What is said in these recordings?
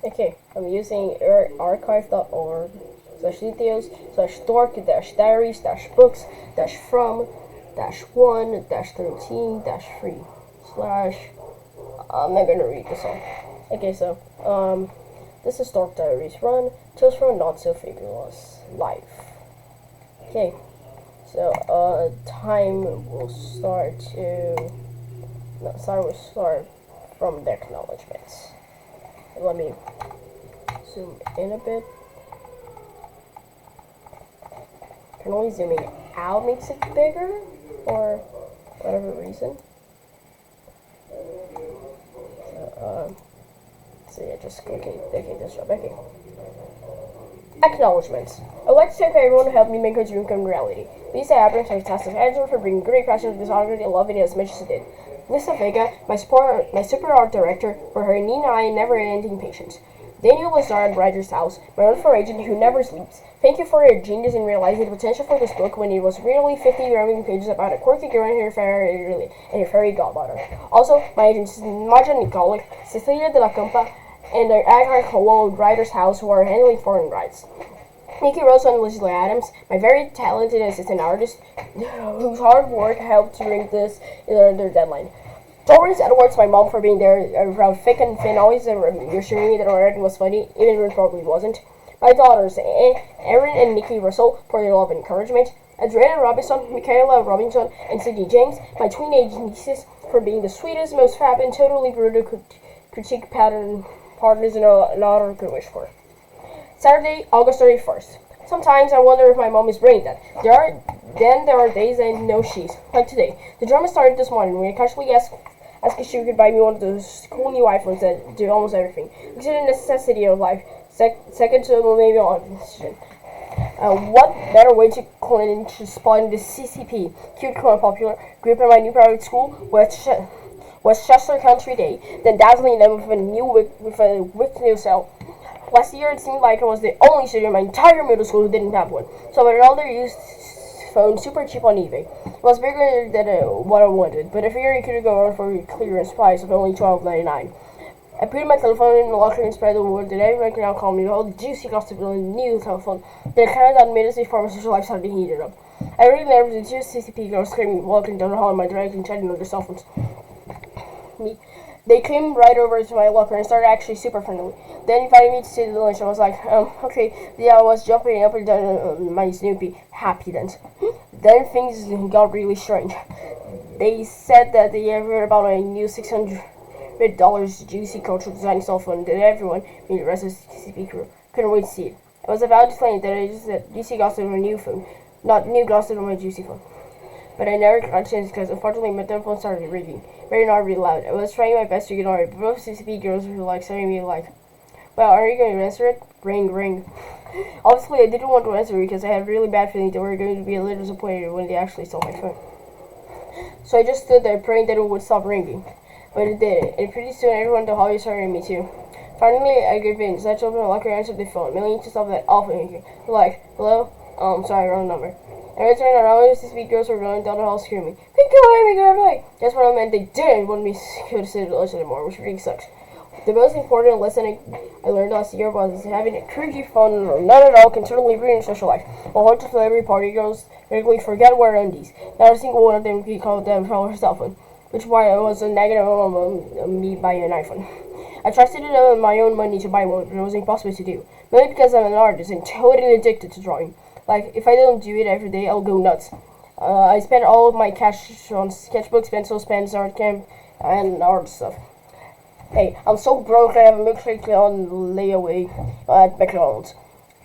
Okay, I'm using archive.org /details /dork -diaries -books -from -1 -13 -3 slash. I'm not gonna read this all. Okay, so this is Dork Diaries Run. Tales from a not so fabulous life. Okay, so time will start to. No, sorry, we'll start from the acknowledgements. Let me zoom in a bit. Can only zooming out makes it bigger, or whatever reason. So yeah, just clicking this job. Okay. Acknowledgements. I'd like to thank everyone who helped me make my dream come reality. Lisa Abrams, fantastic editor, for bringing great passion to this project and loving it as much as it did. Lisa Vega, my super art director, for her Nina and never-ending patience. Daniel Lazar at Writer's House, my wonderful agent who never sleeps. Thank you for your genius in realizing the potential for this book when it was really 50 rambling pages about a quirky girl and her fairy godmother. Also, my agents Maja Nikolic, Cecilia de la Campa, and the Agar Hello Writer's House who are handling foreign rights. Nikki Rose and Leslie Adams, my very talented assistant artist, whose hard work helped to bring this their deadline. Doris Edwards, my mom, for being there around thick and thin, always assuring me that our writing was funny, even when it probably wasn't. My daughters, Erin and Nikki Russell, for their love and encouragement. Adriana Robinson, Michaela Robinson, and Sydney James, my teenage nieces, for being the sweetest, most fab, and totally brutal critique partners in another could wish for. Saturday, August 31st. Sometimes I wonder if my mom is brain dead. There are days I know she's. Like today. The drama started this morning when I casually asked if she could buy me one of those cool new iPhones that do almost everything. It's a necessity of life. Second to maybe oxygen. What better way to clinch spawning the CCP, cute, cool, and popular group in my new private school, Westchester Country Day, than dazzling them with a wicked new cell. Last year, it seemed like I was the only student in my entire middle school who didn't have one, so I bought another used phone super cheap on eBay. It was bigger than what I wanted, but I figured it could go on for a clearance price of only $12.99. I put my telephone in the locker and spread the word that everyone can now call me the whole juicy gossip of a new telephone that kind of minutes before my social life started heating up. I really never did two CCP girls screaming, walking down the hall in my direction, chatting on their cell phones. They came right over to my locker and started actually super friendly. Then invited me to sit at lunch. I was like, okay. Yeah, I was jumping up and down on my Snoopy happy dance. Then things got really strange. They said that they had heard about my new $600 juicy cultural design cell phone that everyone, me the rest of the CCP crew, couldn't wait to see it. I was about to explain that I just said juicy gossip on my new phone, not new gossip on my juicy phone. But I never got a chance because unfortunately my telephone started ringing. Very not really loud. I was trying my best to ignore it, but both CCP girls were like saying me like, well, are you going to answer it? Ring, ring. Obviously I didn't want to answer because I had a really bad feeling that we were going to be a little disappointed when they actually stole my phone. So I just stood there praying that it would stop ringing. But it didn't, and pretty soon everyone in the hall was hearing me too. Finally I gave in, so I opened the locker and answered the phone, mainly to stop that awful ringing. Like, hello? Sorry, wrong number. And I turned around and CCP girls were running down the hall screaming, "Make it away! That's what I meant. They didn't want me to sit at lunch anymore, which really sucks. The most important lesson I learned last year was having a creaky phone or none at all can totally ruin your social life. While hundreds of every party girls regularly forget to wear undies. Not a single one of them could call them from her cell phone, which is why I was a negative on me buying an iPhone. I trusted my own money to buy one, but it was impossible to do. Mainly because I'm an artist and totally addicted to drawing. Like, if I don't do it every day, I'll go nuts. I spend all of my cash on sketchbooks, pencils, pens, art camp, and art stuff. Hey, I'm so broke I have a milkshake on layaway at McDonald's.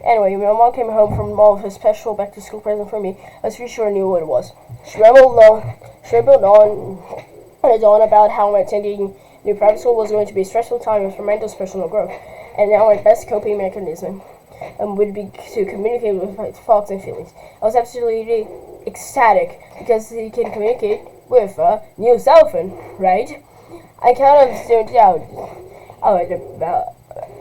Anyway, my mom came home from all of her special back-to-school present for me. I was pretty sure I knew what it was. She rambled on about how my attending new private school was going to be a stressful time for mental personal growth, and now my best coping mechanism would be to communicate with my thoughts and feelings. I was absolutely ecstatic because you can communicate with a new cell phone, right? I kind of zoned out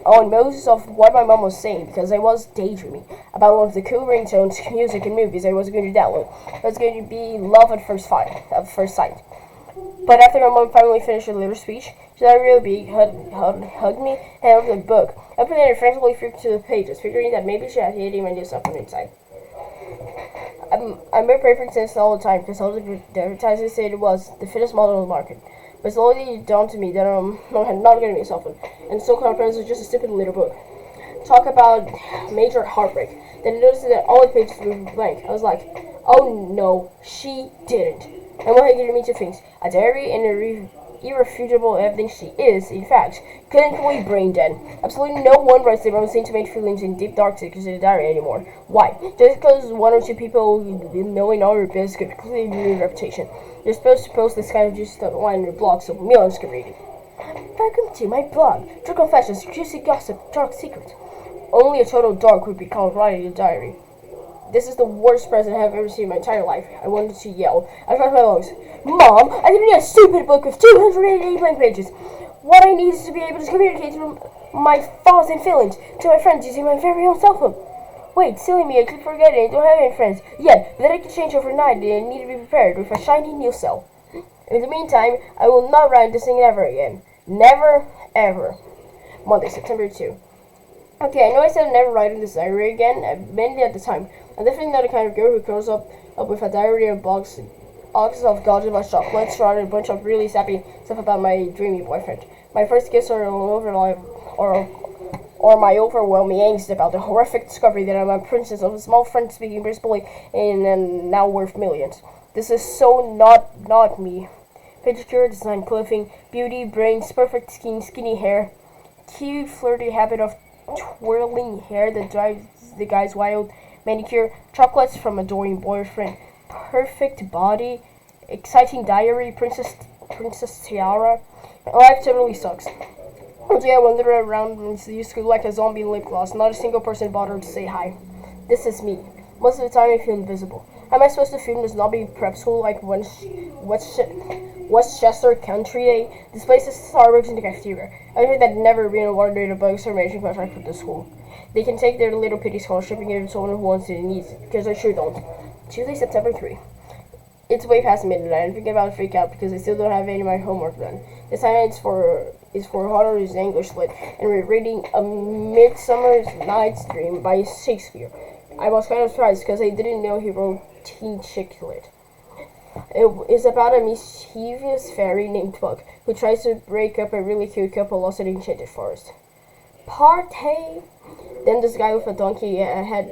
on most of what my mom was saying because I was daydreaming about one of the cool ringtones, music, and movies I was going to download. It was going to be love at first sight. But after my mom finally finished her little speech, she let her real big, hugged me, and opened the book. Opening it frantically flipped to the pages, figuring that maybe she had hidden my new stuff on the inside. I'm very perfect sense all the time because all the advertisers said it was the fittest model on the market. But slowly it dawned to me that I'm not getting myself in, and So Confidence was just a stupid little book. Talk about major heartbreak. Then I noticed that all the pages were blank. I was like, oh no, she didn't. And what had given me two things: a diary and irrefutable evidence she is, in fact, clinically brain dead. Absolutely no one writes their own intimate feelings in deep dark secrets in a diary anymore. Why? Just because one or two people knowing all your business could clearly ruin your reputation. You're supposed to post this kind of juicy stuff online on your blog so millions can read it. Welcome to my blog. True confessions, juicy gossip, dark secrets. Only a total dork would be called writing a diary. This is the worst present I have ever seen in my entire life. I wanted to yell. I tried my lungs. Mom, I didn't need a stupid book with 288 blank pages. What I need is to be able to communicate through my thoughts and feelings to my friends using my very own cell phone. Wait, silly me, I keep forgetting I don't have any friends. Yet, that I can change overnight and I need to be prepared with a shiny new cell. In the meantime, I will not write this thing ever again. Never, ever. Monday, September 2. Okay, I know I said I'd never write in this diary again. I meant it at the time. I'm definitely not the kind of girl who grows up with a diary and boxes of gossip about chocolates, rather a bunch of really sappy stuff about my dreamy boyfriend. My first gifts are or my overwhelming angst about the horrific discovery that I'm a princess of a small French-speaking British boy and now worth millions. This is so not me. Pedicure, design, clothing, beauty, brains, perfect skin, skinny hair, cute flirty habit of twirling hair that drives the guys wild, manicure, chocolates from adoring boyfriend, perfect body, exciting diary, princess tiara. Life totally sucks. One day I wandered around and used to look like a zombie lip gloss. Not a single person bothered to say hi. This is me. Most of the time I feel invisible. How am I supposed to film this snobby prep school like Westchester Country Day? This place is Starbucks in the cafeteria. I heard that never been awarded a bug termination contract for the school. They can take their little pity scholarship and give it to someone who wants it and needs it, because I sure don't. Tuesday, September 3. It's way past midnight. I'm thinking about to freak out because I still don't have any of my homework done. The assignment is for Honor's English Lit, and we're reading A Midsummer Night's Dream by Shakespeare. I was kind of surprised because I didn't know he wrote teen chick lit. It is about a mischievous fairy named Puck who tries to break up a really cute couple lost in an enchanted forest. Party! Then this guy with a donkey had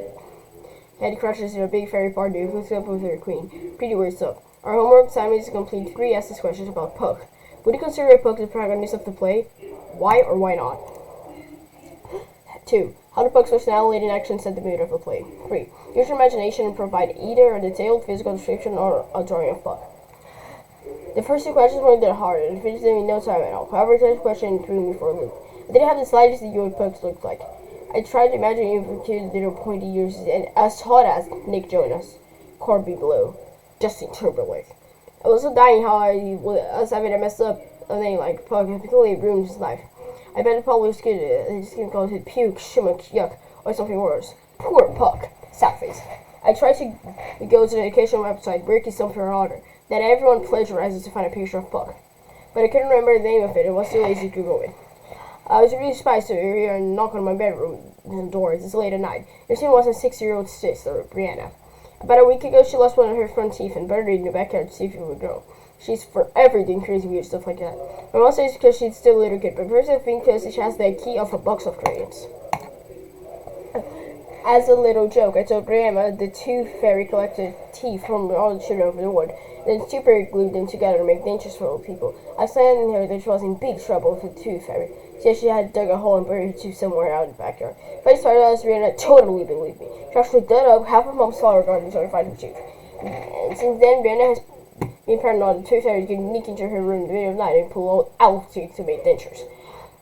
crashes in a big fairy party who hooks up with their queen. Pretty weird stuff. Our homework assignment is to complete 3 essay questions about Puck. Would you consider Puck the protagonist of the play? Why or why not? 2. How do Puck's personality and actions set the mood of the play? 3. Use your imagination and provide either a detailed physical description or a drawing of Puck. The first 2 questions weren't that hard, and finished them in no time at all. However, the third question threw me for a loop. I didn't have the slightest idea what Puck looked like. I tried to imagine him with cute little pointy ears and as hot as Nick Jonas, Corby Blue, Justin Timberlake. I was so dying how I was having a messed up a name like Puck and completely ruined his life. I bet it probably was good. His skin called it puke, shimmock, yuck, or something worse. Poor Puck. Sad face. I tried to go to the educational website, Breaky something or other, that everyone plagiarizes to find a picture of Puck. But I couldn't remember the name of it and was too lazy to Google it. I was really surprised to hear a knock on my bedroom door. It's late at night. It soon was a 6-year-old sister, Brianna. About a week ago, she lost one of her front teeth and buried it in the backyard to see if it would grow. She's forever doing crazy weird stuff like that. My mom says because she's still a little kid, but first I think because she has the key of a box of crayons. As a little joke, I told Grandma the tooth fairy collected teeth from all the children over the wood, then super glued them together to make dentures for old people. I explained to her that she was in big trouble with the tooth fairy. She said she had dug a hole and buried her tooth somewhere out in the backyard. If I started out, Brianna totally believed me. She actually dug up half of Mom's flower garden to find her tooth. And since then, Brianna has been paranoid the tooth fairy could sneak into her room in the middle of the night and pull out teeth to make dentures.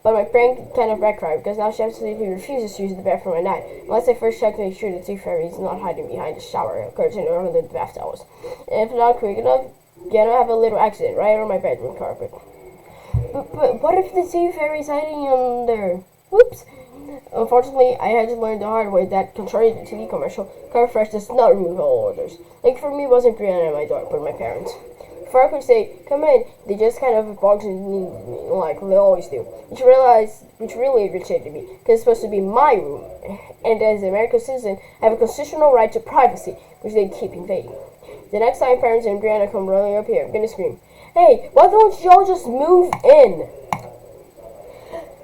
But my prank kind of backfired because now she absolutely refuses to use the bathroom at night unless I first check to make sure the tooth fairy is not hiding behind the shower curtain or under the bath towels. And if not quick enough, gonna have a little accident right on my bedroom carpet. But what if the tooth fairy is hiding under? Whoops! Unfortunately, I had to learn the hard way that, contrary to the TV commercial, Car Fresh does not remove all odors. Like for me, it wasn't Brianna and my dog, but my parents. before I could say, come in, they just kind of boxed me like they always do. Which really irritated me, because it's supposed to be my room. And as an American citizen, I have a constitutional right to privacy, which they keep invading. The next time parents and Brianna come running up here, I'm gonna scream, hey, why don't y'all just move in?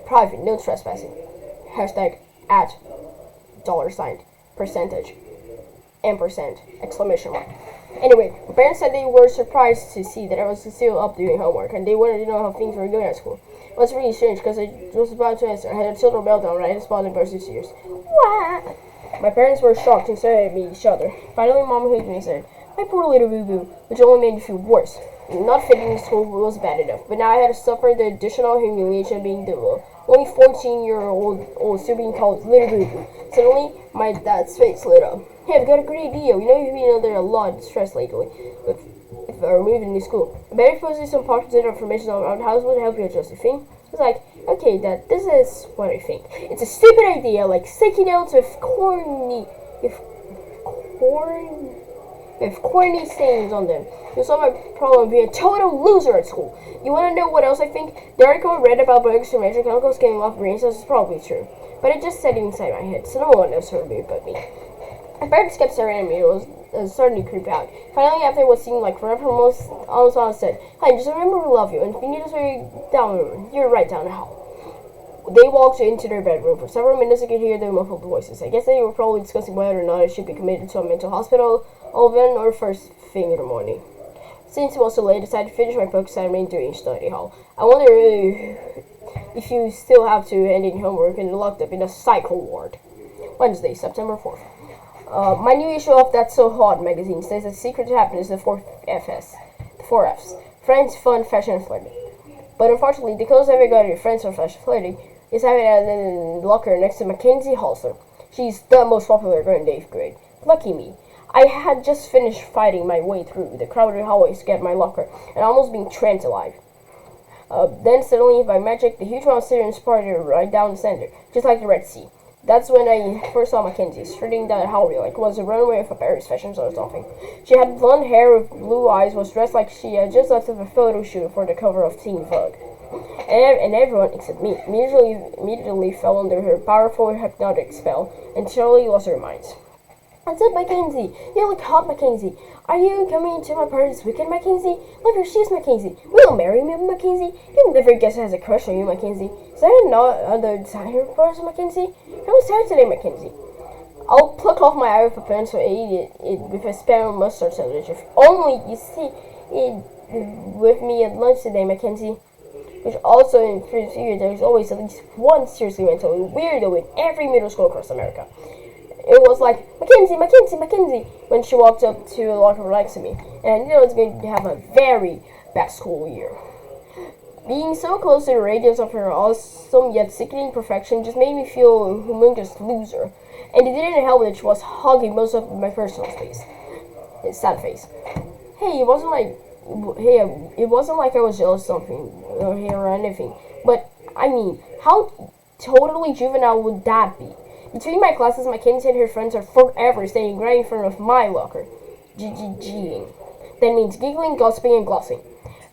Private, no trespassing. Hashtag at $, percentage, ampersand, exclamation mark. Anyway, my parents said they were surprised to see that I was still up doing homework, and they wanted to know how things were going at school. It was really strange, because I was about to answer. I had a total meltdown right at the spot and burst into tears. What? My parents were shocked and stared at each other. Finally, Mom hugged me and said, my poor little boo-boo, which only made me feel worse. Not fitting in school was bad enough, but now I had to suffer the additional humiliation of being the only 14-year-old still being called little boo-boo. Suddenly, my dad's face lit up. Hey, I've got a great idea. We know you've been under a lot of stress lately, but if we're moving to school, I bet if posting some positive information around house would help you adjust. You think? I was like, okay, Dad, this is what I think. It's a stupid idea, like sticky notes with corny sayings on them. You'll solve my problem being a total loser at school. You want to know what else I think? The article I read about bugs and magic chemicals getting off brain cells is probably true. But I just said it inside my head, so no one knows who me but me. My parents kept staring at me. It was starting to creep out. Finally, after what seemed like forever, almost I said, "Hi, just remember we love you, and if you need us, you're right down the hall." They walked into their bedroom. For several minutes, I could hear their muffled voices. I guess they were probably discussing whether or not I should be committed to a mental hospital, then or first thing in the morning. Since it was so late, I decided to finish my book assignment during study hall. I wonder if you still have to hand in homework and locked up in a cycle ward. Wednesday, September 4th. My new issue of That's So Hot magazine says that secret to happiness is the 4 F's. Friends, fun, fashion, and flirting. But unfortunately, the closest I've ever got to friends, fun, fashion, flirting is having it in the locker next to Mackenzie Halster. She's the most popular girl in the 8th grade. Lucky me. I had just finished fighting my way through the crowded hallways to get my locker, and almost being trapped alive. Then suddenly, by magic, the huge monster parted right down the center, just like the Red Sea. That's when I first saw Mackenzie, strutting down the hallway like it was a runway of a Paris fashion show or something. She had blonde hair with blue eyes, was dressed like she had just left of a photo shoot for the cover of Teen Vogue. And everyone, except me, immediately fell under her powerful hypnotic spell and totally lost their minds. I said, Mackenzie, you look hot, Mackenzie. Are you coming to my party this weekend, Mackenzie? Look, your shoes, Mackenzie. Will you marry me, Mackenzie? You'll never guess who has a crush on you, Mackenzie. Is that not other designer person, Mackenzie? I'm tired today, Mackenzie. I'll pluck off my eye with a pencil and eat it with a spam mustard sandwich. If only you see it with me at lunch today, Mackenzie. Which also in first year, there's always at least one seriously mentally weirdo in every middle school across America. It was like, Mackenzie, when she walked up to the locker next to me. And I knew I was going to have a very bad school year. Being so close to the radius of her awesome yet sickening perfection just made me feel a humongous loser. And it didn't help that she was hogging most of my personal space. His sad face. It wasn't like I was jealous of something or anything. But, I mean, how totally juvenile would that be? Between my classes, Mackenzie and her friends are forever standing right in front of my locker. GGGing. That means giggling, gossiping, and glossing.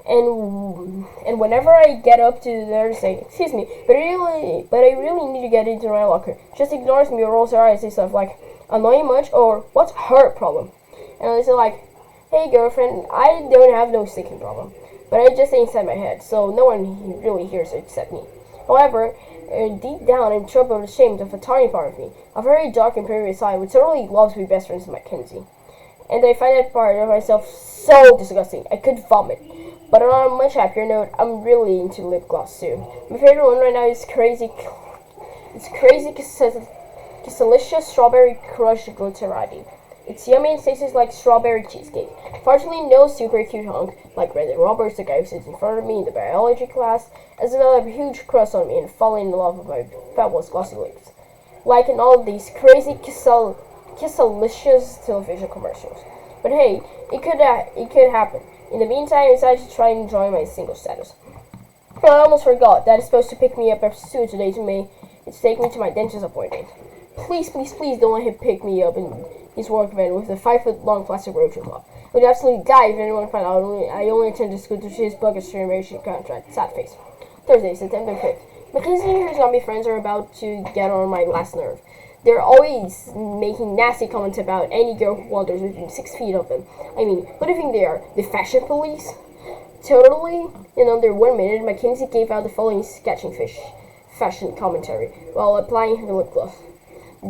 And whenever I get up to there to say, excuse me, but I really need to get into my locker, she just ignores me or rolls her eyes and say stuff like, annoying much, or what's her problem? And I say like, hey girlfriend, I don't have no sticking problem. But I just say inside my head, so no one really hears it except me. However, deep down, I'm troubled and ashamed of a tiny part of me, a very dark and primitive side which totally loves to be best friends with Mackenzie. And I find that part of myself so disgusting, I could vomit. But on a much happier note, I'm really into lip gloss too. My favorite one right now is Crazy Kisselicious Strawberry Crush Glitterati. It's yummy and tastes like strawberry cheesecake. Fortunately, no super cute hunk like Brandon Roberts, the guy who sits in front of me in the biology class, has developed a huge crush on me and fallen in love with my fabulous glossy lips. Like in all of these crazy kisselicious television commercials. But hey, it could happen. In the meantime, I decided to try and enjoy my single status. I almost forgot that it's supposed to pick me up after 2 today to take me to my dentist appointment. Please don't let him pick me up and his work van with a 5-foot-long plastic road trip up. I would absolutely die if anyone found out I only attended school to see his bogus termination contract. Sad face. Thursday, September 5th. Mackenzie and her zombie friends are about to get on my last nerve. They're always making nasty comments about any girl who wanders within 6 feet of them. I mean, what do you think they are? The fashion police? Totally. In under 1 minute, Mackenzie gave out the following sketching fashion commentary while applying her lip gloss.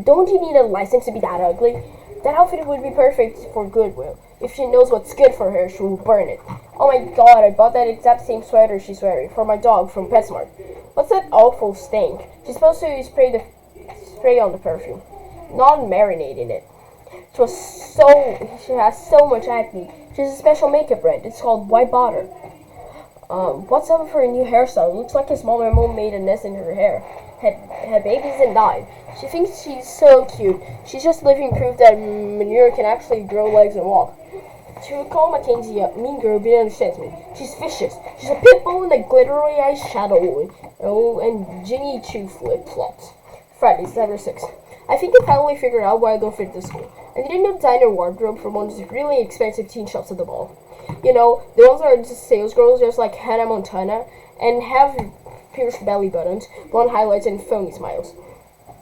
Don't you need a license to be that ugly? That outfit would be perfect for Goodwill. If she knows what's good for her, she will burn it. Oh my god, I bought that exact same sweater she's wearing for my dog from PetSmart. What's that awful stink? She's supposed to spray on the perfume, not marinate in it. She has so much acne. She has a special makeup brand. It's called White Butter. What's up with her new hairstyle? It looks like his mom and mom made a nest in her hair. Had babies and died. She thinks she's so cute. She's just living proof that manure can actually grow legs and walk. She would call Mackenzie a mean girl, but he understands me. She's vicious. She's a pit bull in a glittery eyeshadow and Jimmy Choo flip-flops. Friday, December 6th. I think I finally figured out why I don't fit this school. I didn't know designer wardrobe from one of those really expensive teen shops at the mall. You know, the ones that are just sales girls, just like Hannah Montana, and have pierced belly buttons, blonde highlights, and phony smiles.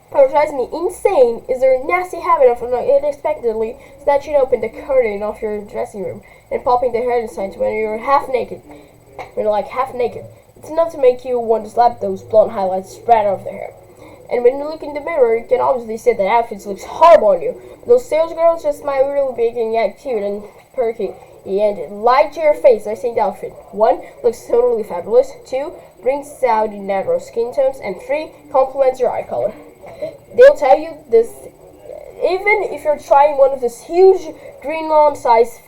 What drives me insane is their nasty habit of unexpectedly snatching open the curtain off your dressing room and popping the hair signs when you're half naked. When you're like half naked. It's enough to make you want to slap those blonde highlights spread off the hair. And when you look in the mirror, you can obviously see that outfit looks horrible on you. But those sales girls just smile really big and act cute and perky. And lie to your face, I think the outfit. 1, looks totally fabulous. 2, brings out your natural skin tones. And 3, complements your eye color. They'll tell you this even if you're trying one of those huge green lawn-sized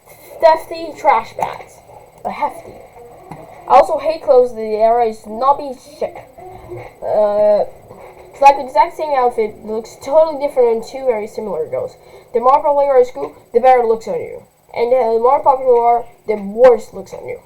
hefty trash bags. Hefty. I also hate clothes that are snobby chic. It's like the exact same outfit looks totally different on two very similar girls. The more popular you are at school, the better it looks on you. And the more popular you are, the worse it looks on you.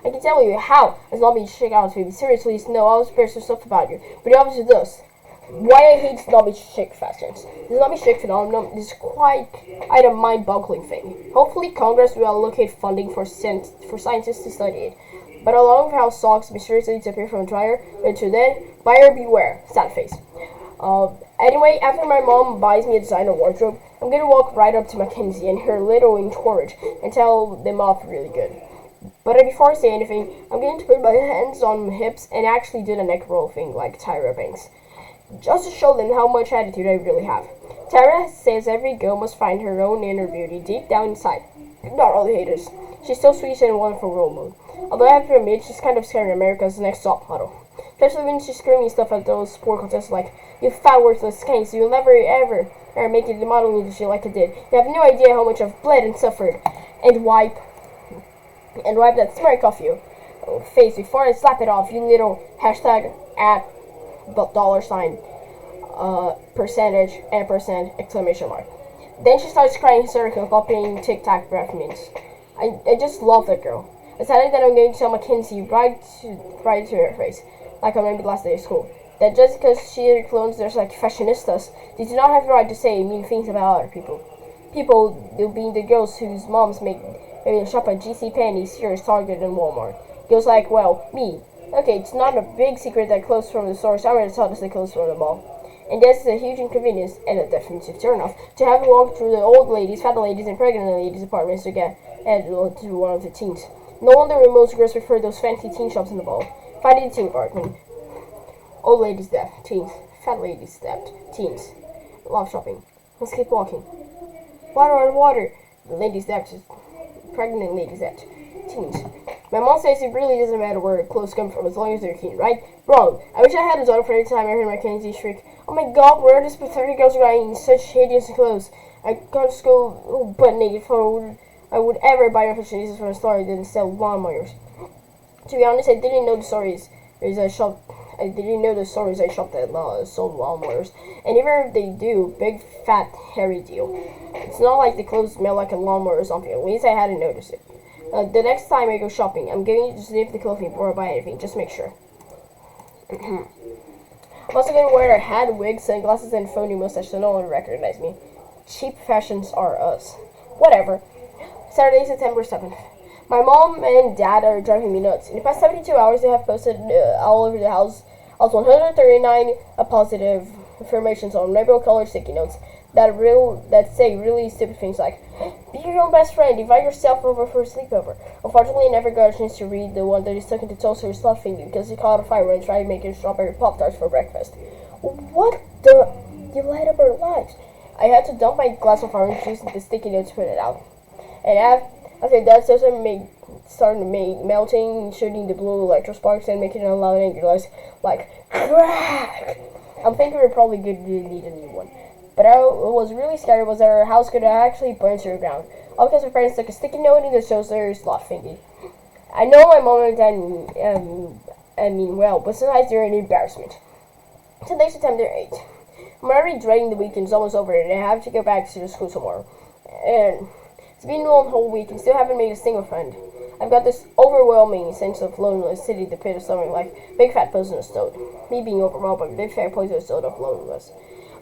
I can tell you how a snobby chic outfit seriously know all this stuff about you, but it obviously does. Why I hate snobby chic fashions. The snobby chic phenomenon is quite a mind-boggling thing. Hopefully Congress will allocate funding for scientists to study it. But along with how socks mysteriously disappear from a dryer, until then, buyer beware. Sad face. Anyway, after my mom buys me a designer wardrobe, I'm gonna walk right up to Mackenzie and her little entourage and tell them off really good. But before I say anything, I'm going to put my hands on my hips and actually do the neck roll thing like Tyra Banks. Just to show them how much attitude I really have. Tyra says every girl must find her own inner beauty deep down inside. Not all the haters. She's still sweet and wonderful role model. Although I have to admit, she's kind of scaring America's next top model. Especially when she's screaming stuff at those sport contests like, "You fat worthless skanks, you'll never ever make it in the modeling industry like I did. You have no idea how much I've bled and suffered." And wipe that smirk off your face before I slap it off, you little hashtag at $, percentage, ampersand, exclamation mark. Then she starts crying hysterically, copying Tic Tac breath mints. I just love that girl. I decided that I'm going to tell Mackenzie right to her face, like on maybe last day of school, that just because she clones there's like fashionistas, they do not have the right to say mean things about other people. People, being the girls whose moms maybe shop at JCPenney, Sears, Target, and Walmart. Girls like, well, me. Okay, it's not a big secret that clothes from the stores are as hot as the clothes from the mall. And that's a huge inconvenience and a definitive turnoff to have to walk through the old ladies, fat ladies, and pregnant ladies' apartments to get to one of the teens. No wonder most girls prefer those fancy teen shops in the mall. Find the teen apartment. Old ladies left, teens. Fat ladies left, teens. Love shopping. Let's keep walking. Water on water. The ladies left, pregnant ladies left, teens. My mom says it really doesn't matter where clothes come from as long as they're clean, right? Wrong. I wish I had a daughter for every time I heard Mackenzie shriek, "Oh my god, where are these pathetic girls wearing such hideous clothes? I got to school butt naked for I would ever buy my fashionistas from a store that didn't sell lawnmowers." To be honest, I didn't know the stories I shopped at sold lawnmowers. And even if they do, big fat hairy deal. It's not like the clothes smell like a lawnmower or something. At least I hadn't noticed it. The next time I go shopping, I'm going to sniff the clothing before I buy anything, just make sure. I'm also going to wear a hat, wig, sunglasses, and phony mustache so no one will recognize me. Cheap fashions are us. Whatever. Saturday, September 7th. My mom and dad are driving me nuts. In the past 72 hours, they have posted all over the house also 139 positive affirmations on rainbow colored sticky notes that say really stupid things like, be your own best friend, invite yourself over for a sleepover. Unfortunately, I never got a chance to read the one that is stuck into Toaster's slot thingy because he caught a fire and tried making strawberry Pop-Tarts for breakfast. What the? You light up our lives. I had to dump my glass of orange juice into the sticky notes to put it out. And after that, started melting, shooting the blue electro sparks and making a loud angry noise like crack. I'm thinking we're probably going to need a new one. But what was really scary was that our house could actually burn to the ground. All because my parents took a sticky note in the toaster slot thingy. I know my mom and dad mean well, but sometimes they're an embarrassment. Today, September 8th. I'm already dreading the weekend's almost over and I have to go back to the school tomorrow. And it's been a long whole week and still haven't made a single friend. I've got this overwhelming sense of loneliness sitting in the pit of stomach like big fat poisonous toad. Me being overwhelmed by big fat poisonous toad of loneliness.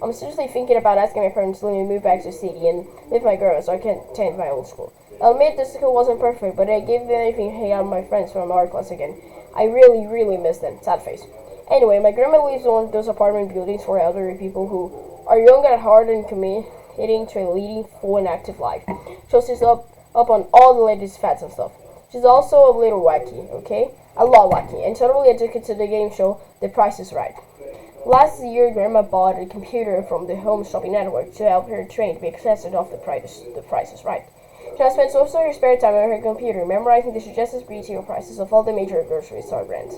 I'm seriously thinking about asking my parents to let me move back to the city and live with my grandma so I can attend my old school. I'll admit the school wasn't perfect, but I gave them anything to hang out with my friends from art class again. I really, really miss them. Sad face. Anyway, my grandma lives in one of those apartment buildings for elderly people who are young at heart and committing to a leading full and active life. She's up on all the latest fads and stuff. She's also a little wacky, okay? A lot wacky, and totally addicted to the game show The Price is Right. Last year, Grandma bought a computer from the Home Shopping Network to help her train to be contestant of The Price is Right. She has spent most of her spare time on her computer memorizing the suggested retail prices of all the major grocery store brands.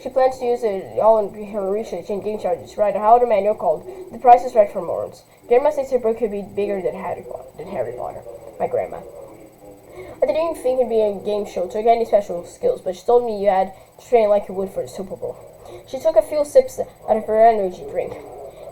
She plans to use it all in her research and game strategy to write a how-to manual called The Price is Right for Morons. Grandma says her book could be bigger than Harry Potter. My grandma. I didn't even think it'd be a game show to get any special skills, but she told me you had to train like you would for the Super Bowl. She took a few sips out of her energy drink.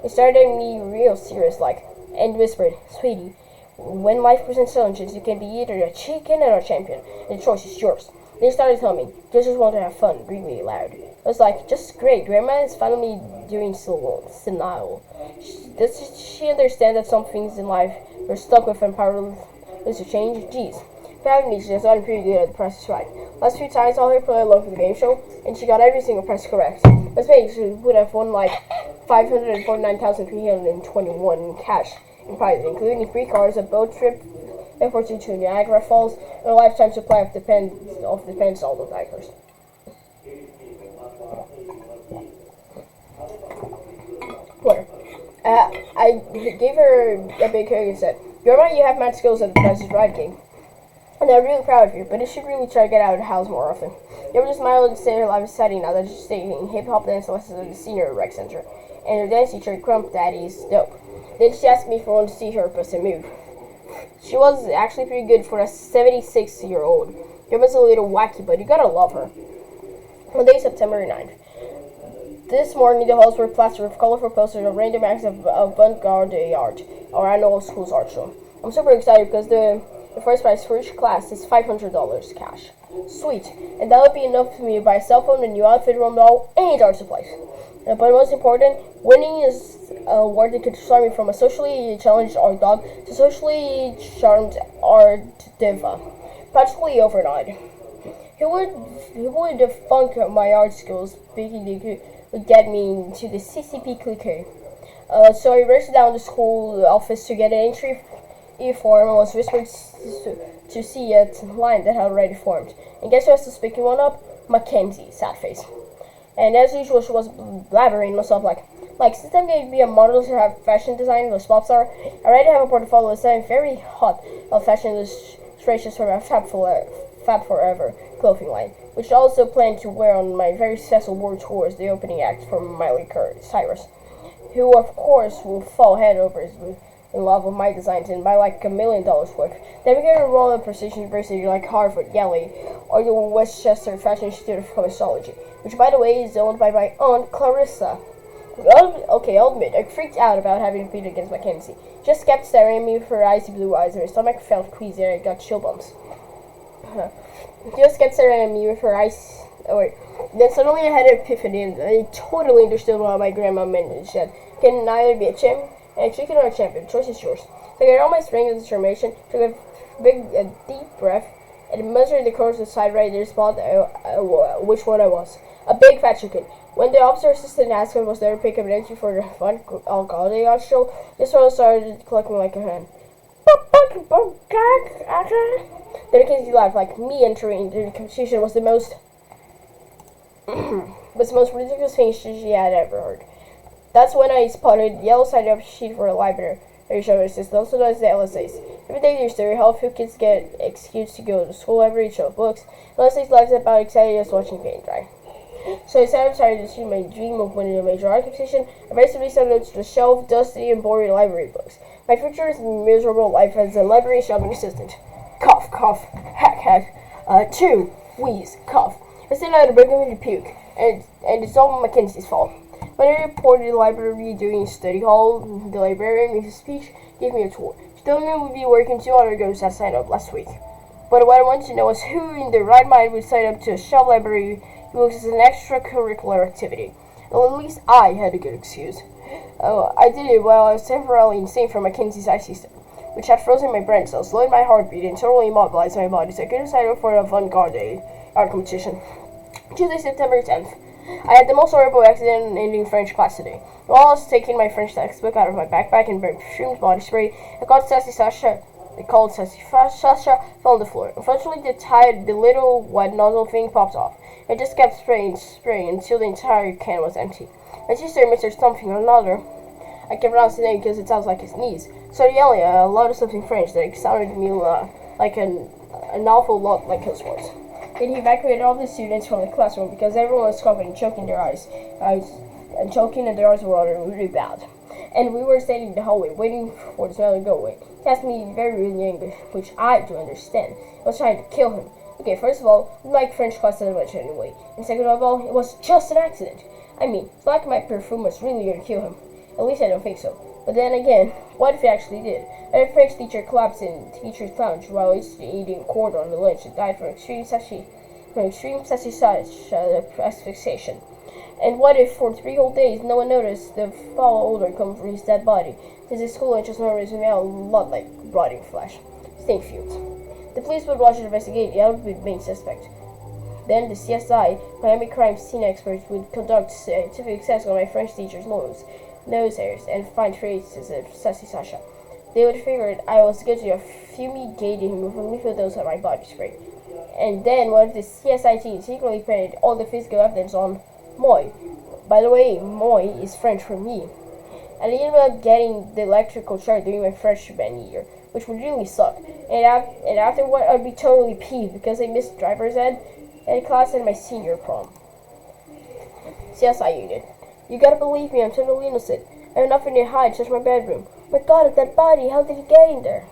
It started me real serious like, and whispered, Sweetie, when life presents challenges, you can be either a chicken or a champion, and the choice is yours. They started telling me, just want to have fun, really loud. I was like, just great, Grandma is finally doing senile. Does she understand that some things in life we're stuck with and powerless to change? Jeez. Apparently, she's gotten pretty good at The Price is Right. Last few times, I saw her play along for the game show, and she got every single price correct. That's maybe she would have won like $549,321 in cash in prizes, including 3 cars, a boat trip, airport to Niagara Falls, and a lifetime supply of the Pensol diapers. Where? I gave her a big hug and said, Grandma, you have mad skills at The Price is Right game. And I'm really proud of you, but you should really try to get out of the house more often. You ever just smiled and say her life is exciting now that she's taking hip-hop dance lessons at the senior rec center. And her dance teacher, Crump Daddy's dope. Then she asked me if I wanted to see her bust a move. She was actually pretty good for a 76-year-old. Grandma's a little wacky, but you gotta love her. Monday, September 9th. This morning, the halls were plastered with colorful posters of random acts of avant-garde art, our annual school's art show. I'm super excited because the first prize for each class is $500 cash. Sweet. And that would be enough for me to buy a cell phone, a new outfit, room doll, and art supplies. But most important, winning is an award that could transform me from a socially challenged art dog to socially charmed art diva. Practically overnight. Who would funk my art skills thinking they could get me to the CCP clique? So I raced down the school office to get an entry form and was whispered to see a line that had already formed. And guess who was just picking one up? Mackenzie, sad face. And as usual, she was blabbering herself like, since I'm going to be a model to have fashion design with pop star, I already have a portfolio of 7 very hot fashion illustrations from my Fab Forever clothing line, which I also plan to wear on my very successful world tours, the opening act for Miley Cyrus, who of course will fall head over in love with my designs and buy like $1 million worth. Then we can enroll at prestigious university like Harvard, Yale, or the Westchester Fashion Institute of Cosmetology, which by the way is owned by my aunt Clarissa. Okay, I'll admit, I freaked out about having to compete against Mackenzie. Just kept staring at me with her icy blue eyes, and my stomach felt queasy and I got chill bumps. Just kept staring at me with her eyes. Oh wait. Then suddenly I had an epiphany and I totally understood what my grandma meant. She said, can either be a chicken or a champion. Choice is yours. So So I got all my strength and determination, took a deep breath, and measured the course of the side right there spot which one I was. A big fat chicken. When the officer assistant asked him was there to pick up an entry for the fun holiday art show, this one started clucking like a hen. Then Mackenzie laughed like me entering the competition was the most ridiculous thing she had ever heard. That's when I spotted yellow sided up sheet for a library show assistant, also known as the LSAs. Every day there's story how few kids get excused to go to school library to show books. LSA's lives about excited just watching paint dry. So I started to achieve my dream of winning a major art competition. I basically started to the shelf, dusty and boring library books. My future is miserable life as a library shopping assistant. Cough, cough, hack, hack. Chew, wheeze, cough. I still had a burning puke, and it's all Mackenzie's fault. When I reported the library during study hall, the librarian in his speech gave me a tour. She told me we'd be working 200 ghosts that signed up last week. But what I wanted to know was who in their right mind would sign up to a shelf library books as an extracurricular activity. Well, at least I had a good excuse. I did it while I was temporarily insane from Mackenzie's eye system, which had frozen my brain cells, slowed my heartbeat, and totally immobilized my body, so I couldn't sign up for an avant-garde art competition. Tuesday, September 10th. I had the most horrible accident ending French class today. While I was taking my French textbook out of my backpack and perfumed body spray, I called Sassy Sasha. Sasha fell on the floor. Unfortunately, the little white nozzle thing popped off. I just kept spraying until the entire can was empty. My sister, Mr. Something or another, I kept pronouncing it because it sounds like his knees, started yelling a lot of stuff in French that sounded to me like an awful lot like his words. Then he evacuated all the students from the classroom because everyone was coughing and choking their eyes. And choking and their eyes were really bad. And we were standing in the hallway waiting for the smell to go away. He asked me very rude English, which I do understand. I was trying to kill him. Okay, first of all, we like French class that much anyway. And second of all, it was just an accident. I mean, it's like my perfume was really going to kill him. At least I don't think so. But then again, what if it actually did? A French teacher collapsed in the teacher's lounge while eating corn on the lunch and died from extreme asphyxiation. And what if for 3 whole days no one noticed the foul odor coming from his dead body, since his school lunch was normally smelled a lot like rotting flesh? Stink fumes. The police would watch and investigate the other main suspect. Then the CSI, Miami crime scene experts, would conduct scientific tests on my French teacher's nose hairs, and find traces of Sassy Sasha. They would figure I was guilty of fumigating him with a lethal dose of my body spray. And then what if the CSI team secretly planted all the physical evidence on Moi? By the way, Moi is French for me. And I ended up getting the electrical shock during my freshman year, which would really suck. And afterward, I'd be totally peeved because I missed driver's ed class and my senior prom. CSI unit. You gotta believe me, I'm totally innocent. I have nothing to hide, just my bedroom. My god, that body, how did he get in there?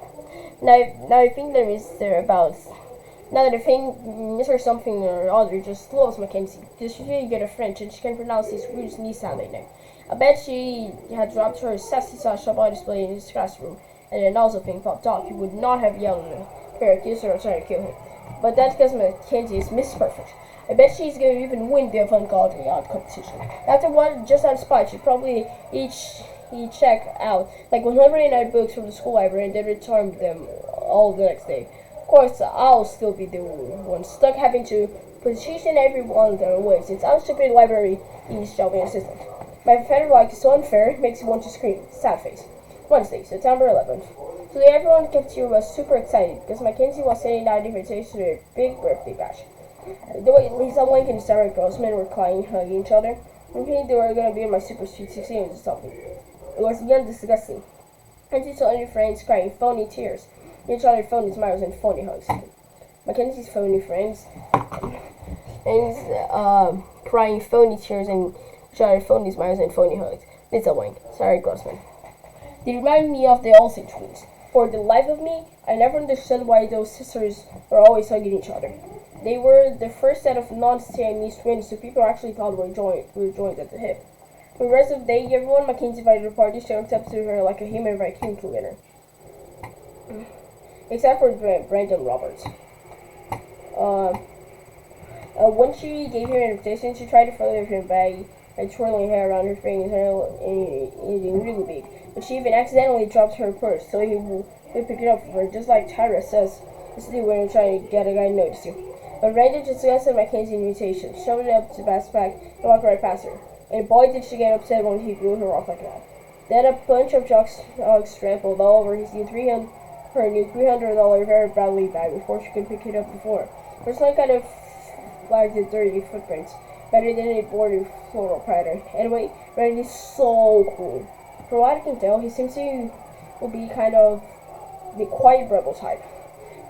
Now I think now that I think Mr. Something or other just loves Mackenzie, because she's really good at French and she can pronounce this weird sneeze sounding name. I bet she had dropped her Sassy Sasha body display in his classroom, and then also thing popped off. He would not have yelled at her, accused her of trying to kill him. But that's because Mackenzie is Miss Perfect. I bet she's going to even win the avant-garde art competition. After one, just out of spite, she'd probably each check out like 109 books from the school library and then return them all the next day. Of course, I'll still be the one stuck having to petition everyone their way since I'm stuck in the library shelving assistant. My federal like is so unfair, it makes me want to scream. Sad face. Wednesday, September 11th. Today everyone in the cafeteria was super excited because Mackenzie was sending out invitations to their big birthday bash. The way Lisa Link and Sarah Grossman were crying, hugging each other, and thinking they were going to be in my super sweet 16 or something. It was beyond disgusting. Mackenzie saw your friends crying phony tears, each other phony smiles and phony hugs. Mackenzie's phony friends and crying phony tears and each other phony smiles and phony hugs. Lisa Link, Sarah Grossman. They remind me of the Olsen twins. For the life of me, I never understood why those sisters were always hugging each other. They were the first set of non-Siamese twins, so people actually thought were joined at the hip. For the rest of the day, everyone Mackenzie invited to the party showed up to her like a human vacuum cleaner. Except for Brandon Roberts. When she gave him an invitation, she tried to flirt with him by had twirling hair around her fingers and eating really big. But she even accidentally dropped her purse, so he would pick it up for her, just like Tyra says. This is when you're trying to get a guy to notice you. But Brenda just accepted Mackenzie's invitation, shoved it up to backpack, and walked right past her. And boy did she get upset when he blew her off like that. Then a bunch of jocks trampled all over his new $300 very Bradley bag before she could pick it up before. First one kind of flagged the dirty footprints, better than a boarded floral pattern. Anyway, Randy's so cool. From what I can tell, he seems to be kind of the quiet rebel type.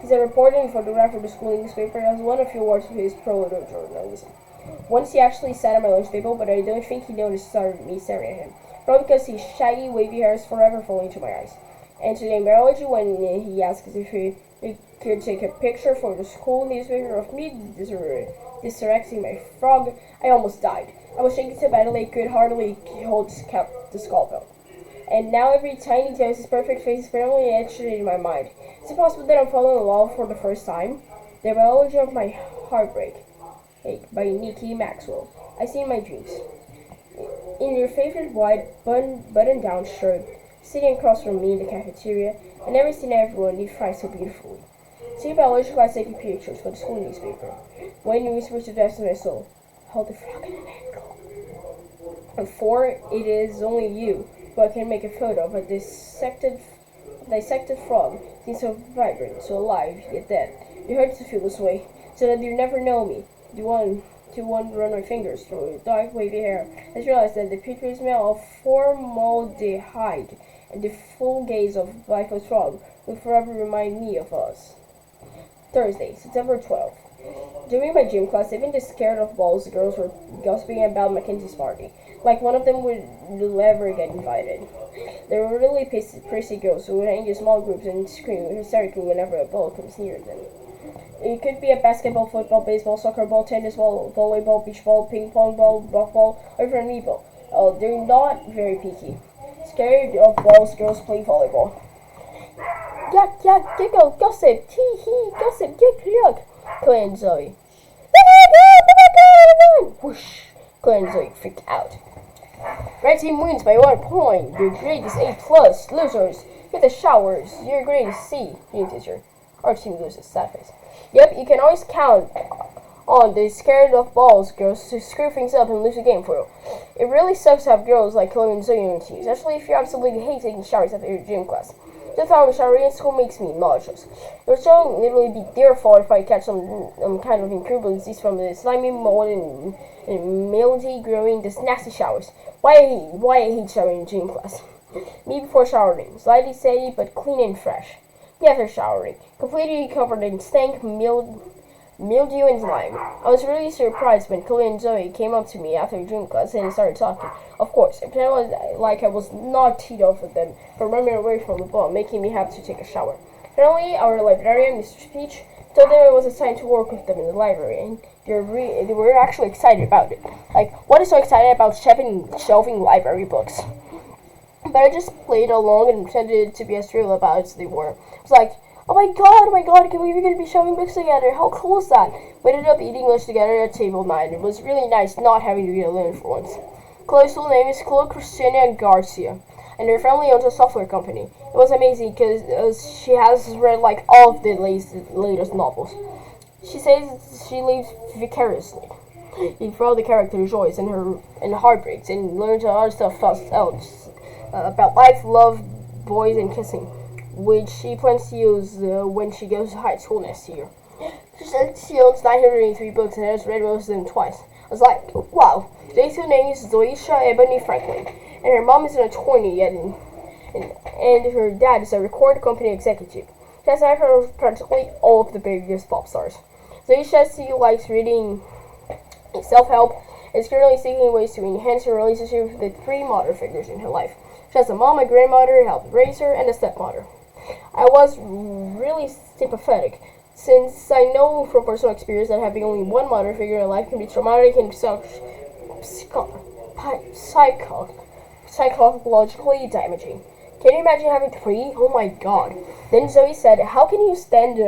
He's a reporter and photographer for the school newspaper and has won a few awards for his proto-journalism. Once he actually sat at my lunch table, but I don't think he noticed me staring at him. Probably because his shaggy, wavy hair is forever falling to my eyes. And today in biology, when he asked if he could take a picture for the school newspaper of me disrespecting my frog, I almost died. I was shaking so badly I could hardly hold the scalpel. And now every tiny detail of his perfect face is permanently etched in my mind. Is it possible that I'm falling in love for the first time? The Biology of My Heartbreak by Nikki Maxwell. I see in my dreams. In your favorite white button-down shirt, sitting across from me in the cafeteria, I never seen everyone eat fries so beautifully. See biology class taking pictures for the school newspaper. When you whisper to death in my soul, hold the frog in an angle. And for it is only you who I can make a photo of a dissected frog, seems so vibrant, so alive, yet dead. It hurts to feel this way, so that you never know me. Do one to run my fingers through your dark, wavy hair. I realized that the putrid smell of formaldehyde and the full gaze of lifeless frog will forever remind me of us. Thursday, September 12th. During my gym class, even the scared of balls girls were gossiping about Mackenzie's party, like one of them would ever get invited. They were really prissy girls who would hang in small groups and scream hysterically whenever a ball comes near them. It could be a basketball, football, baseball, soccer ball, tennis ball, volleyball, beach ball, ping pong ball, rock ball, or even a ball. Oh, they're not very picky. Scared of balls, girls play volleyball. Yuck, yuck, giggle, gossip, tee hee, gossip, yuck, yuck. Claire and Zoe. Whoosh. Claire and Zoe freaked out. Red team wins by 1 point. Your grade is A+. Losers, get the showers. Your grade is C. Team teacher. Our team loses. Sad face. Yep, you can always count on the scared of balls girls to screw things up and lose the game for you. It really sucks to have girls like Chloe and Zoe on your team, especially if you absolutely hate taking showers after your gym class. Just having a shower in school makes me nauseous. It would so literally be their fault if I catch some kind of incurable disease from the slimy mold and mildew growing these nasty showers. Why I hate showering in gym class. Me before showering, slightly steady but clean and fresh. Me after showering, completely covered in stank, mildew and slime. I was really surprised when Chloe and Zoe came up to me after gym class and started talking. Of course, I pretended like I was not teed off with them for running away from the ball, making me have to take a shower. Finally, our librarian, Mr. Speech, told them it was assigned to work with them in the library, and they were actually excited about it. Like, what is so excited about shelving library books? But I just played along and pretended to be as thrilled about it as they were. It was like, oh my god, can we even be shelving books together? How cool is that? We ended up eating lunch together at table 9. It was really nice not having to eat alone for once. Chloe's full name is Chloe Christina Garcia, and her family owns a software company. It was amazing because she has read like all of the latest novels. She says she lives vicariously for all the character joys and heartbreaks, and learns a lot of stuff else about life, love, boys, and kissing, which she plans to use when she goes to high school next year. She said she owns 903 books and has read most of them twice. I was like, wow. Today's two names is Zoisha Ebony Franklin, and her mom is an attorney, and her dad is a record company executive. She has heard of practically all of the biggest pop stars. Zoisha still likes reading self-help and is currently seeking ways to enhance her relationship with the 3 mother figures in her life. She has a mom, a grandmother, helped raise her, and a stepmother. I was really sympathetic, since I know from personal experience that having only one mother figure in life can be traumatic and psychologically damaging. Can you imagine having 3? Oh my god. Then Zoe said, how can you stand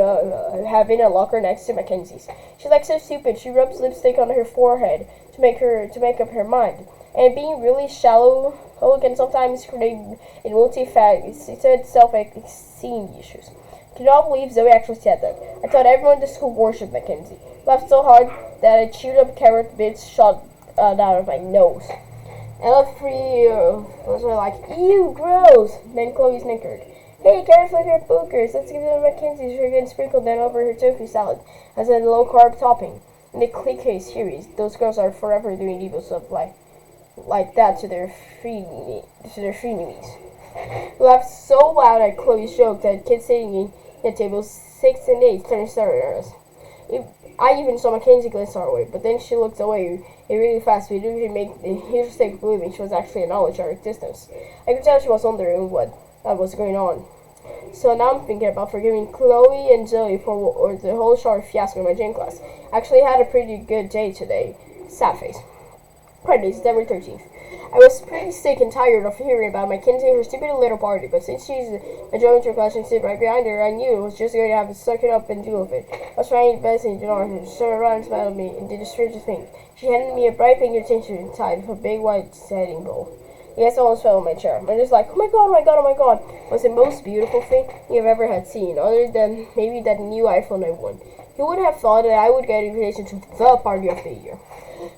having a locker next to Mackenzie's? She's like so stupid. She rubs lipstick on her forehead to make up her mind. and being really shallow can sometimes create multifaceted self-esteem issues. I cannot believe Zoe actually said that. I thought everyone in the school worshipped Mackenzie. Laughed so hard that I chewed up carrot bits shot out of my nose. And all three was like, ew, gross. Then Chloe snickered. Hey, carrot flavored bookers, let's give them Mackenzie's sugar and sprinkle them over her tofu salad as a low-carb topping. In the clickbait series, those girls are forever doing evil stuff like that to their frenemies. We laughed so loud at Chloe's joke that kids sitting at tables 6 and 8 turned staring at us. I even saw Mackenzie glance our way, but then she looked away really fast. We didn't even make the huge mistake of believing she was actually acknowledging our existence. I could tell she was wondering what was going on. So now I'm thinking about forgiving Chloe and Zoe for the whole shower fiasco in my gym class. Actually had a pretty good day today. Sad face. Friday, September 13th. I was pretty sick and tired of hearing about Mackenzie and her stupid little party, but since she's a geometry class and sit right behind her, I knew it was just going to have to suck it up and deal with it. I was trying to best and ignore her. She turned around and smiled at me and did the strangest thing. She handed me a bright pink utensil tied with a big white setting bowl. Yes, I almost fell in my chair. I'm just like, oh my god, oh my god, oh my god. It was the most beautiful thing you've ever had seen, other than maybe that new iPhone I won. Who would have thought that I would get an invitation to the party of the year?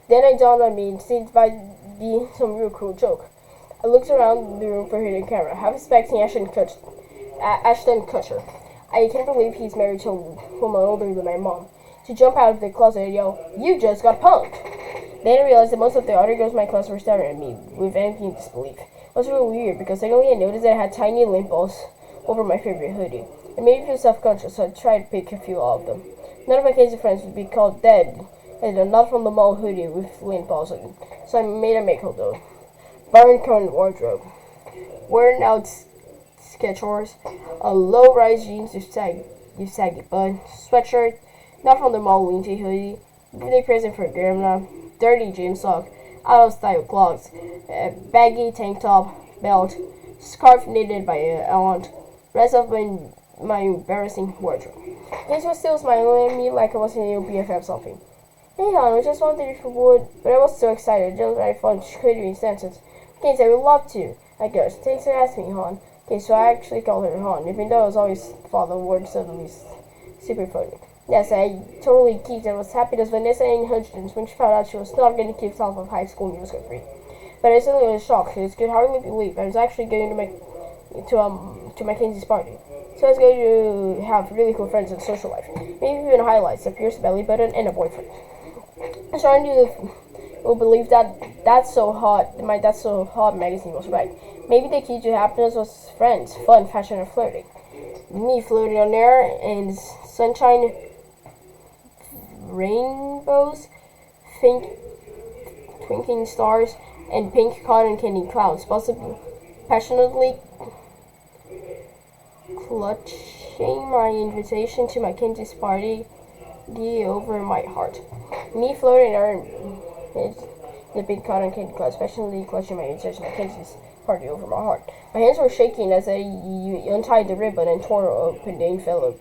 Then it dawned on me, it seemed by be some real cruel joke. I looked around the room for her hidden camera, half expecting Ashton Kutcher. I can't believe he's married to a woman older than my mom. To jump out of the closet and yell, "You just got punked!" Then I realized that most of the other girls in my class were staring at me with empty disbelief. It was really weird because suddenly I noticed that I had tiny lint balls over my favorite hoodie. It made me feel self-conscious, so I tried to pick a few of them. None of my crazy friends would be called dead, and not from the mall hoodie with lint balls on it. So I made a make-up though. Barn current wardrobe. Wearing out Skechers, a low-rise jeans with saggy butt, sweatshirt, not from the mall winter hoodie, birthday present for grandma, dirty gym sock, out-of-style clogs, a baggy tank top, belt, scarf knitted by an aunt, rest of my embarrassing wardrobe. James was still smiling at me like I was a new BFF something. Hey hon, I just wondered if you would, but I was so excited, just I thought she could be sentences. Okay, so I would love to. I guess. Thanks for asking me, hon. Okay, so I actually called her hon, even though I was always thought the word suddenly super funny. Yes, I totally geeked and was happy as Vanessa and Hudgens when she found out she was not going to keep off of High School Musical 3. But I suddenly was shocked because I could hardly believe I was actually going to Mackenzie's party. So I was going to have really cool friends and social life. Maybe even highlights, a pierced belly button, and a boyfriend. I'm starting to believe that That's So Hot, my That's So Hot magazine was right. Maybe the key to happiness was friends, fun, fashion, and flirting. Me floating on air and sunshine, rainbows, twinkling stars, and pink cotton candy clouds, possibly passionately clutching my invitation to Mackenzie's party over my heart. Me floating around the big cotton candy clouds, passionately clutching my invitation to Mackenzie's party over my heart. My hands were shaking as I untied the ribbon and tore open the envelope.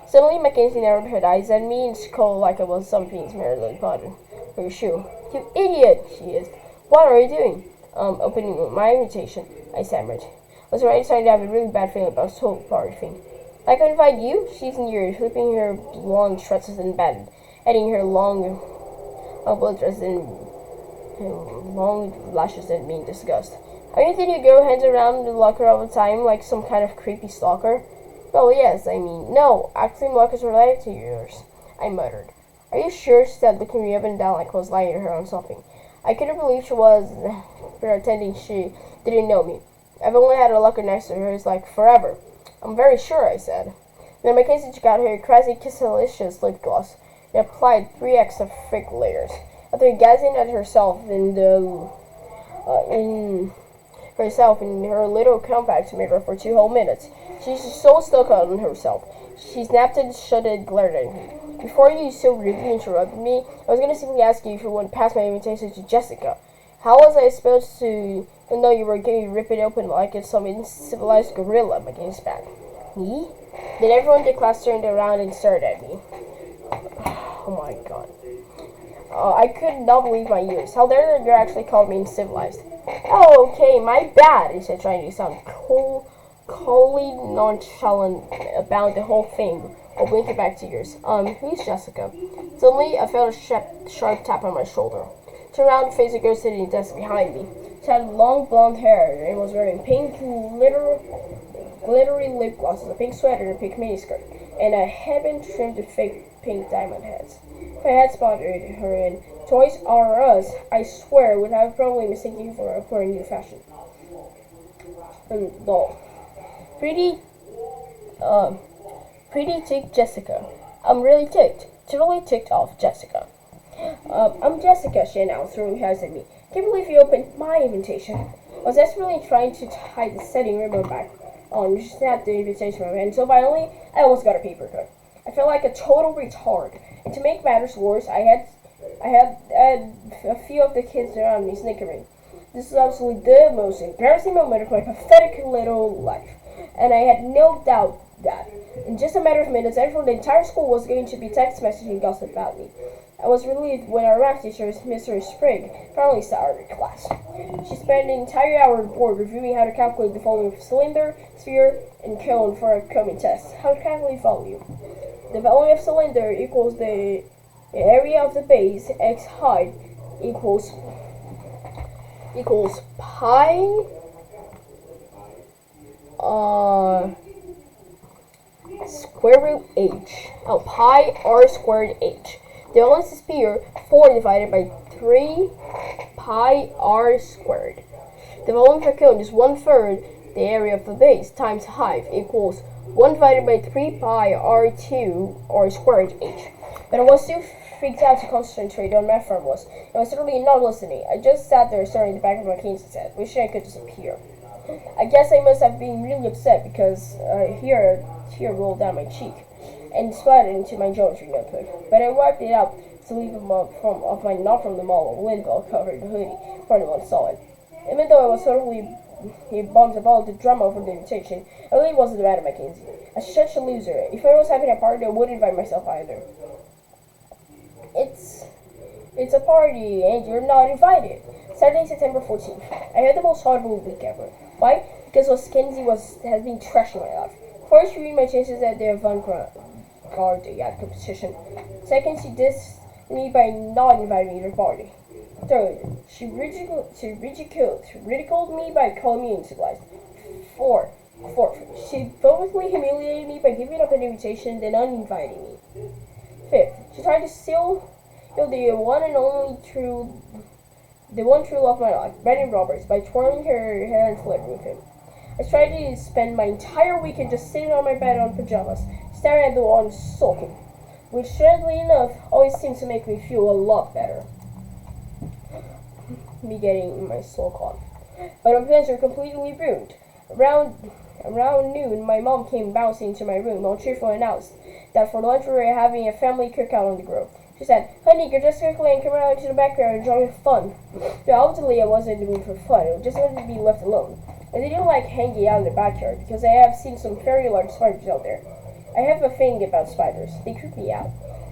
Suddenly, Mackenzie narrowed her eyes at me and scolded like I was something's Marilyn Potter for your shoe. You idiot, she hissed. What are you doing? Opening my invitation, I stammered. I was already starting to have a really bad feeling about this whole party thing. Like I invite you? She's near, flipping her blonde tresses in bed, adding her long blood dresses and long lashes at me in disgust. Are you thinking you go hands around the locker all the time like some kind of creepy stalker? Well, yes, I mean, no, actually lockers are related to yours, I muttered. Are you sure? She said, looking me up and down like I was lying to her on something. I couldn't believe she was pretending she didn't know me. I've only had a locker next to hers like forever. I'm very sure, I said. Then Mackenzie got her crazy kissalicious lip gloss and applied 3 extra thick layers. After gazing at herself in her little compact mirror for 2 whole minutes, she's so stuck on herself. She snapped and shut it, glared at me. Before you so rudely interrupted me, I was going to simply ask you if you wouldn't pass my invitation to Jessica. How was I supposed to know you were going to rip it open like it's some uncivilized gorilla, Mackenzie spat. Me? Then everyone in the class turned around and stared at me. Oh my god. I could not believe my ears. How dare the girl actually called me uncivilized. Oh, okay, my bad, he said, trying to sound coolly nonchalant about the whole thing, while blinking back to yours. Who's Jessica? Suddenly, I felt a sharp tap on my shoulder. Turned around to face a girl sitting at the desk behind me. She had long blonde hair and was wearing pink glittery lip glosses, a pink sweater, and a pink miniskirt, and a headband trimmed with fake pink diamond heads. If I had spotted her in Toys R Us, I swear would have probably mistaken you for a new fashion. Lol. Pretty ticked Jessica. I'm really ticked. Totally ticked off Jessica. I'm Jessica, she announced, throwing her eyes at me. Can't believe you opened my invitation. I was desperately trying to tie the setting ribbon back on. She snapped the invitation from my hand so violently, I almost got a paper cut. I felt like a total retard. And to make matters worse, I had a few of the kids around me snickering. This is absolutely the most embarrassing moment of my pathetic little life. And I had no doubt that, in just a matter of minutes, everyone in the entire school was going to be text messaging gossip about me. I was relieved when our math teacher, Mr. Sprigg, finally started class. She spent the entire hour on board reviewing how to calculate the volume of a cylinder, sphere, and cone for a coming test. How to calculate volume. The volume of a cylinder equals the area of the base, x height, equals pi square root h. Pi r squared h. The volume of the sphere, 4 divided by 3 pi r squared. The volume of a cone is 1/3 the area of the base times height equals 1 divided by 3 pi r2 r squared h. But I was too freaked out to concentrate on math formulas. I was certainly not listening. I just sat there staring at the back of my Kansas head, wishing I could disappear. I guess I must have been really upset because a tear rolled down my cheek and splattered into my geometry notebook. But I wiped it out to leave it off my not from the mall windbell covered hoodie before anyone saw it. Even though I was totally bummed about the drama over the invitation, I really wasn't mad at Mackenzie. I'm such a loser. If I was having a party, I wouldn't invite myself either. It's a party and you're not invited. Saturday, September 14th. I had the most horrible week ever. Why? Because Mackenzie has been trashing my life. First, she ruined my chances at the avant-garde competition. Second, she dissed me by not inviting me to the party. Third, she ridiculed me by calling me uncivilized. Fourth, she publicly humiliated me by giving up an invitation then uninviting me. Fifth, she tried to steal the one true love of my life, Brendan Roberts, by twirling her hair and flirting with him. I tried to spend my entire weekend just sitting on my bed on pajamas, staring at the wall and sulking, which, strangely enough, always seems to make me feel a lot better. Me getting my sulk on. But my plans were completely ruined. Around noon, my mom came bouncing into my room and cheerfully announced that for lunch we were having a family cookout on the grove. She said, "Honey, you're just quickly and come out into the backyard and enjoy the fun." But ultimately, I wasn't in the mood for fun. I just wanted to be left alone. I didn't like hanging out in the backyard because I have seen some very large spiders out there. I have a thing about spiders. They creep me out.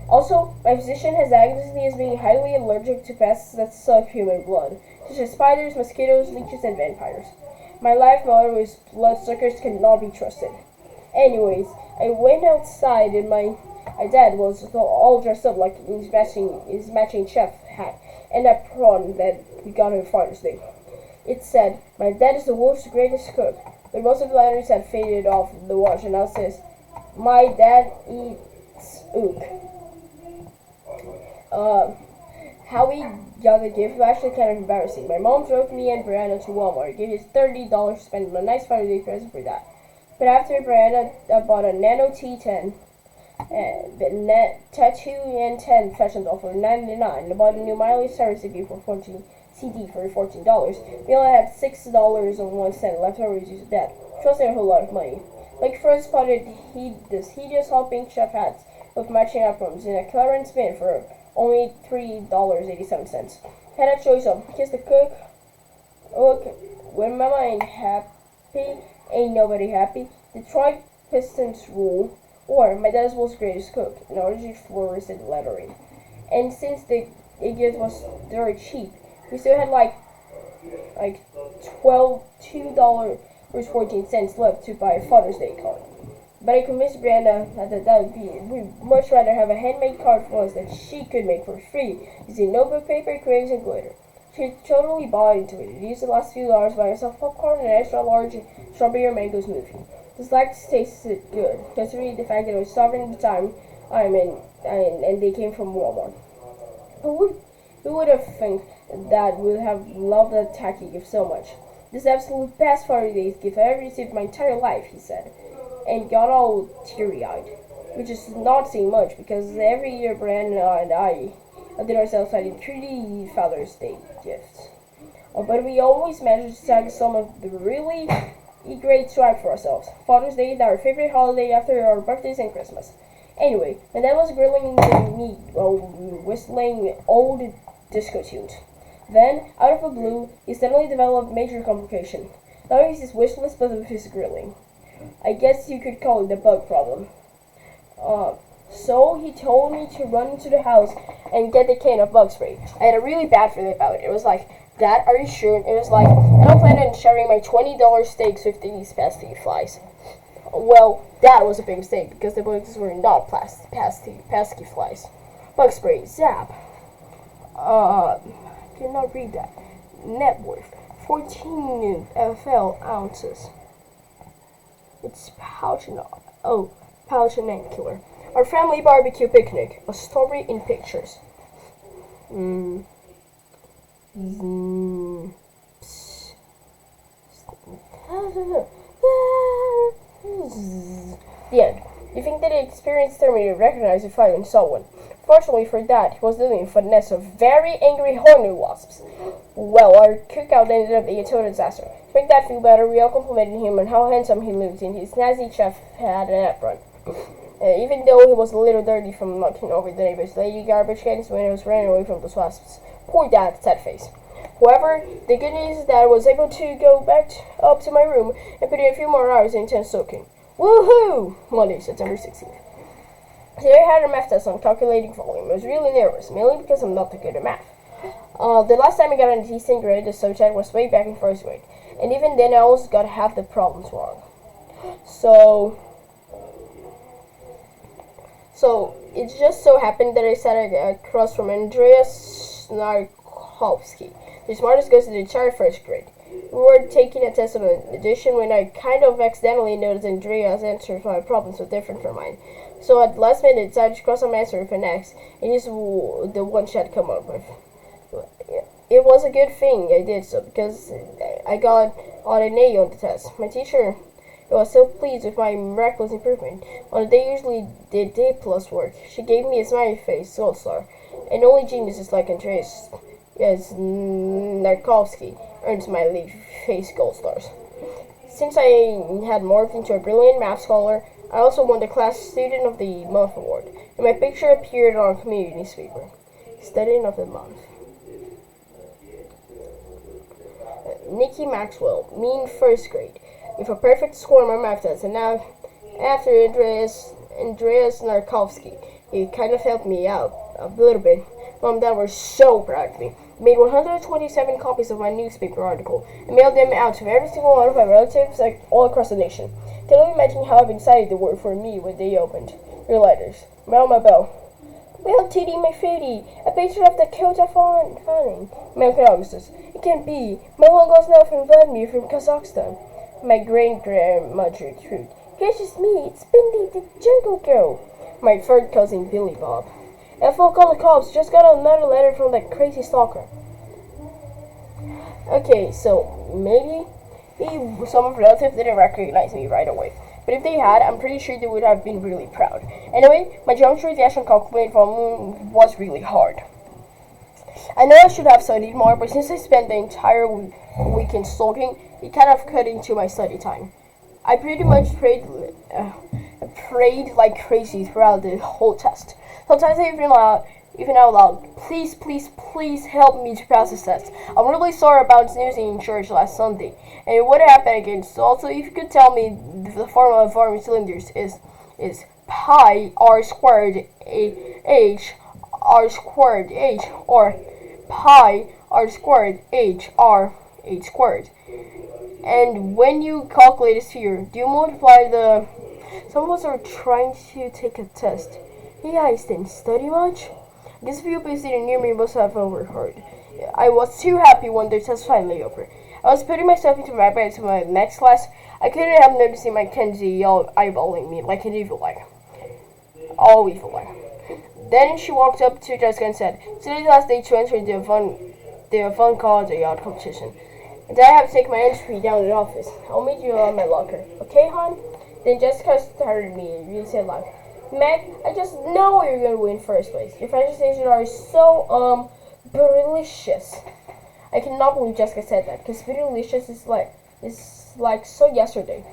Also, my physician has diagnosed me as being highly allergic to pests that suck human blood, such as spiders, mosquitoes, leeches, and vampires. My life motto is bloodsuckers cannot be trusted. Anyways, I went outside and my dad was all dressed up like his matching chef hat and a prawn that we got on Father's Day. It said, "My dad is the world's greatest cook," but most of the letters had faded off the wash, and now it says, "My dad eats ook." How we got the gift was actually kind of embarrassing. My mom drove me and Brianna to Walmart, gave us $30 to spend on a nice Father's Day present for that. But after Brianna bought a Nano T10, Tattoo and 10 fashion doll for $99, and bought a new Miley Cyrus CD for $14. We only had $6.01 left over to use that. Which wasn't a whole lot of money. Like Fred spotted this hideous hot pink chef hats with matching aprons in a clearance bin for only $3.87. Had a choice of kiss the cook, okay, when mama ain't happy, ain't nobody happy, Detroit Pistons rule, or my dad's world's greatest cook, in orangey fluorescent lettering. And since the a gift was very cheap. We still had like $2.14 left to buy a Father's Day card. But I convinced Brianna that we'd much rather have a handmade card for us that she could make for free using notebook paper, crayons, and glitter. She totally bought into it. Used the last few dollars to buy herself popcorn and an extra large strawberry or mango smoothie. The snacks tasted good, considering the fact that I was starving at the time, and they came from Walmart. Who would have think that would have loved that tacky gift so much? This absolute best Father's Day gift I ever received in my entire life, he said, and got all teary-eyed, which is not saying much because every year Brandon and I did ourselves finding 3D Father's Day gifts. But we always managed to tag some of the really great swag for ourselves. Father's Day is our favorite holiday after our birthdays and Christmas. Anyway, my dad was grilling me while whistling old disco tunes. Then, out of the blue, he suddenly developed major complication. Now he's just wishless but with his grilling. I guess you could call it a bug problem. So he told me to run into the house and get the can of bug spray. I had a really bad feeling about it. It was like, Dad, are you sure? It was like, I don't plan on sharing my $20 steaks with these pesky flies. Well, that was a big mistake because the bugs were not pesky flies. Bug spray, zap. Did not read that. Net worth, 14 FL ounces. It's pouch and ant killer. Our family barbecue picnic. A story in pictures. The end. You think that the experienced Terminator recognized the fire and saw one. Fortunately for that, he was dealing with a nest of very angry horned wasps. Well, our cookout ended up being a total disaster. To make that feel better, we all complimented him on how handsome he looked and his snazzy chef had an apron. Even though he was a little dirty from knocking over the neighbor's lady garbage cans when he was running away from the wasps. Poor Dad's sad face. However, the good news is that I was able to go back up to my room and put in a few more hours in intense soaking. Woohoo! Monday, September 16th. Today I had a math test on calculating volume. I was really nervous, mainly because I'm not that good at math. The last time I got a decent grade, the subject was way back in first grade. And even then, I always got half the problems wrong. So it just so happened that I sat across from Andreas Snarkovsky, the smartest ghost in the entire first grade. We were taking a test on addition when I kind of accidentally noticed Andreas' answers to my problems were different from mine. So at the last minute, I decided to cross my answer with an X and use the one she had come up with. It was a good thing I did so because I got an A on the test. My teacher was so pleased with my miraculous improvement. On the day usually did D plus work, she gave me a smiley face gold star. And only geniuses like Andreas Narkovsky earned smiley face gold stars. Since I had morphed into a brilliant math scholar, I also won the Class Student of the Month award, and my picture appeared on a community newspaper. Student of the Month. Nikki Maxwell, mean first grade, with a perfect score on my math test, and now after Andreas Narkovsky, he kind of helped me out a little bit. Mom and Dad were so proud of me. They made 127 copies of my newspaper article and mailed them out to every single one of my relatives all across the nation. Can you imagine how excited they were for me when they opened your letters? Mama Bell. Well, Titi, my foodie, a picture of Dakota Fanning. Malcolm Augustus. It can't be. My long lost now from Vladimir from Kazakhstan. My great-grandmother, Truth. Here's just me. It's Bindi, the Jungle Girl. My third cousin, Billy Bob. FL call the cops. Just got another letter from that crazy stalker. Okay, so maybe some of the relatives didn't recognize me right away. But if they had, I'm pretty sure they would have been really proud. Anyway, my geometry reaction calculate volume was really hard. I know I should have studied more, but since I spent the entire weekend sulking, it kind of cut into my study time. I pretty much prayed like crazy throughout the whole test. Sometimes I even out loud, please, please, please help me to pass this test. I'm really sorry about snoozing in church last Sunday, and it would happen again. So also, if you could tell me the formula of volume cylinders is pi r squared h r squared h, or pi r squared h r h squared. And when you calculate a sphere, do you multiply the... Some of us are trying to take a test. Hey guys, didn't study much? I guess if you sitting near me must have overheard. I was too happy when the test finally over. I was putting myself into my bed to my next class. I couldn't help noticing Mackenzie eyeballing me like an evil eye. All evil eye. Then she walked up to Jessica and said, "Today's last day to enter the fun college yacht competition. And I have to take my entry down to the office. I'll meet you on my locker. Okay, hon?" Then Jessica started me and really said loud, "Meg, I just know you're gonna win first place. Your French station are so delicious." I cannot believe Jessica said that, because delicious is like so yesterday.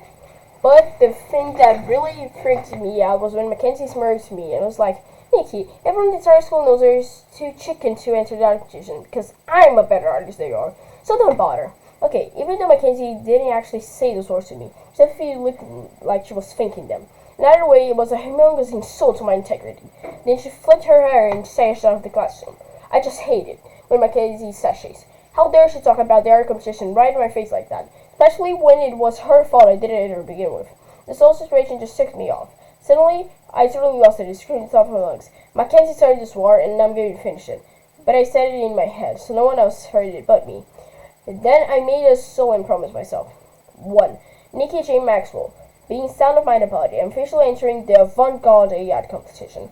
But the thing that really freaked me out was when Mackenzie smirked me and was like, "Nikki, everyone in the entire school knows there's too chicken to enter the art competition, because I'm a better artist than you are. So don't bother." Okay, even though Mackenzie didn't actually say those words to me, Sophie looked like she was thinking them. In either way, it was a humongous insult to my integrity. Then she flipped her hair and sashed out of the classroom. I just hated when Mackenzie sashays. How dare she talk about the art competition right in my face like that? Especially when it was her fault I did it to begin with. This whole situation just ticked me off. Suddenly, I totally lost it. It screamed at the top of my lungs. Mackenzie started to swear, and I'm going to finish it. But I said it in my head, so no one else heard it but me. And then I made a solemn promise myself. 1. Nikki J. Maxwell, being sound of mind about it, I'm officially entering the avant-garde yacht competition.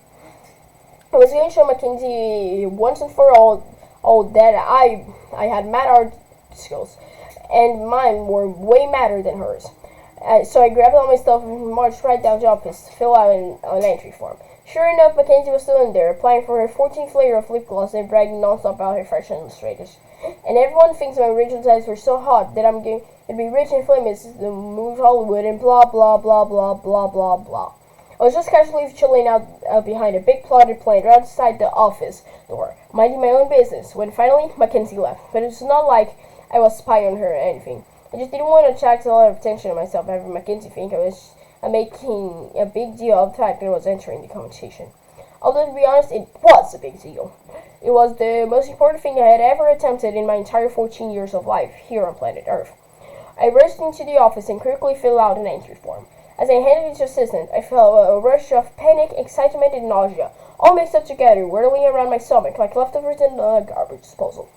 I was going to show Mackenzie once and for all that I had mad art skills, and mine were way madder than hers. So I grabbed all my stuff and marched right down to the office to fill out an entry form. Sure enough, Mackenzie was still in there, applying for her 14th layer of lip gloss and bragging nonstop about her fresh illustrators. And everyone thinks my original designs were so hot that I'm going to be rich and famous to move Hollywood and blah blah blah blah blah blah blah. I was just casually chilling out behind a big plotted plant right outside the office door, minding my own business, when finally Mackenzie left. But it was not like I was spying on her or anything. I just didn't want to attract a lot of attention to myself, having Mackenzie think I was making a big deal of the fact that I was entering the competition. Although, to be honest, it was a big deal. It was the most important thing I had ever attempted in my entire 14 years of life here on planet Earth. I rushed into the office and quickly filled out an entry form. As I handed it to the assistant, I felt a rush of panic, excitement, and nausea, all mixed up together, whirling around my stomach like leftovers in a garbage disposal.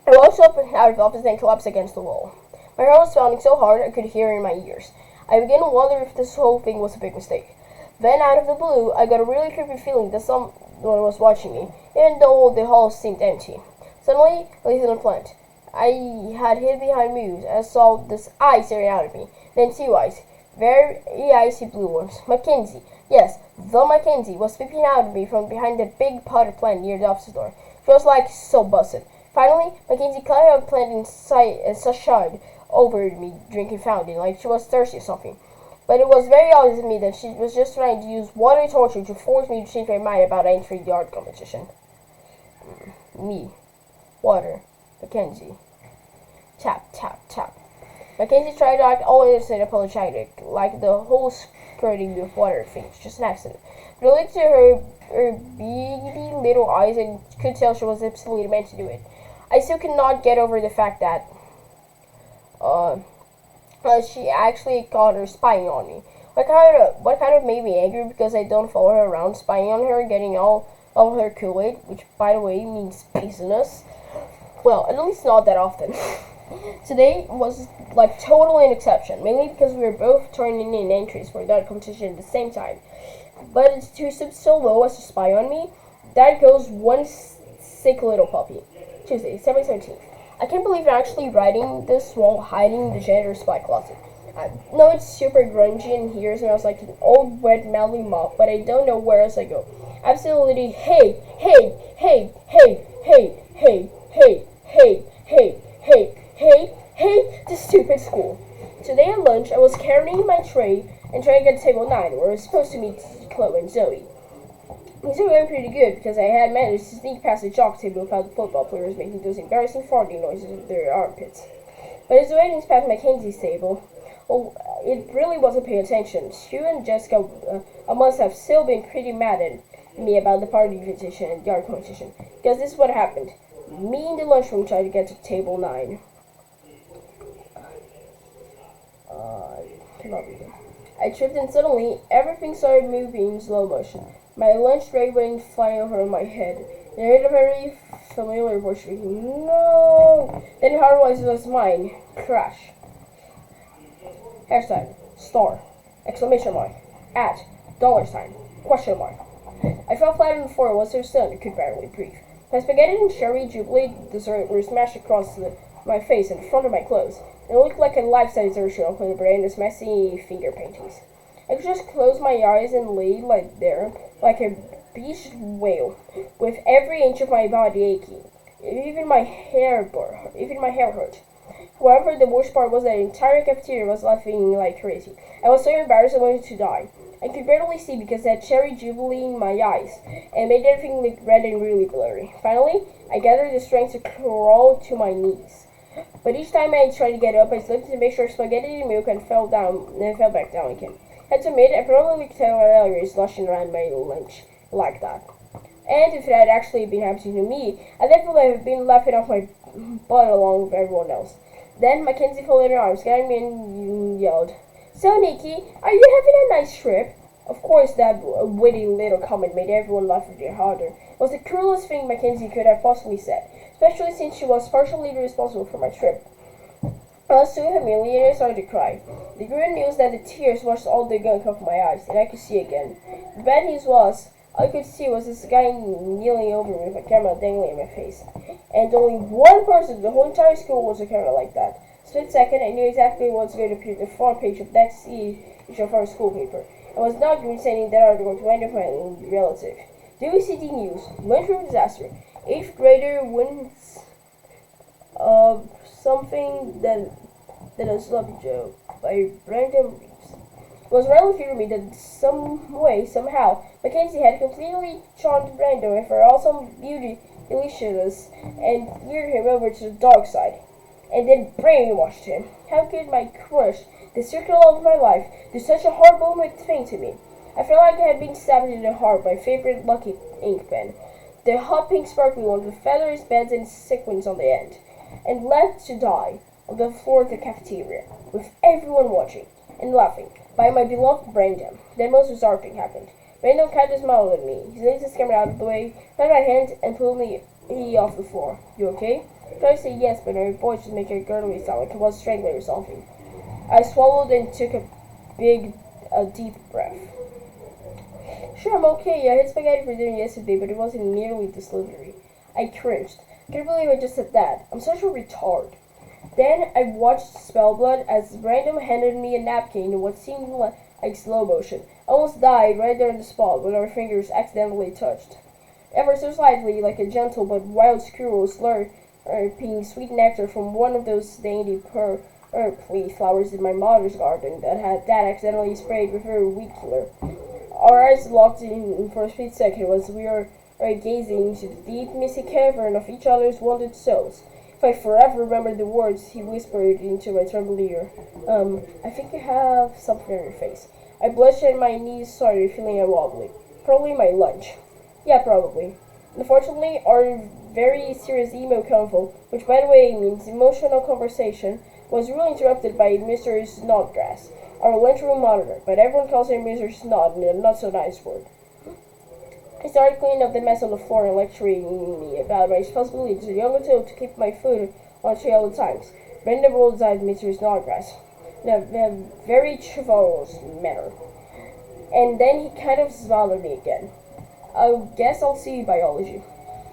I walked up out of the office and collapsed against the wall. My heart was pounding so hard I could hear it in my ears. I began to wonder if this whole thing was a big mistake. Then, out of the blue, I got a really creepy feeling that someone was watching me, even though the hall seemed empty. Suddenly, I looked at the plant. I had hid behind Muse, and I saw this eye staring out at me. Then 2 eyes. Very icy blue ones. Mackenzie. Yes, the Mackenzie was peeping out at me from behind the big potted plant near the office door. She was like so busted. Finally, Mackenzie climbed out of the plant and sashed over me, drinking fountain, like she was thirsty or something. But it was very obvious to me that she was just trying to use water torture to force me to change my mind about entering the art competition. Me. Water. Mackenzie. Tap, tap, tap. Mackenzie tried to act all innocent and apologetic, like the whole squirting with water thing was just an accident. But I looked at her beady little eyes and could tell she was absolutely meant to do it. I still could not get over the fact that she actually caught her spying on me. What kind of made me angry because I don't follow her around, spying on her, getting all of her Kool-Aid, which by the way means poisonous. Well, at least not that often. Today was like totally an exception, mainly because we were both turning in entries for that competition at the same time. But to stoop so low as to spy on me, that goes one sick little puppy. Tuesday, December 17th. I can't believe I'm actually writing this while hiding in the janitor's spy closet. I know it's super grungy and here smells like an old wet smelly mop, but I don't know where else I go. Absolutely, hey, hey, hey, hey, hey, hey, hey, hey, hey, hey, hey, hey, this stupid school. Today at lunch, I was carrying my tray and trying to get to table 9, where I was supposed to meet Chloe and Zoe. Things were going pretty good because I had managed to sneak past the chalk table without the football players making those embarrassing farting noises with their armpits. But as I went past Mackenzie's table, well, it really wasn't paying attention. Stu and Jessica must have still been pretty mad me about the party competition and yard competition. Because this is what happened. Me in the lunchroom tried to get to table 9. Cannot read it. I tripped and suddenly everything started moving in slow motion. My lunch tray went flying over my head. And I heard a very familiar voice shrieking, "No!" Then it hardly was mine. Crash. Hashtag. Star. Exclamation mark. At. Dollar sign. Question mark. I fell flat on the floor, was so stunned I could barely breathe. My spaghetti and cherry jubilee dessert were smashed across my face and in front of my clothes. It looked like a life-size version of my brain's messy finger paintings. I could just close my eyes and lay there like a beached whale, with every inch of my body aching. Even my hair hurt. However, the worst part was that the entire cafeteria was laughing like crazy. I was so embarrassed I wanted to die. I could barely see because I had cherry jubilee in my eyes, and made everything look red and really blurry. Finally, I gathered the strength to crawl to my knees. But each time I tried to get up, I slipped into a mixture of spaghetti and milk and fell back down again. I had to admit, I probably looked hilarious sloshing around my lunch like that. And if it had actually been happening to me, I definitely have been laughing off my butt along with everyone else. Then Mackenzie folded her arms, got me and yelled, "So, Nikki, are you having a nice trip?" Of course, that witty little comment made everyone laugh a bit harder. It was the cruelest thing Mackenzie could have possibly said, especially since she was partially responsible for my trip. I was so humiliated I started to cry. The good news that the tears washed all the gunk off my eyes, and I could see again. The bad news was, all I could see was this guy kneeling over me with a camera dangling in my face. And only one person in the whole entire school was a camera like that. Split second, I knew exactly what was going to appear on the front page of that issue of our school paper. I was not going to sending that article to any of my relative. WCD News, lunchroom disaster. 8th grader wins something that a sloppy joke by Brandon Reeves. It was rather clear to me that somehow, Mackenzie had completely charmed Brandon with her awesome beauty, deliciousness, and lured him over to the dark side, and then brainwashed him. How could my crush, the circle of my life, do such a horrible thing to me? I felt like I had been stabbed in the heart by my favorite lucky ink pen, the hot pink sparkly one with feathers, bands, and sequins on the end, and left to die on the floor of the cafeteria, with everyone watching and laughing, by my beloved Brandon. Then most bizarre thing happened. Brandon kind of smiled at me. He laid his camera out of the way, grabbed my hand, and pulled me off the floor. "You okay?" I tried to say yes, but my voice was making a gurgly sound like it was strangling or something. I swallowed and took a deep breath. "Sure, I'm okay. I had spaghetti for dinner yesterday, but it wasn't nearly this slivery." I cringed. I can't believe I just said that. I'm such a retard. Then I watched Spellblood as Random handed me a napkin in what seemed like slow motion. I almost died right there on the spot when our fingers accidentally touched. Ever so slightly, like a gentle but wild squirrel slurping sweet nectar from one of those dainty purpley flowers in my mother's garden that had accidentally sprayed with her weed killer. Our eyes locked in for a split second as we were gazing into the deep, misty cavern of each other's wounded souls. If I forever remembered the words he whispered into my trembling ear. "I think you have something on your face." I blushed and my knees started feeling wobbly. Probably my lunch. Yeah, probably. Unfortunately, our very serious email convo, which by the way means emotional conversation, was really interrupted by Mr. Snodgrass, our lunchroom monitor, but everyone calls him Mr. Snod, a not so nice word. He started cleaning up the mess on the floor and lecturing me about my responsibility as a young adult to keep my food on tray all the times. Brenda rolled his eyes at Mr. Snodgrass in a very chivalrous manner. And then he kind of smiled at me again. "I guess I'll see you biology."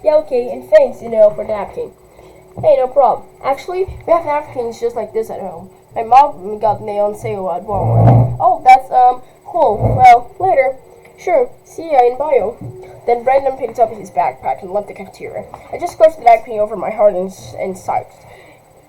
"Yeah, okay, and thanks, for the napkin." "Hey, no problem. Actually, we have napkins just like this at home. My mom got me on sale at Walmart." "Oh, that's, cool. Well, later." "Sure, see ya in bio." Then Brandon picked up his backpack and left the cafeteria. I just crushed the napkin over my heart and sighed.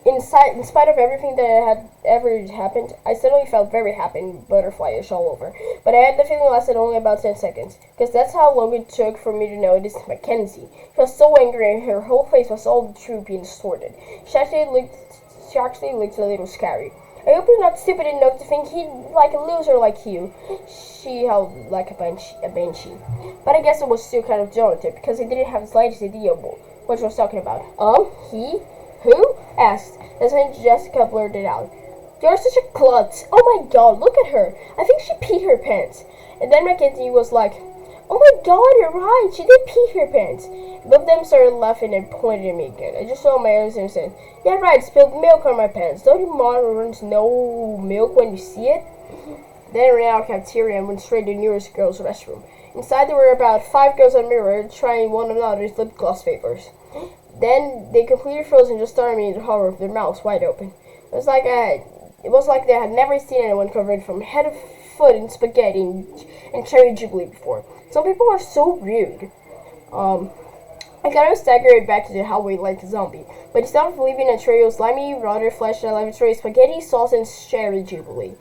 In spite of everything that had ever happened, I suddenly felt very happy and butterfly-ish all over. But I had the feeling lasted only about 10 seconds, because that's how long it took for me to notice Mackenzie. She was so angry and her whole face was all droopy and distorted. She actually looked a little scary. I hope you're not stupid enough to think he'd like a loser like you. She held like a banshee. But I guess it was still kind of genuine because I didn't have the slightest idea what she was talking about. He? Who? Asked. That's when Jessica blurted out. You're such a klutz. Oh my god, look at her. I think she peed her pants. And then Mackenzie was like, oh my god, you're right. She did pee her pants. Both of them started laughing and pointed at me again. I just saw my eyes and said, yeah, right, spilled milk on my pants. Don't you moderns know milk when you see it? Then I ran out of the cafeteria and went straight to the nearest girls' restroom. Inside there were about 5 girls on a mirror trying one another's lip gloss papers. Then they completely froze and just stared at me in the horror with their mouths wide open. It was like they had never seen anyone covered from head to foot in spaghetti and cherry jubilee before. Some people are so rude. I kind of staggered back to the hallway like a zombie, but instead of leaving a trail of slimy, rotted flesh, I left a tray of spaghetti, sauce, and cherry jubilee.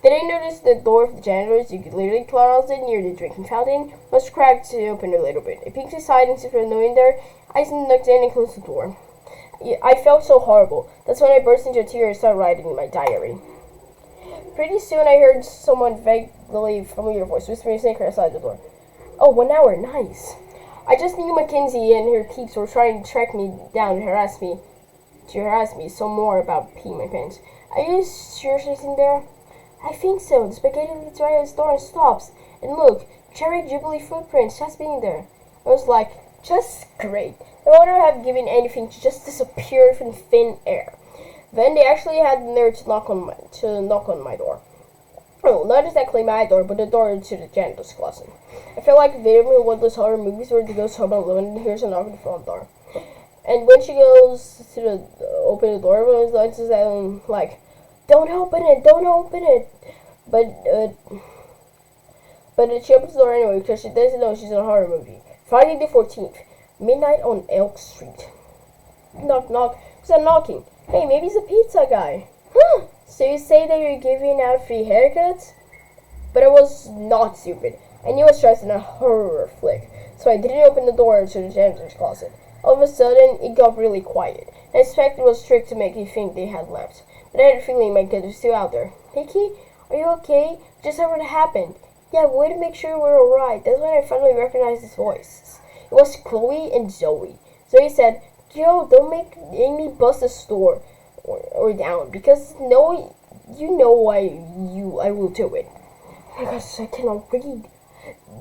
Then I noticed the door of the janitor's ukulele closet near the drinking fountain was cracked open a little bit. I peeked inside and instead of knowing there, I snuck in and closed the door. I felt so horrible. That's when I burst into tears and started writing in my diary. Pretty soon I heard someone vaguely familiar voice whispering snicker outside the door. Oh, 1 hour, nice. I just knew Mackenzie and her peeps were trying to track me down and harass me some more about peeing my pants. Are you seriously in there? I think so. The spaghetti leads right at the door and stops. And look, cherry jubilee footprints just being there. I was like, just great. I wouldn't have given anything to just disappear from thin air. Then they actually had the nerve to knock on my door. Oh, not exactly my door, but the door to the janitor's closet. I felt like video in one of those horror movies where the ghost home alone and hears a knock on the front door. And when she goes to open the door, everyone's like, don't open it. But she opens the door anyway because she doesn't know she's in a horror movie. Friday the 14th, midnight on Elk Street. Knock, knock. Who's that knocking? Hey, maybe it's a pizza guy. Huh? So you say that you're giving out free haircuts? But I was not stupid. I knew I was dressed in a horror flick, so I didn't open the door to the janitor's closet. All of a sudden, it got really quiet. I suspected it was a trick to make me think they had left. But I had a feeling my kids were still out there. Hickey, are you okay? Just heard what happened. Yeah, way to make sure we're alright. That's when I finally recognized his voice. It was Chloe and Zoe. Zoe said, yo, don't make Amy bust the store or down, because you know I will do it. Oh my gosh, I cannot read.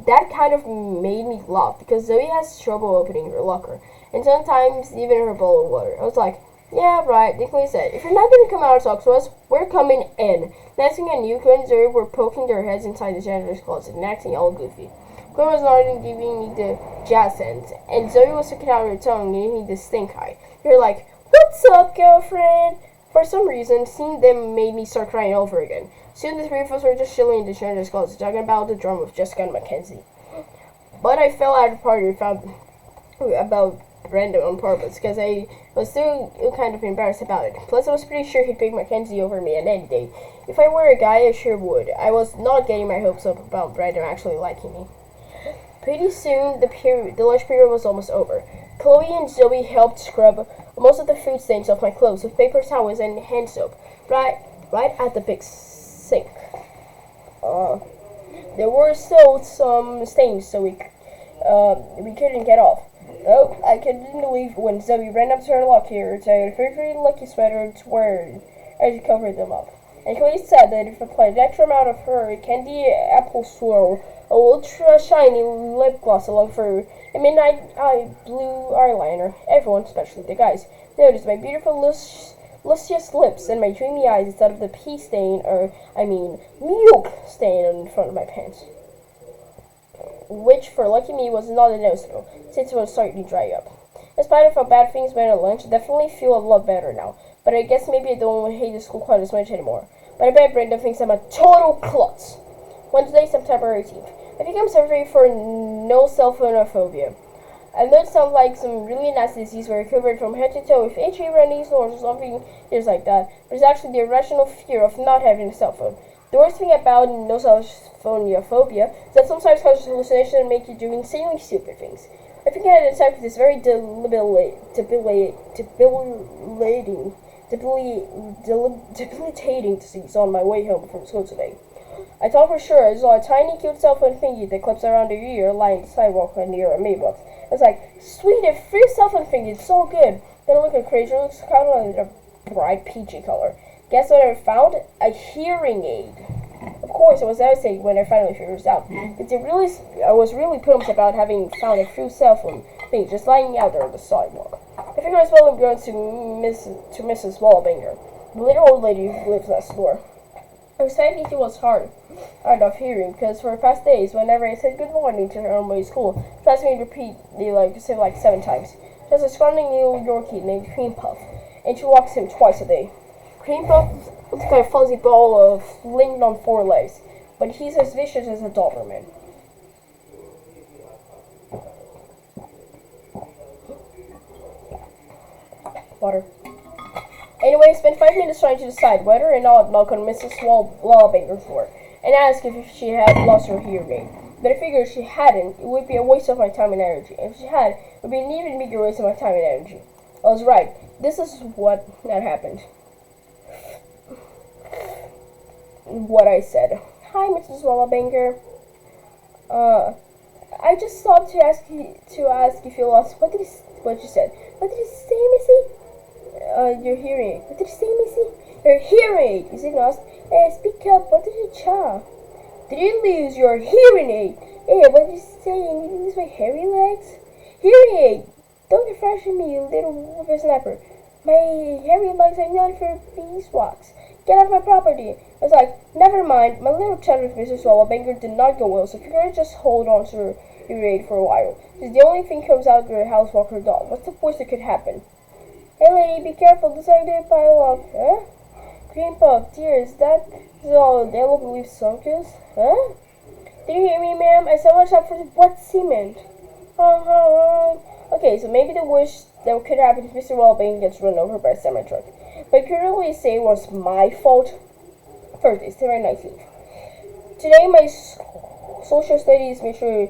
That kind of made me laugh, because Zoe has trouble opening her locker, and sometimes even her bowl of water. I was like, yeah, right. Chloe said, if you're not going to come out and talk to us, we're coming in. Next thing I knew, Chloe and Zoe were poking their heads inside the janitor's closet and acting all goofy. Chloe was nodding, giving me the jazz hands, and Zoe was sticking out her tongue, giving me the stink eye. They're like, what's up, girlfriend? For some reason, seeing them made me start crying over again. Soon the three of us were just chilling in the janitor's closet, talking about the drum with Jessica and Mackenzie. But I fell out of the party and found about Brenda on purpose, because I was still kind of embarrassed about it. Plus, I was pretty sure he'd pick Mackenzie over me on any day. If I were a guy, I sure would. I was not getting my hopes up about Brenda actually liking me. Pretty soon, the lunch period was almost over. Chloe and Zoe helped scrub most of the food stains off my clothes with paper towels and hand soap, right at the big sink. There were still some stains, so we couldn't get off. Oh, I couldn't believe when Zoe ran up to her locker to get a very lucky sweater to wear as she covered them up. And Chloe said that if I applied an extra amount of her candy apple swirl, a ultra shiny lip gloss along for a midnight blue eyeliner, everyone, especially the guys, noticed my beautiful luscious lips and my dreamy eyes instead of the pea stain, milk stain on the front of my pants. Which, for lucky me, was not noticeable, since it was starting to dry up. In spite of how bad things went at lunch, I definitely feel a lot better now. But I guess maybe I don't hate the school quite as much anymore. But I bet Brenda thinks I'm a total klutz. Wednesday, September 18th. I think I'm suffering for no cellphonophobia. I know it sounds like some really nasty disease where I covered from head to toe with itchy, runny sores or something just like that. But it's actually the irrational fear of not having a cell phone. The worst thing about no cellphonophobia is that sometimes causes hallucinations and make you do insanely stupid things. I think I had an attack with this very debilitating debilitating disease on my way home from school today. I thought for sure I saw a tiny cute cell phone thingy that clips around your ear lying on the sidewalk near a mailbox. I was like, sweet, a free cell phone thingy, it's so good. Then I looked at crazy, it looks kind of like a bright peachy color. Guess what I found? A hearing aid. Of course, it was devastating when I finally figured it out. I was really pumped about having found a free cell phone thing just lying out there on the sidewalk. I figured as well I'm going to Mrs. Wallabinger, the little old lady who lives next door. I was thinking she was hard of hearing because for the past days, whenever I said good morning to her on my way to school, she asked me to repeat the 7 times. She has a scrawny little Yorkie named Cream Puff, and she walks him twice a day. Cream Puff looks like a fuzzy ball of linked on 4 legs, but he's as vicious as a Doberman. Water. Anyway, I spent 5 minutes trying to decide whether or not knock on Mrs. Wallabanger's door and ask if she had lost her hearing aid. But I figured if she hadn't, it would be a waste of my time and energy. If she had, it would be an even bigger waste of my time and energy. I was right. This is what had happened. What I said. Hi, Mrs. Wallabanger. I just stopped to ask if you lost. What you said? What did you say, Missy? Your hearing aid. What did you say, Missy? Your hearing aid. Is it lost? Hey, speak up. What did you chaw? Did you lose your hearing aid? Hey, what did you say? Did you lose my hairy legs? Hearing aid. Don't refresh me, you little whippersnapper. My hairy legs are not for beeswax. Get off my property. I was like, never mind. My little chat with Mrs. Wallabanger did not go well, so I figured I'd just hold on to her hearing aid for a while. She's the only thing comes out of her house walker dog. What's the worst that could happen? Hey lady, be careful, this I did pile off. Huh? Cream Puff, dear, is that all yellow leaf sunkers? Huh? Did you hear me, ma'am? I said watch out for the wet cement. Okay, so maybe the worst that could happen is Mr. Wallabanger gets run over by a semi-truck. But I could really say it was my fault. First, it's very nice leave. Today, my social studies Mr.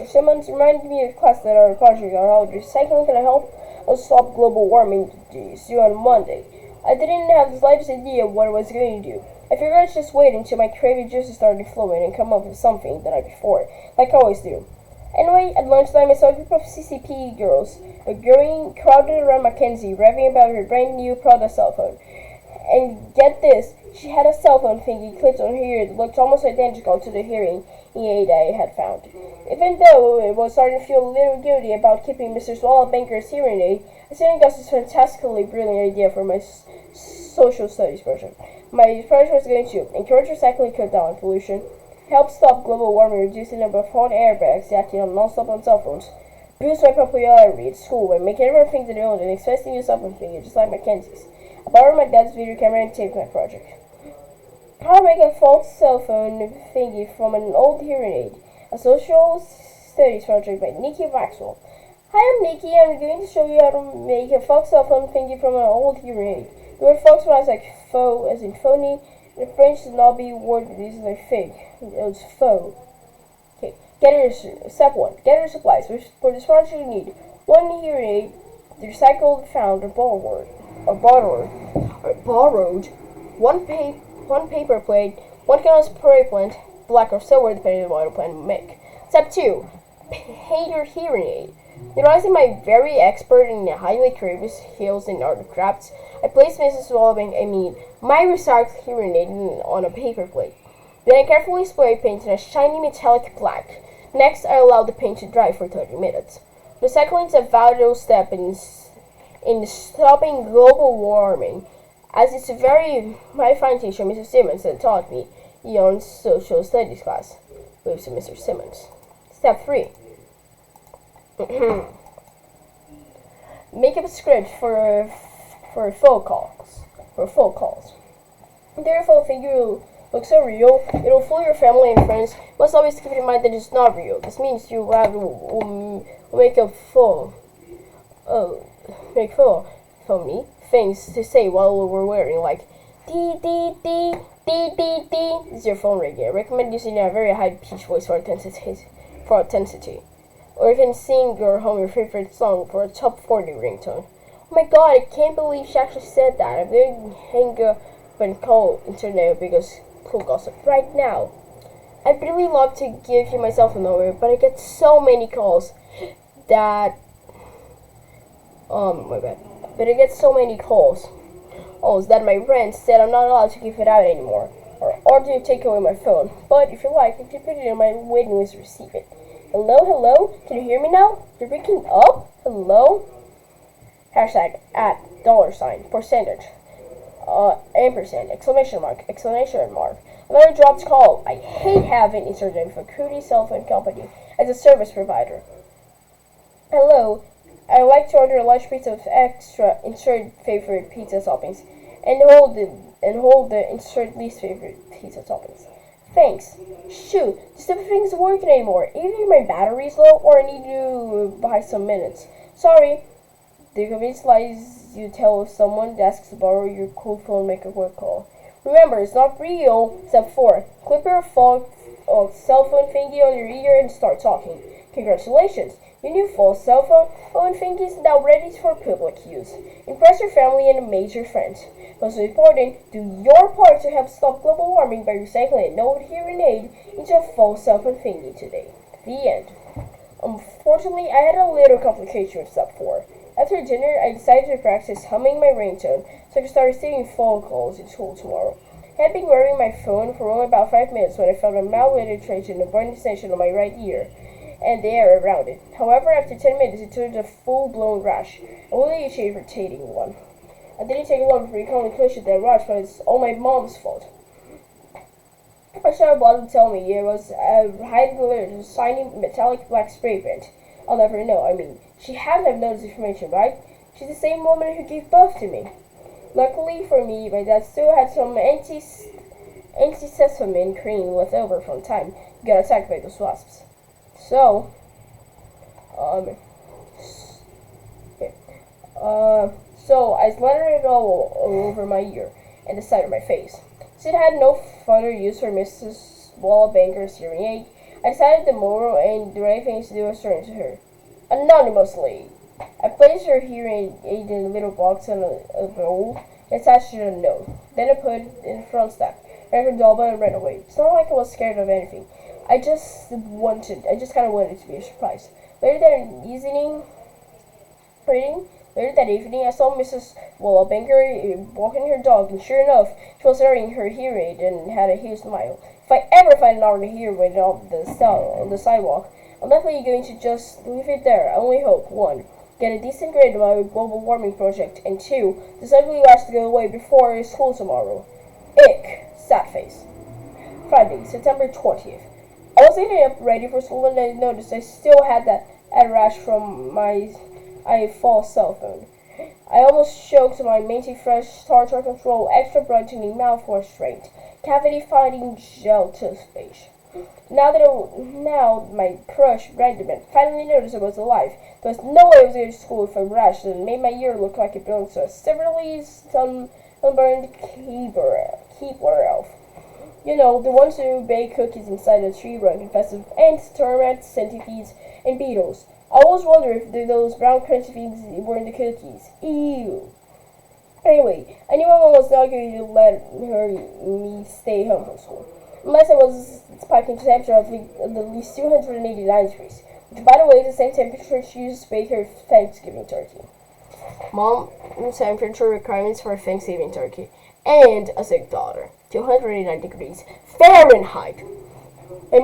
Simmons reminded me of class that our project on how recycling can help us stop global warming due on Monday. I didn't have the slightest idea what I was going to do. I figured I'd just wait until my creative juices started flowing and come up with something the night before, like I always do. Anyway, at lunchtime I saw a group of CCP girls crowded around Mackenzie, raving about her brand new Prada cell phone. And get this, she had a cell phone thingy clipped on her ear that looked almost identical to the hearing aid I had found. Even though I was starting to feel a little guilty about keeping Mrs. Wallabanger's hearing aid, I still got this fantastically brilliant idea for my social studies project. My project was going to encourage recycling, cut down on pollution, help stop global warming, reduce the number of phone airbags acting on non-stop on cell phones, boost my popularity at school by making everyone think that they owned an expensive new cell phone thingy just like Mackenzie's. I borrowed my dad's video camera and taped my project. How to make a false cell phone thingy from an old hearing aid. A social studies project by Nikki Maxwell. Hi, I'm Nikki. I'm going to show you how to make a false cell phone thingy from an old hearing aid. The word false sounds like faux, as in phony. The French should not be word used like fake. It's faux. Okay. Step 1. Gather supplies. For this project you need 1 hearing aid, recycled, found, or borrowed. 1 paper plate, 1 can spray plant, black or silver depending on what you plan to make. Step 2. Paint your hearing aid. Utilizing my very expert and highly creative skills in art and crafts, I placed my recycled hearing aid on a paper plate. Then I carefully spray painted a shiny metallic black. Next, I allowed the paint to dry for 30 minutes. Recycling is a vital step in stopping global warming, as it's a my fine teacher, Mr. Simmons, that taught me on social studies class. With Mr. Simmons. Step 3. Make up a script for phone calls. Their phone figure looks so real, it'll fool your family and friends. You must always keep in mind that it's not real. This means you have to make phony things to say while we're wearing, like dee dee dee dee dee dee. This is your phone ringing. I recommend using a very high pitch voice for intensity. Or you can sing or hum your favorite song for a top 40 ringtone. Oh my god, I can't believe she actually said that. I'm going to hang up and call internet because cool gossip right now. I'd really love to give you my cell phone number, but I get so many calls that my bad. But I get so many calls. Oh, that my friend said I'm not allowed to give it out anymore. Or to take away my phone. But if you like, I can put it in my waiting list to receive it. Hello, hello? Can you hear me now? You're breaking up? Hello? Hashtag at $, percentage, ampersand, exclamation mark. Another dropped call. I hate having inserted with a Cootie cell phone company as a service provider. Hello, I'd like to order a large pizza with extra insert favorite pizza toppings and hold the insert least favorite pizza toppings. Thanks. Shoot, this stupid thing isn't working anymore. Either my battery's low or I need to buy some minutes. Sorry. The convenience lies you tell someone that asks to borrow your cool phone make a work call. Remember, it's not real. Step 4. Clip your cell phone thingy on your ear and start talking. Congratulations. Your new full cell phone thingy is now ready for public use. Impress your family and major friends. Most important, do your part to help stop global warming by recycling an old hearing aid into a full cell phone thingy today. The end. Unfortunately, I had a little complication with step 4. After dinner, I decided to practice humming my ringtone so I could start receiving phone calls in school tomorrow. I had been wearing my phone for only about 5 minutes when I felt a mild irritation and a burning sensation on my right ear and the air around it. However, after 10 minutes, it turned a full-blown rash, a really irritating one. I didn't take long before he called the conclusion that rash was all my mom's fault. I started bother to tell me it was a highly glorious, shiny, metallic black spray paint. I'll never know. I mean, she had to have known this information, right? She's the same woman who gave birth to me. Luckily for me, my dad still had some anti-sesame cream left over from time he got attacked by those wasps. So, so I slathered it all over my ear and the side of my face. Since it had no further use for Mrs. Wallabanker's hearing aid, I decided the moral and the right thing to do was turn to her. Anonymously. I placed her hearing aid in a little box on a bowl and attached it to a note. Then I put it in the front step, rang her doorbell and ran away. It's not like I was scared of anything. I just kind of wanted it to be a surprise. Later that evening, I saw Mrs. Wallabanker walking her dog, and sure enough, she was wearing her hearing aid and had a huge smile. If I ever find an hour to hear it on the sidewalk, I'm definitely going to just leave it there. I only hope 1. Get a decent grade on my global warming project, and 2. This ugly rash to go away before school tomorrow. Ick. Sad face. Friday, September 20th. I was getting up ready for school when I noticed I still had that rash from my false cell phone. I almost choked my minty fresh Star Trek Control extra brightening mouthwash strength, cavity fighting gel toothpaste. Now my crush Brandon finally noticed I was alive. There was no way I was going to school with a rash that made my ear look like it belonged to a severely sunburned Keebler elf. You know, the ones who bake cookies inside a tree run infested with ants, termites, centipedes, and beetles. I always wonder if those brown crunchy things were in the cookies. Ew. Anyway, I knew my mom was not going to let me stay home from school. Unless I was spiking temperature of at least 289 degrees. Which, by the way, is the same temperature she used to bake her Thanksgiving turkey. Mom's temperature requirements for Thanksgiving turkey. And a sick daughter. 289 degrees Fahrenheit. My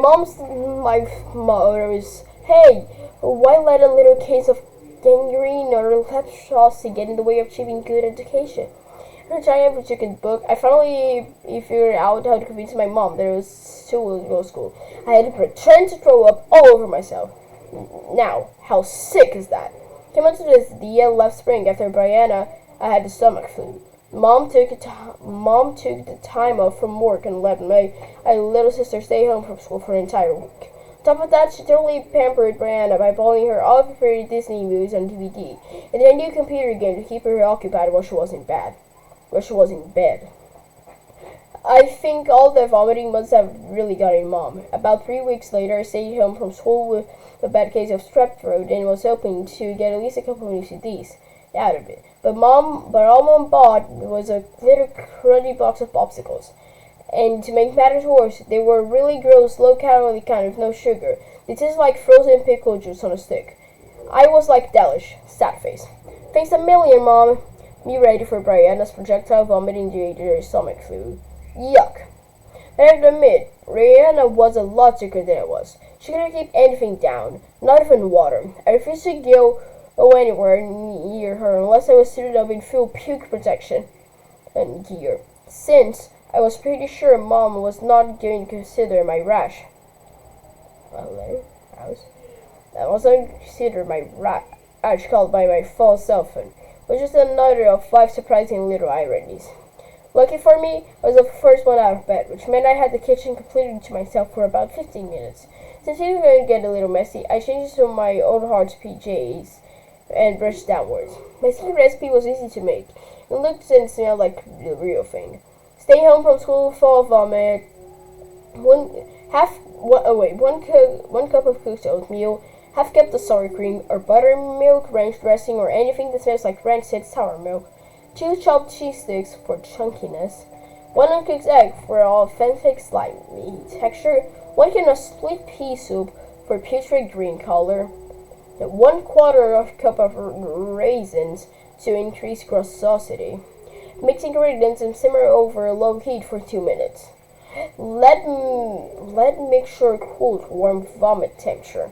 mother is, hey, why let a little case of gangrene or leprosy get in the way of achieving good education? Her giant chicken book, I finally figured out how to convince my mom that it was still go to school. I had to pretend to throw up all over myself. Now, how sick is that? Came onto this idea last spring after Brianna I had the stomach flu. Mom took the time off from work and let my little sister stay home from school for an entire week. On top of that, she totally pampered Brianna by buying her all of her favorite Disney movies on DVD and a new computer game to keep her occupied while she was in bed. I think all the vomiting must have really gotten Mom. About 3 weeks later, I stayed home from school with a bad case of strep throat and was hoping to get at least a couple of new CDs. out of it. But all Mom bought was a little cruddy box of popsicles. And to make matters worse, they were really gross, low-calorie kind with no sugar. They tasted like frozen pickle juice on a stick. I was like, delish, sad face. Thanks a million, Mom. Me ready for Brianna's projectile vomiting due to her stomach flu. Yuck. I have to admit, Brianna was a lot sicker than I was. She couldn't keep anything down, not even water. I refused to go anywhere near her unless I was suited up in full puke protection and gear. Since I was pretty sure Mom was not going to consider my rash. Hello? House? I was not consider my rash called by my false cell phone, which is another of 5 surprising little ironies. Lucky for me, I was the first one out of bed, which meant I had the kitchen completely to myself for about 15 minutes. Since it was going to get a little messy, I changed to my old heart's PJs and brushed downwards. My secret recipe was easy to make. It looked and smelled like the real thing. Stay home from school full of vomit. One cup of cooked oatmeal, half cup of sour cream or buttermilk, ranch dressing, or anything that smells like rancid sour milk. 2 chopped cheese sticks for chunkiness. 1 uncooked egg for authentic slimy texture. 1 can of split pea soup for putrid green color. 1/4 cup of raisins to increase grossosity. Mix ingredients and simmer over low heat for 2 minutes. Let mixture cool to warm vomit temperature.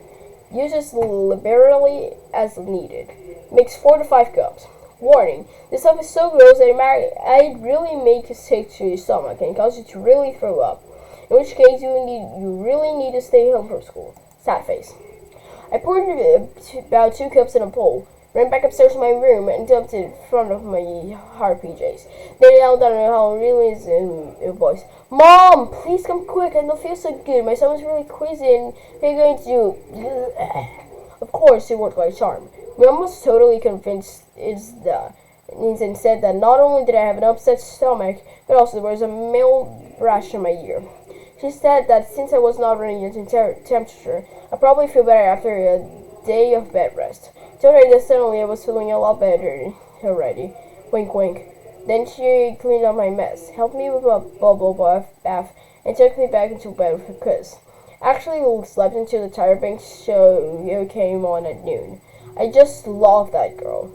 Use as liberally as needed. Mix 4 to 5 cups. Warning: this stuff is so gross that it really make you sick to your stomach and cause you to really throw up. In which case, you really need to stay home from school. Sad face. I poured about 2 cups in a bowl, ran back upstairs to my room, and dumped it in front of my hard PJs. Then I yelled out in a really voice, "Mom, please come quick! I don't feel so good. My stomach's really queasy, and they're going to do." Of course, it worked like a charm. Mom was totally convinced and said that not only did I have an upset stomach, but also there was a mild rash in my ear. She said that since I was not running into temperature, I'd probably feel better after a day of bed rest. I told her that suddenly I was feeling a lot better already. Wink, wink. Then she cleaned up my mess, helped me with a bubble bath, and took me back into bed with a kiss. Actually, slept until the Tyra Banks show came on at noon. I just love that girl.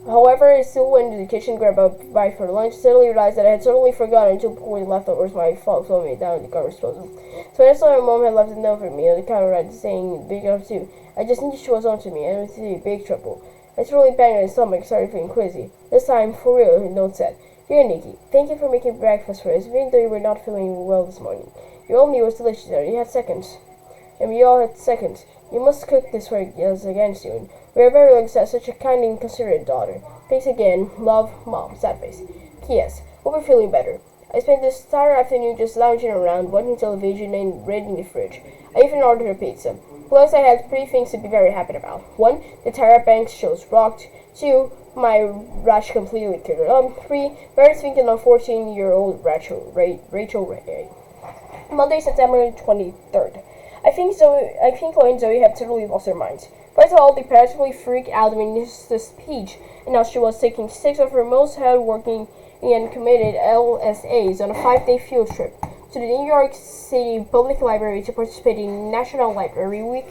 However, I still went into the kitchen, grabbed a bite for lunch, suddenly realized that I had totally forgotten to pour the leftovers my folks told me down in the garbage disposal. So when I saw my mom had left a note for me on the counter right saying big enough too, I just knew she was onto me and I was in big trouble. I totally banged on my stomach, started feeling queasy. This time, for real, the note said, "Dear Nikki, thank you for making breakfast for us, even though you were not feeling well this morning. Your oatmeal was delicious and you had seconds. And we all had seconds. You must cook this for us again soon. We are very lucky to have such a kind and considerate daughter. Thanks again. Love, Mom." Sad face. P.S. Hope you're feeling better. I spent this entire afternoon just lounging around, watching television and reading the fridge. I even ordered a pizza. Plus, I had 3 things to be very happy about. 1. The Tyra Banks shows rocked. 2. My rash completely cleared up. 3. Very thinking of 14-year-old Rachel Ray. Monday, September 23rd. I think Chloe and Zoe have totally lost their minds. First of all, they practically freaked out when this speech, and now she was taking 6 of her most hard-working and committed LSAs on a 5-day field trip to the New York City Public Library to participate in National Library Week.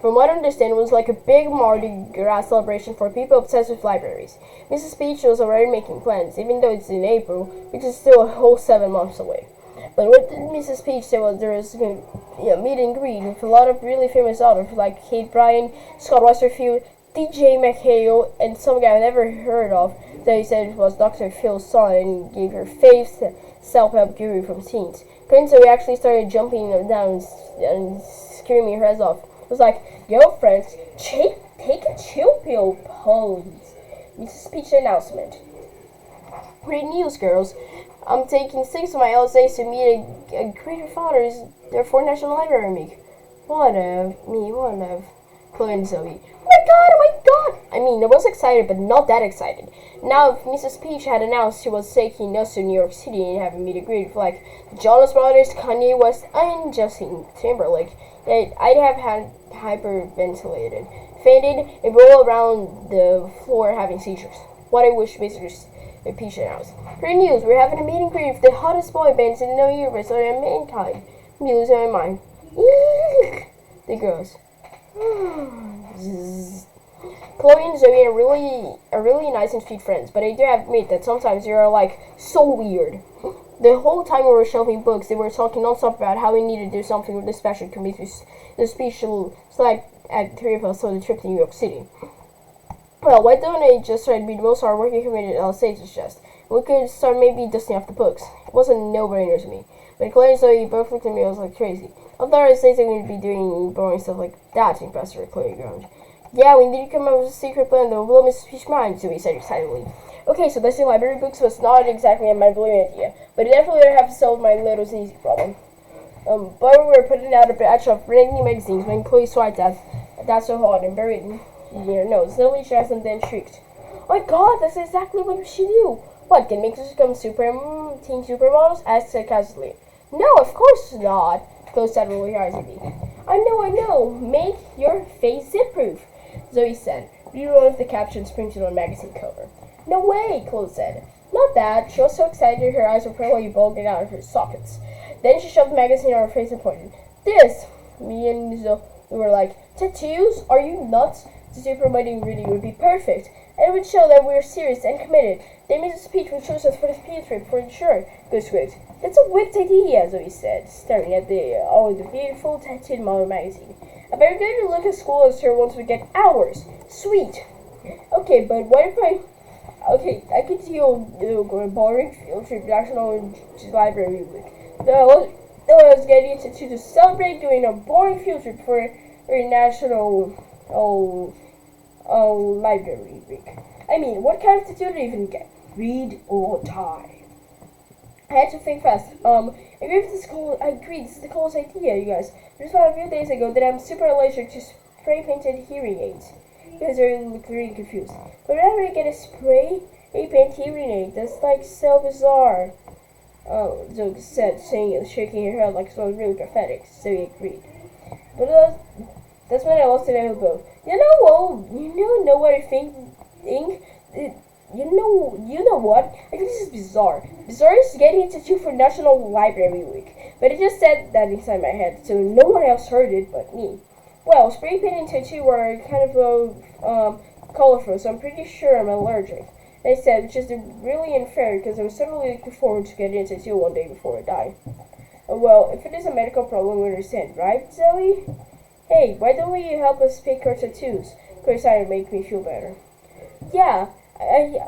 From what I understand, it was like a big Mardi Gras celebration for people obsessed with libraries. Mrs. Peach was already making plans, even though it's in April, which is still a whole 7 months away. But what Mrs. Peach said was there was a meet and greet with a lot of really famous authors like Kate Bryan, Scott Westerfield, DJ McHale, and some guy I never heard of that he said was Dr. Phil's son and gave her faith self-help guru from teens. So we actually started jumping down and screaming her heads off. It was like, "Yo, friends, take a chill pill, please." Mrs. Peach's announcement. Great news, girls. I'm taking 6 of my LSAs to meet a great fathers for National Library Week. One of Chloe and Zoe. Oh my god, I mean, I was excited, but not that excited. Now, if Mrs. Peach had announced she was taking us to New York City and having me to greet with, like, the Jonas Brothers, Kanye West, and Justin Timberlake, I'd have had hyperventilated, fainted, and roll around the floor having seizures. What I wish Mrs. Peach announced. Great news, we're having a meet and greet with the hottest boy bands in the universe of mankind. I'm losing my mind. Eek! The girls. Chloe and Zoe are really nice and sweet friends, but I do have to admit that sometimes they are like so weird. The whole time we were shelving books, they were talking non-stop about how we need to do something with the special committee, the special select at 3 of us on the trip to New York City. Well, why don't I just try to be the most hardworking committee I'll say suggest? We could start maybe dusting off the books. It wasn't a no-brainer to me. But Chloe and Zoe both looked at me, I was like crazy. Otherwise, they going to be doing boring stuff like that, Professor Chloe groaned. Yeah, we need to come up with a secret plan that will blow Mrs. Peach's mind, Zoe said excitedly. Okay, so dusting library books was not exactly a mind-blowing idea, but it definitely would have solved my little easy problem. But we were putting out a batch of brand new magazines when Chloe swiped that's so hard and buried in your nose. Suddenly she asked and then shrieked. Oh my god, that's exactly what we should do. What, can make us become teen supermodels? Asked Ted casually. No, of course not, Chloe said rolling her eyes at me. I know, make your face zip-proof, Zoe said, reading one of the captions printed on a magazine cover. No way, Chloe said. Not that. She was so excited her eyes were probably bulging out of her sockets. Then she shoved the magazine on her face and pointed. This! Me and Zoe were like, tattoos? Are you nuts? The super-promoting reading would be perfect, and it would show that we were serious and committed. Then Mrs. Peach would choose us for the field trip for sure. Good squeaked. That's a wicked idea, Zoe said, staring at the beautiful tattooed model magazine. I better go to look at school as her once we get hours. Sweet. Okay, but what if I could deal a boring field trip National Library Week. I was getting to celebrate doing a boring field trip for a National Library Week. I mean, what kind of tattoo do you even get? Read or die? I had to think fast. I agree, this is the coolest idea, you guys. I just found a few days ago that I'm super allergic to spray-painted hearing aids. You guys are really confused. But whenever I get a spray-painted hearing aid, that's like so bizarre. Zoe said, shaking her head like it was really pathetic. So he agreed. But that's when I lost it out of both. You know what I think? You know what? I think this is bizarre. Bizarre is getting a tattoo for National Library Week. But I just said that inside my head, so no one else heard it but me. Well, spray paint and tattoo are kind of colorful, so I'm pretty sure I'm allergic. And I said, which is really unfair, because I was totally looking forward to getting a tattoo one day before I die. Well, if it is a medical problem, we understand, right, Zoe? Hey, why don't you help us pick our tattoos? Chris decided to make me feel better. Yeah,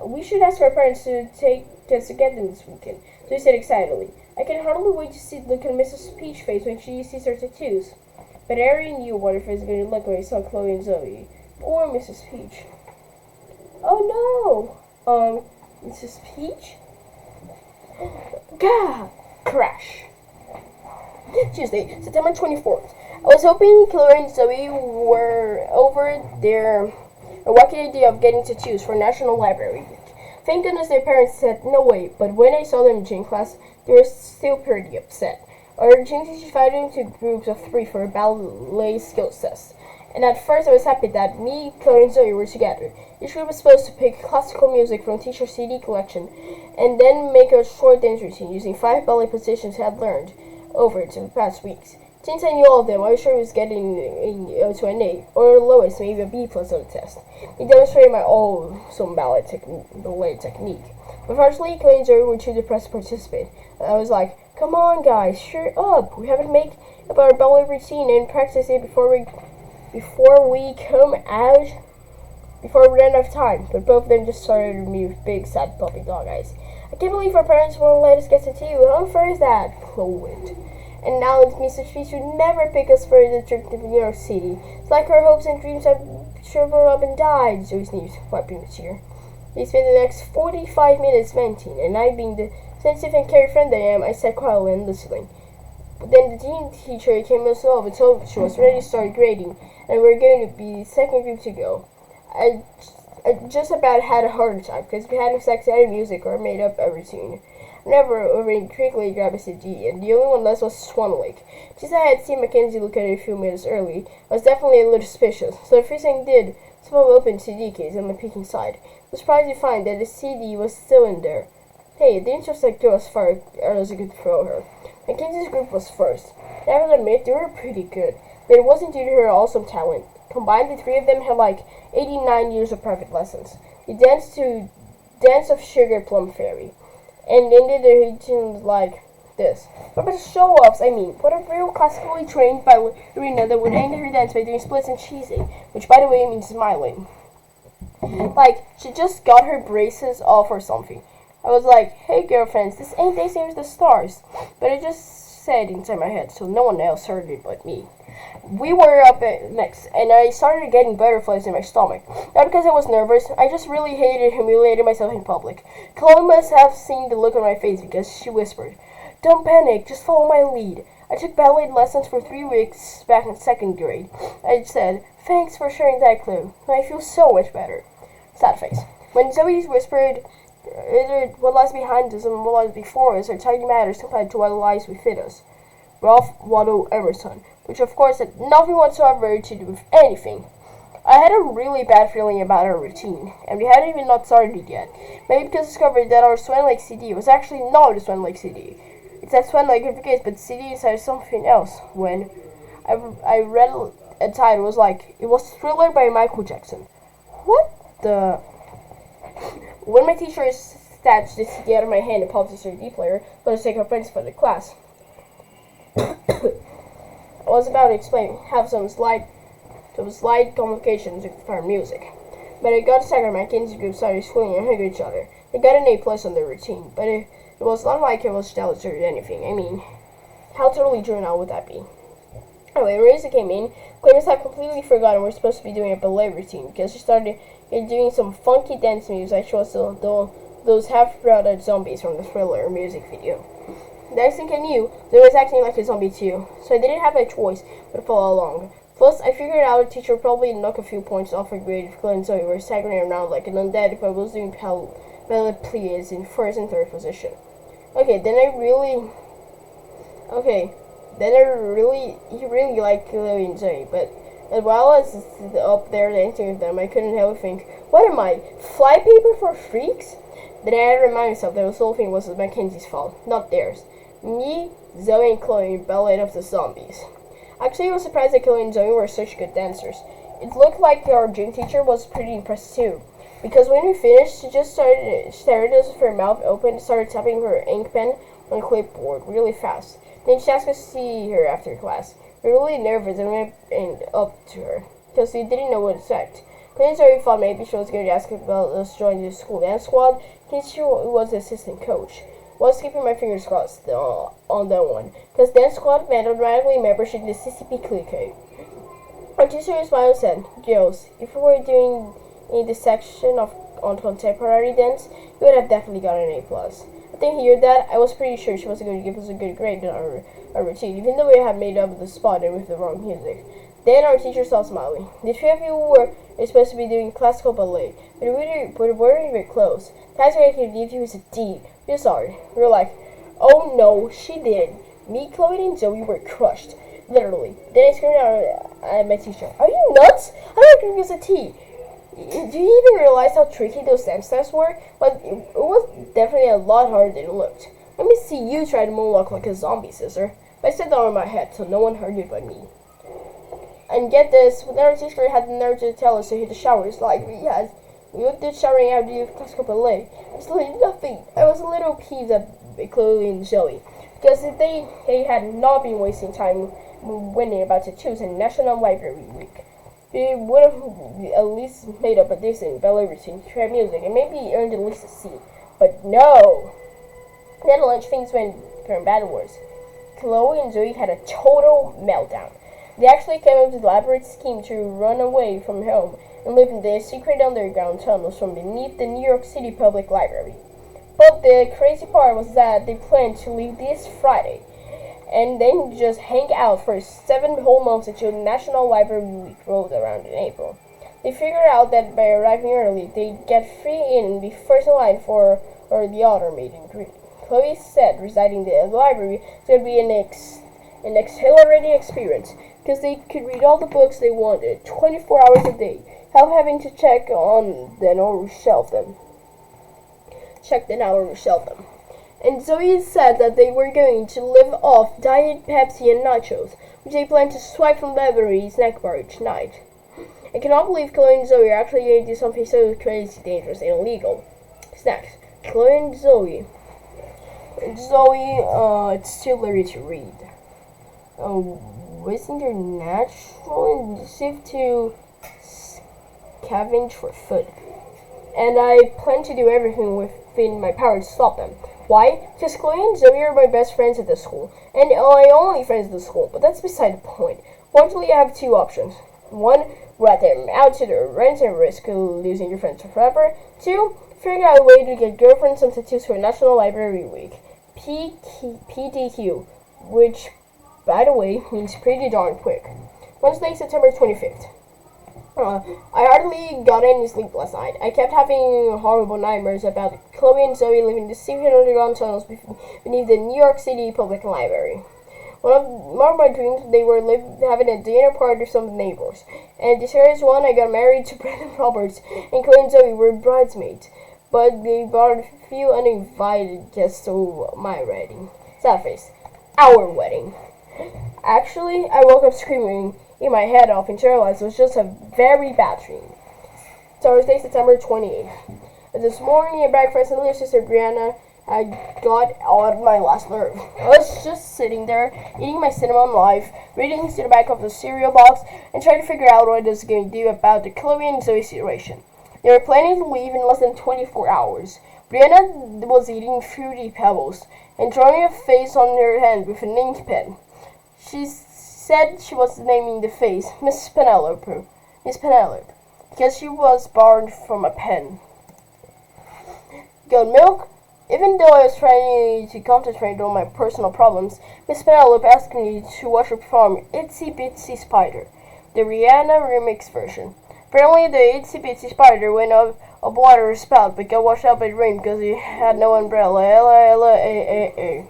we should ask our parents to take us to get them this weekend, so he said excitedly. I can hardly wait to see the look on Mrs. Peach's face when she sees her tattoos. But I already knew what her face was going to look when I saw Chloe and Zoe. Or Mrs. Peach. Oh no! Mrs. Peach? Gah! Crash. Tuesday, September 24th. I was hoping Chloe and Zoe were over their wacky idea of getting tattoos for National Library Week. Thank goodness their parents said no way, but when I saw them in gym class, they were still pretty upset. Our gym teacher divided into groups of 3 for a ballet skills test. And at first I was happy that me, Chloe, and Zoe were together. Each group was supposed to pick classical music from teacher's CD collection, and then make a short dance routine using 5 ballet positions I had learned over the past weeks. Since I knew all of them, I was sure I was getting to an A, or lowest, maybe a B+ on the test. He demonstrated my awesome ballet technique. Unfortunately, Chloe and Zoe were too depressed to participate. I was like, come on guys, cheer up. We have to make up our ballet routine and practice it before we run out of time. But both of them just started at me with big sad puppy dog eyes. I can't believe our parents won't let us get to you. How unfair is that? Chloe. And now it's Mrs. Peach would never pick us for the trip to New York City. It's like her hopes and dreams have shriveled up and died, Zoe sneezed, wiping a tear. They spent the next 45 minutes venting, and I, being the sensitive and caring friend I am, I sat quietly and listening. But then the teen teacher came us over and told she was ready to start grading, and we were going to be the second group to go. I, I just about had a heart attack because we hadn't sex any music or made up a routine. I never over quickly grabbed a CD, and the only one left was Swan Lake. Since I had seen Mackenzie look at it a few minutes early, I was definitely a little suspicious, so the first thing I did was pull open the CD case on the peek inside. I was surprised to find that the CD was still in there. Hey, it didn't just go as far as I could throw her. Mackenzie's group was first. I have to admit, they were pretty good, but it wasn't due to her awesome talent. Combined, the three of them had like 89 years of private lessons. They danced to Dance of Sugar Plum Fairy, and ended their routines like this. But by show-offs, I mean, what a real classically trained ballerina that would end her dance by doing splits and cheesing, which by the way means smiling. Like, she just got her braces off or something. I was like, hey girlfriends, this ain't Dancing with the Stars. But I just said inside my head, so no one else heard it but me. We were up next, and I started getting butterflies in my stomach. Not because I was nervous, I just really hated humiliating myself in public. Chloe must have seen the look on my face because she whispered, don't panic, just follow my lead. I took ballet lessons for 3 weeks back in 2nd grade. I said, thanks for sharing that clue. I feel so much better. Sad face. When Zoe whispered, what lies behind us and what lies before us are tiny matters compared to what lies within us. Ralph Waldo Emerson, which of course had nothing whatsoever to do with anything. I had a really bad feeling about our routine, and we hadn't even not started it yet. Maybe because I discovered that our Swan Lake CD was actually not a Swan Lake CD. It's that Swan Lake case, but the CD said something else. When I read a title, it was Thriller by Michael Jackson. What the? When my teacher snatched the CD out of my hand and popped the CD player, let us take our friends for the class. I was about to explain, have some slight complications with our music. But I got second, my Mackenzie group started schooling and hugging each other. They got an A+ on their routine, but it was not like it was jealous or anything. I mean, how totally juvenile would that be? Anyway, when Marisa came in, Clarice had completely forgotten we were supposed to be doing a ballet routine because she started doing some funky dance moves like she was those half-brooded zombies from the Thriller music video. The next thing I knew, they was acting like a zombie too, so I didn't have a choice but to follow along. Plus, I figured out a teacher would probably knock a few points off her grade if Chloe and Zoe were staggering around like an undead if I was doing ballet plies in 1st and 3rd position. Then I really liked Chloe and Zoe, but while I was up there dancing with them, I couldn't help but think, what am I, flypaper for freaks? Then I had to remind myself that this whole thing was Mackenzie's fault, not theirs. Me, Zoe, and Chloe ballet of the zombies. Actually, I was surprised that Chloe and Zoe were such good dancers. It looked like our gym teacher was pretty impressed too, because when we finished, she just stared at us with her mouth open and started tapping her ink pen on the clipboard really fast. Then she asked us to see her after class. We were really nervous and went up to her, because we didn't know what to expect. Chloe and Zoe thought maybe she was going to ask about us joining the school dance squad, since she was the assistant coach. I was keeping my fingers crossed on that one, because dance squad meant automatically membership in the CCP clique. Our teacher smiled and said, girls, if we were doing in the section on contemporary dance, you would have definitely gotten an A+. After hearing that, I was pretty sure she wasn't going to give us a good grade in our routine, even though we had made up the spot and with the wrong music. Then our teacher stopped smiling. The three of you were supposed to be doing classical ballet, but we weren't even close. That's why I could give you as a D. We're sorry. We were like, oh no, she did. Me, Chloe, and Zoe were crushed. Literally. Then I screamed out at my teacher, are you nuts? How did I give you as a T? Do you even realize how tricky those dance steps were? But it was definitely a lot harder than it looked. Let me see you try to moonwalk like a zombie, sister. But I said that on my head, so no one heard it but me. And get this, when our teacher had the nerve to tell us to hit the showers like we had, we did showering out the classical ballet. Absolutely nothing. I was a little peeved at Chloe and Zoe, because if they had not been wasting time winning about to choose a National Library Week, we would have at least made up a decent ballet routine, try music, and maybe earned at least a C. But no! Then at lunch, things went from bad to worse. Chloe and Zoe had a total meltdown. They actually came up with an elaborate scheme to run away from home and live in the secret underground tunnels from beneath the New York City Public Library. But the crazy part was that they planned to leave this Friday and then just hang out for 7 whole months until National Library Week rolled around in April. They figure out that by arriving early, they get free in and be first in line for the auto meet and greet. Chloe said residing in the library is going to be an exhilarating experience because they could read all the books they wanted 24 hours a day without having to check them or shelf them. And Zoe said that they were going to live off Diet Pepsi and nachos, which they plan to swipe from the library snack bar each night. I cannot believe Chloe and Zoe are actually going to do something so crazy, dangerous, and illegal. Snacks. Chloe and Zoe. It's too blurry to read. Wasn't there natural and safe to scavenge for food? And I plan to do everything within my power to stop them. Why? Because Chloe and Zoe are my best friends at the school, and my only friends at the school, but that's beside the point. Fortunately, I have two options. One, rat them out to their rent and risk losing your friends forever. Two, figure out a way to get girlfriends substitutes for National Library Week. PDQ, which, by the way, means pretty darn quick. Wednesday, September 25th. I hardly got any sleep last night. I kept having horrible nightmares about Chloe and Zoe living in the secret underground tunnels beneath the New York City Public Library. One of my dreams, they were having a dinner party with some neighbors. And this here is one, I got married to Brandon Roberts, and Chloe and Zoe were bridesmaids. But they brought a few uninvited guests to my wedding. Sad face. Our wedding. Actually, I woke up screaming in my head off and realized it was just a very bad dream. Thursday, September 28th. This morning at breakfast, and little sister Brianna, I got on my last nerve. I was just sitting there, eating my cinnamon life, reading to the back of the cereal box, and trying to figure out what I was going to do about the Chloe and Zoe situation. They were planning to leave in less than 24 hours. Brianna was eating Fruity Pebbles and drawing a face on her hand with an ink pen. She said she was naming the face Miss Penelope, because she was borrowed from a pen. Goat milk? Even though I was trying to concentrate on my personal problems, Miss Penelope asked me to watch her perform Itsy Bitsy Spider, the Rihanna remix version. Apparently, the Itsy Bitsy Spider went up water spout, but got washed out by the rain because he had no umbrella. L-A-L-A-A-A.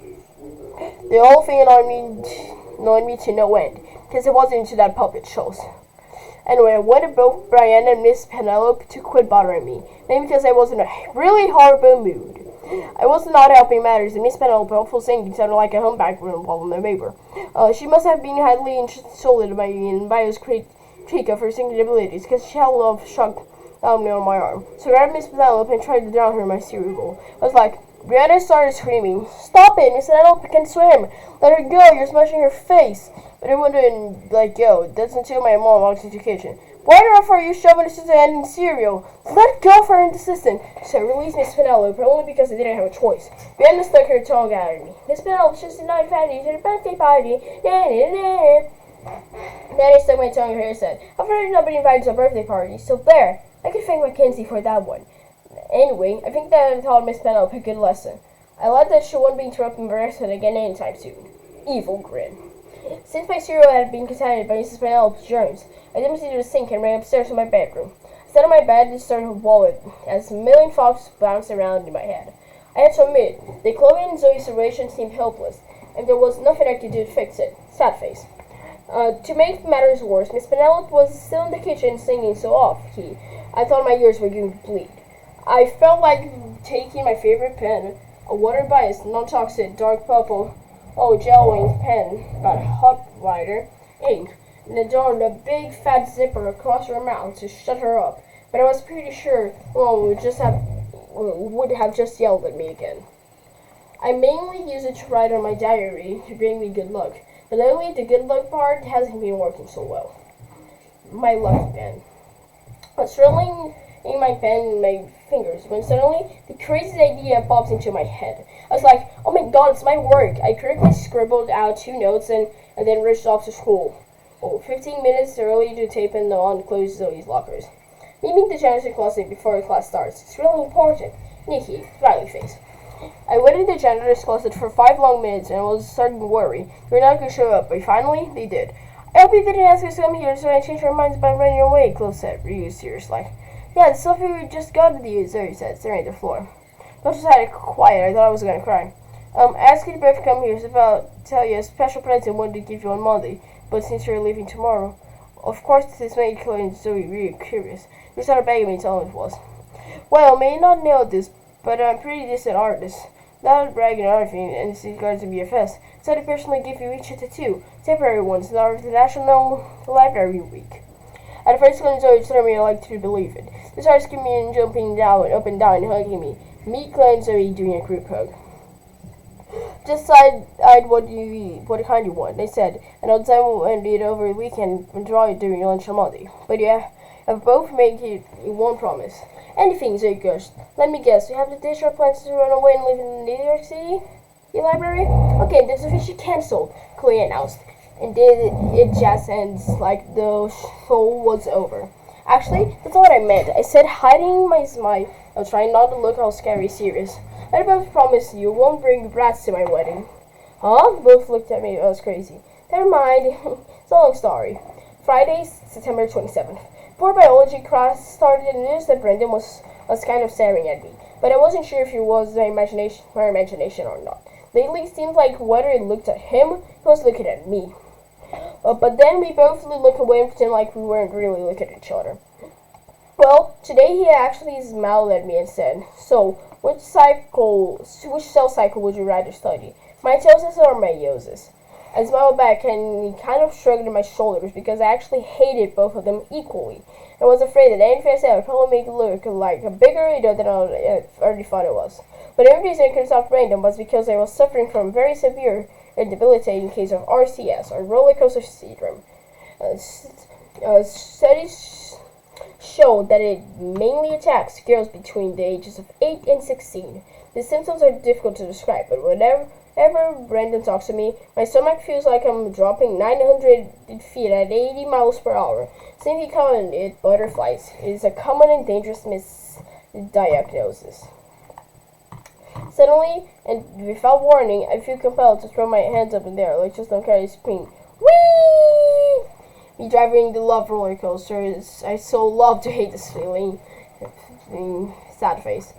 The whole thing annoyed me to no end, because I wasn't into that puppet shows. Anyway, I wanted both Brian and Miss Penelope to quit bothering me, maybe because I was in a really horrible mood. I was not helping matters, and Miss Penelope, awful singing, sounded like a humpback while in the neighbor. She must have been highly insulted by me and by his critique of her singing abilities, because she held a shock me on my arm. So I grabbed Miss Penelope and tried to drown her in my cereal bowl. I was like, Brianna started screaming, "Stop it! Miss Penelope can swim! Let her go! You're smashing her face!" But I wouldn't let go. That's until my mom walked into the kitchen. "Why the hell are you shoving this hand in cereal? Let go for her insistent." So I released Miss Penelope, only because I didn't have a choice. Brianna stuck her tongue out at me. "Miss Penelope just denied Fatty to the birthday party. Then I stuck my tongue in her hair and said, "I've heard nobody invited to a birthday party, so there. I could thank Mackenzie for that one." Anyway, I think that I taught Miss Penelope a good lesson. I learned that she won't be interrupting the rest again anytime soon. Evil grin. Since my cereal had been contaminated by Mrs. Penelope's germs, I emptied the sink and ran upstairs to my bedroom. I sat on my bed and started to wallet as a million thoughts bounced around in my head. I had to admit, the Chloe and Zoe situation seemed helpless, and there was nothing I could do to fix it. Sad face. To make matters worse, Miss Penelope was still in the kitchen singing so off-key. I thought my ears were going to bleed. I felt like taking my favorite pen, a water-biased, non-toxic, dark purple, gel-winged pen, about hot rider ink, and adorned a big fat zipper across her mouth to shut her up. But I was pretty sure Mom would have just yelled at me again. I mainly use it to write on my diary to bring me good luck, but lately the good luck part hasn't been working so well. My lucky pen. I was swirling in my pen in my fingers when suddenly the crazy idea pops into my head. I was like, "Oh my god, it's my work." I quickly scribbled out 2 notes and then rushed off to school. 15 minutes early to tape in on close Zoe's lockers. Meet me in the janitor's closet before class starts. It's really important. Nikki, smiley face. I waited in the janitor's closet for 5 long minutes and was starting to worry. They were not going to show up, but finally, they did. I hope you didn't ask us to come here so I changed our minds by running away, Chloe said. Were you serious? Like, yeah, the stuff we just got to you, Zoe said, staring at the floor. I just had it quiet. I thought I was going to cry. Ask you both to come here. It's about to tell you a special present I wanted to give you on Monday, but since you're leaving tomorrow. Of course, this made Chloe and Zoe really curious. They started begging me to tell them it was. Well, may not know this, but I'm a pretty decent artist. Not bragging or anything, and it's regards to BFS. So I'd personally give you each a tattoo, temporary ones, in honor of the National Library Week. At first, when Zoe told me I liked to believe it. They started screaming and jumping down, up and down, and hugging me. Me, Chloe, and Zoe doing a group hug. Just decide what kind you want, they said, and I'll send it over the weekend and draw it during lunch on Monday. But yeah, I've both made it one promise. Anything, Zoe gushed. Let me guess, you have the dish or plans to run away and live in New York City? Your library? Okay, this is officially cancelled, Chloe announced, and it just ends like the show was over. Actually, that's not what I meant. I said hiding my smile. I was trying not to look all scary serious. I both promise you won't bring brats to my wedding. Huh? Both looked at me. I was crazy. Never mind. It's a long story. Friday, September 27th. Before biology class started, I noticed that Brendan was kind of staring at me, but I wasn't sure if it was my imagination or not. Lately, it seemed like whether it looked at him, he was looking at me. But then we both looked away and pretended like we weren't really looking at each other. Well, today he actually smiled at me and said, "So, which cell cycle would you rather study? Mitosis or meiosis?" I smiled back and he kind of shrugged my shoulders because I actually hated both of them equally. I was afraid that anything I said would probably make it look like a bigger idiot than I already thought it was. But the only reason I couldn't stop random was because I was suffering from a very severe and debilitating case of RCS, or roller coaster syndrome. Studies showed that it mainly attacks girls between the ages of 8 and 16. The symptoms are difficult to describe, but whenever Brandon talks to me, my stomach feels like I'm dropping 900 feet at 80 miles per hour. Simply calling it butterflies. It is a common and dangerous misdiagnosis. Suddenly, and without warning, I feel compelled to throw my hands up in the air, like just don't carry scream. Whee! Me driving the love roller coaster I so love to hate this feeling. Sad face.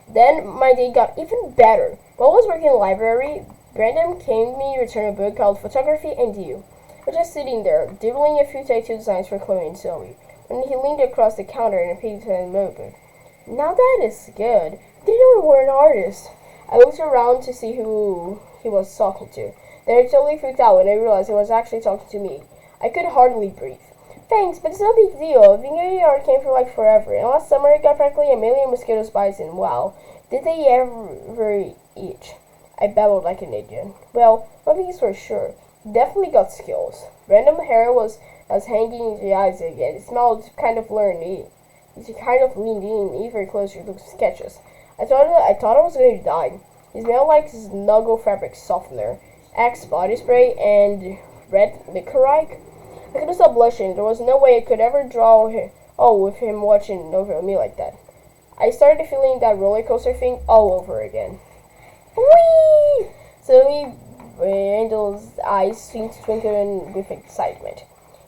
Then my day got even better. While I was working in the library, Brandon came to me return a book called Photography and You. I was just sitting there, doodling a few tattoo designs for Chloe and Zoe, when he leaned across the counter and repeated to the notebook. Now that is good. Didn't know we were an artist. I looked around to see who he was talking to. Then I totally freaked out when I realized he was actually talking to me. I could hardly breathe. Thanks, but it's no big deal. Being a art came for like forever. And last summer I got practically 1,000,000 mosquitoes bites and wow, did they ever eat? I babbled like an idiot. Well, one thing is for sure. Definitely got skills. Random hair was hanging in the eyes again. It smelled kind of learned. He kind of leaned in even closer to sketches. I thought I was going to die. He smelled like snuggle fabric softener, Axe body spray, and red licorice. I couldn't stop blushing. There was no way I could ever draw him, with him watching over me like that. I started feeling that roller coaster thing all over again. Whee! Suddenly, Randall's eyes seemed to twinkle with excitement.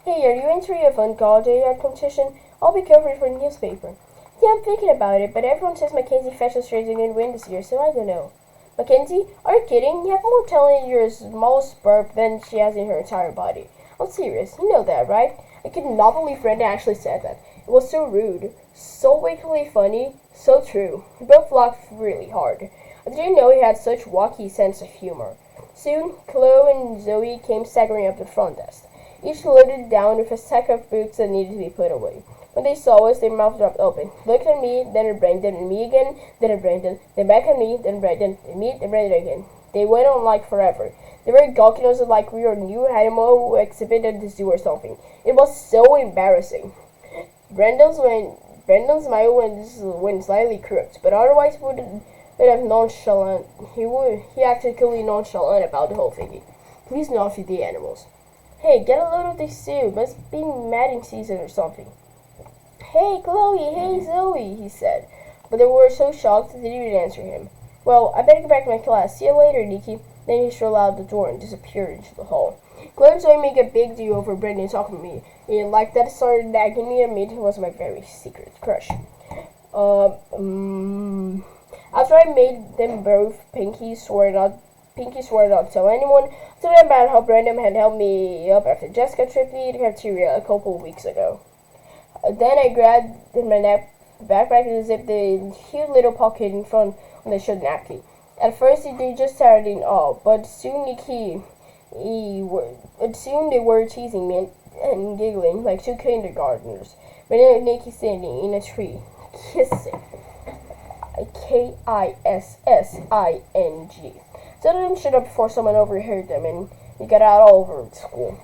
Hey, are you entering a avant-garde art competition? I'll be covering for the newspaper. Yeah, I'm thinking about it, but everyone says Mackenzie fashion shows are going to win this year, so I don't know. Mackenzie? Are you kidding? You have more talent in your smallest burp than she has in her entire body. I'm serious. You know that, right? I could not believe Brenda actually said that. It was so rude, so wickedly funny, so true. We both laughed really hard. I didn't know he had such wacky sense of humor. Soon, Chloe and Zoe came staggering up the front desk, each loaded down with a stack of books that needed to be put away. When they saw us, their mouths dropped open. Looked at me, then at Brandon, and me again, then at Brandon, then back at me, then Brandon, and me, then Brandon again. They went on like forever. They were gawking at us like we were a new animal exhibit at the zoo or something. It was so embarrassing. Brandon's smile went slightly crooked, but otherwise would have nonchalant. He acted completely nonchalant about the whole thing. Please not feed the animals. Hey, get a load of this soup. Must be mating season or something. Hey, Chloe. Hey, Zoe, he said. But they were so shocked they didn't even answer him. Well, I better get back to my class. See you later, Nikki. Then he strolled out the door and disappeared into the hall. Claire and Zoe make a big deal over Brendan talking to me. And like that started nagging me and made him was my very secret crush. After I made them both, Pinky swore not to tell anyone. Told them about how Brendan had helped me up after Jessica tripped me to the cafeteria a couple of weeks ago. Then I grabbed my backpack and zipped the cute little pocket in front when they showed napkin. At first they just started in awe, but soon they were teasing me and giggling like two kindergartners. Brendan and Nikki standing in a tree, kissing. Kissing. Some of them shut up before someone overheard them, and they got out all over school.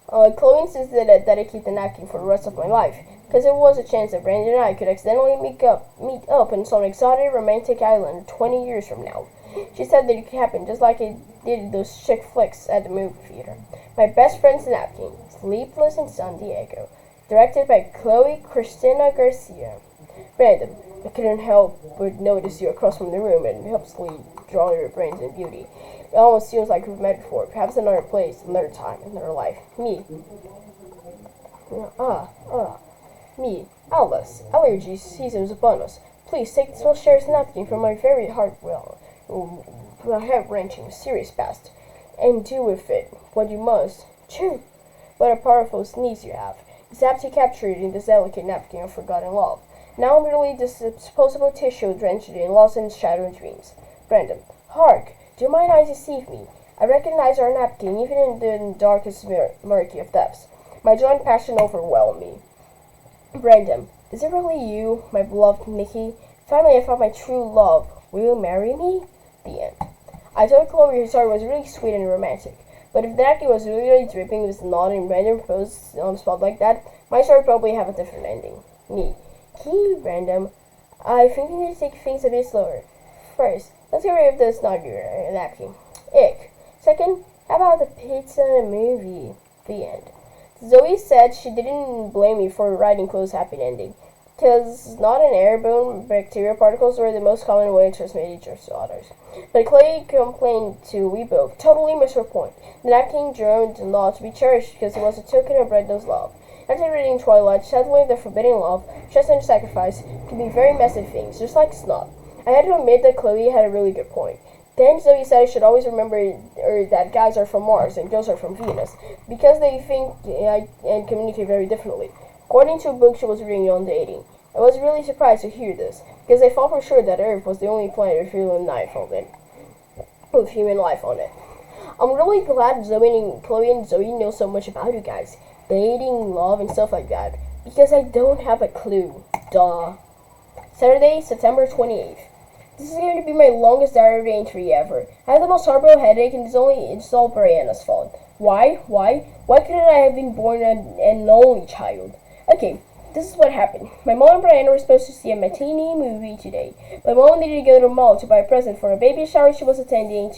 Chloe insisted that I keep the napkin for the rest of my life, because there was a chance that Brandon and I could accidentally meet up on some exotic romantic island 20 years from now. She said that it could happen just like it did in those chick flicks at the movie theater. My Best Friend's Napkin, Sleepless in San Diego, directed by Chloe Cristina Garcia. Brandon, I couldn't help but notice you across from the room and helplessly draw your brains and beauty. It almost feels like we've met before, perhaps another place, another time, another life. Me, Alice. Allergy season's upon us. Please take this small shares napkin from my very heart-wrenching, serious past, and do with it what you must. Chew! What a powerful sneeze you have. It's apt to capture it in this delicate napkin of forgotten love. Now merely disposable tissue drenched in lost and shattered dreams. Brandon, hark! Do my eyes deceive me? I recognize our napkin even in the darkest murky of depths. My joint passion overwhelmed me. Brandon, is it really you, my beloved Nikki? Finally I found my true love. Will you marry me? The end. I told Chloe her story was really sweet and romantic. But if the napkin was really dripping with snot and Brandon proposed on the spot like that, my story would probably have a different ending. Me. Key, Brandon. I think we need to take things a bit slower. First, let's get rid of the snot napkin. Ick. Second, how about the pizza and a movie? The end. Zoe said she didn't blame me for writing Chloe's happy ending, because snot and airborne bacteria particles were the most common way to transmit each other to others. But Chloe complained too. We both totally missed her point. The napkin germ did not to be cherished because it was a token of Brenda's love. After reading Twilight, sadly the forbidden love, trust and sacrifice can be very messy things, just like snot. I had to admit that Chloe had a really good point. Then Zoe said I should always remember that guys are from Mars and girls are from Venus, because they think and communicate very differently. According to a book she was reading on dating. I was really surprised to hear this, because I thought for sure that Earth was the only planet with human life on it. I'm really glad Chloe and Zoe know so much about you guys, dating, love, and stuff like that, because I don't have a clue. Duh. Saturday, September 28th. This is going to be my longest diary entry ever. I have the most horrible headache, and it's all Brianna's fault. Why? Why couldn't I have been born an only child? Okay, this is what happened. My mom and Brianna were supposed to see a matinee movie today. My mom needed to go to the mall to buy a present for a baby shower she was attending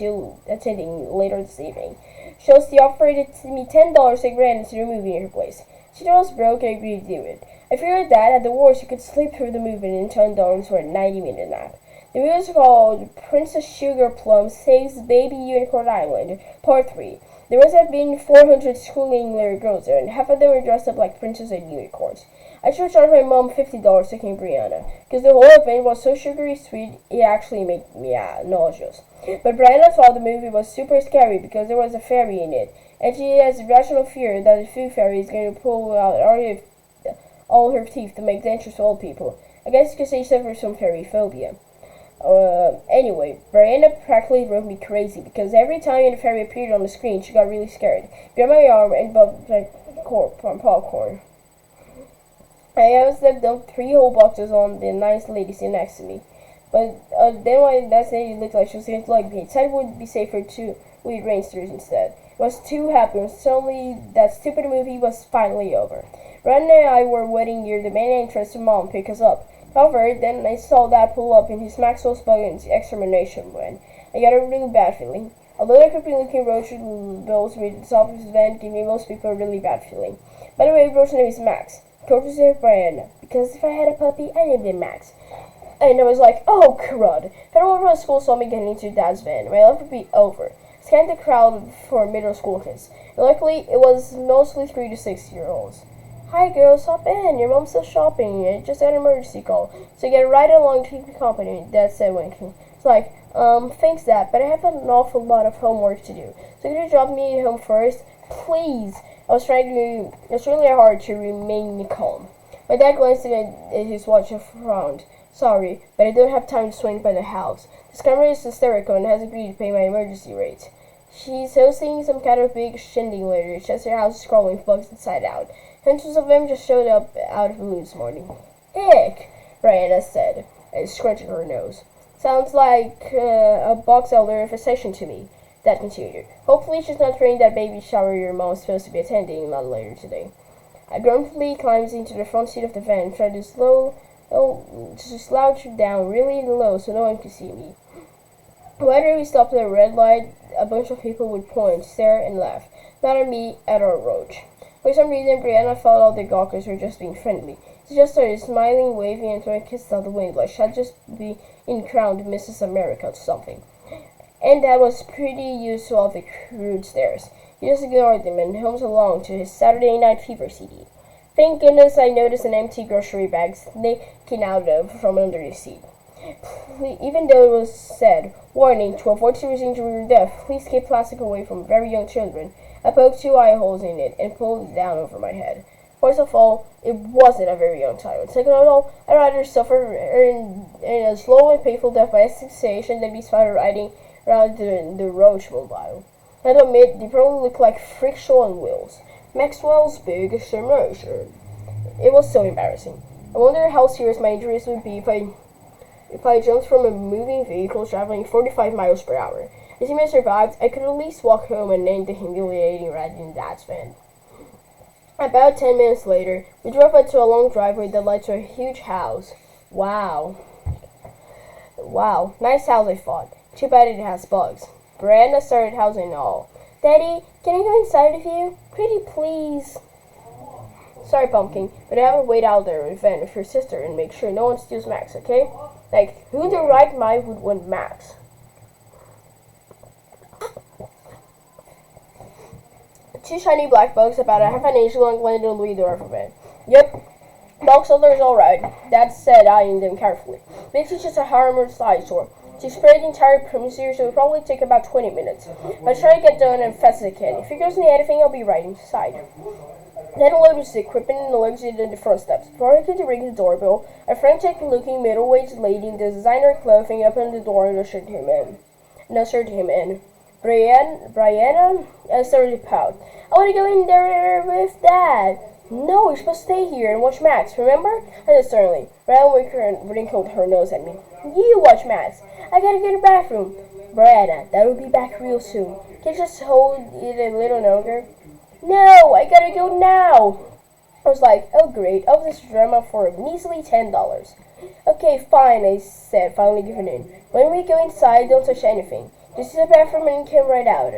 later this evening. She offered me $10 to grant into the movie in her place. She thought I was broke and agreed to do it. I figured that, at the worst, you could sleep through the movie and $10 for a 90-minute nap. The movie was called Princess Sugar Plum Saves Baby Unicorn Island, Part 3. There must have been 400 schooling little girls there, and half of them were dressed up like princesses and unicorns. I should charge my mom $50 to King Brianna, because the whole event was so sugary sweet, it actually made me nauseous. But Brianna thought the movie was super scary because there was a fairy in it, and she has a rational fear that the food fairy is going to pull out all her teeth to make dentures for old people. I guess you could say she suffers from fairy phobia. Anyway, Brianna practically drove me crazy because every time the fairy appeared on the screen, she got really scared. Grabbed my arm and bumped like popcorn. I stepped up 3 whole boxes on the nice lady sitting next to me. But then when that lady looked like she was going to lug me, I decided it would be safer to lead Rainsters instead. I was too happy when suddenly that stupid movie was finally over. Brandon and I were waiting near the main entrance to Mom pick us up. However, then I saw Dad pull up in his Maxwell's Buggins extermination van. I got a really bad feeling. Although the creepy-looking roach bills me to the top of his van gave me most people a really bad feeling. By the way, Roach's name is Max. Coach is Brianna, because if I had a puppy, I named him Max. And I was like, oh crud. If anyone from school saw me getting into Dad's van, my life would be over. Scanned the crowd for middle school kids. And luckily, it was mostly 3 to 6-year-olds. Hi girls, hop in. Your mom's still shopping. I just got an emergency call. So get right along to keep you company, Dad said winking. It's like, thanks Dad, but I have an awful lot of homework to do. So could you drop me home first? Please. It's really hard to remain calm. My dad glanced at his watch and frowned. Sorry, but I don't have time to swing by the house. This camera is hysterical and has agreed to pay my emergency rate. She's hosting some kind of big shindig later. Chester House is crawling bugs inside out. Hundreds of them just showed up out of the blue this morning. Ick, Brianna said, scrunching her nose. Sounds like a box elder infestation to me, Dad continued. Hopefully she's not throwing that baby shower your mom's supposed to be attending a lot later today. I grumpily climbed into the front seat of the van and tried to slouch down really low so no one could see me. Whenever we stopped at a red light, a bunch of people would point, stare, and laugh. Not at me, at our roach. For some reason, Brianna thought all the gawkers were just being friendly. She just started smiling, waving, and throwing kisses out the window like she'd just be crowned Mrs. America or something. And Dad was pretty used to all the crude stares. He just ignored them and hummed along to his Saturday Night Fever CD. Thank goodness I noticed an empty grocery bag snaking out from under the seat. Even though it was said, warning, to avoid serious injury or death, please keep plastic away from very young children. I poked 2 eye holes in it and pulled it down over my head. First of all, it wasn't a very young child. Second of all, I'd rather suffer in a slow and painful death by asphyxiation than be spotted riding around the Roach mobile. I admit, they probably look like freak show on wheels. Maxwell's big submersion. It was so embarrassing. I wonder how serious my injuries would be if I jumped from a moving vehicle traveling 45 miles per hour. Assuming I survived, I could at least walk home and end the humiliating ride in Dad's van. About 10 minutes later, we drove into a long driveway that led to a huge house. Wow, nice house, I thought. Too bad it has bugs. Brianna started housing all. Daddy, can I go inside with you? Pretty please. Sorry, Pumpkin, but I have to wait out there with Van with your sister and make sure no one steals Max, okay? Like, who in their right mind would want Max? Two shiny black bugs about a half an inch long landed on Louis the alphabet. Yep, box is alright, Dad said, eyeing them carefully. This is just a harmless eyesore. To spray the entire premises, it will probably take about 20 minutes. But try to get done as fast as I can. If it goes need anything, I'll be right inside. Then loaded his equipment and exited the front steps. Before he could ring the doorbell, a frantic-looking middle-aged lady in designer clothing opened the door and ushered him in. Brianna started to pout. I want to go in there with Dad. No, you're supposed to stay here and watch Max, remember? I said sternly. Brianna wrinkled her nose at me. You watch Max. I gotta go to the bathroom. Brianna, Dad will be back real soon. Can you just hold it a little longer? No, I gotta go now. I was like, oh great, all this drama for a measly $10. Okay, fine, I said, finally giving in. When we go inside, don't touch anything. Just use the bathroom and come right out.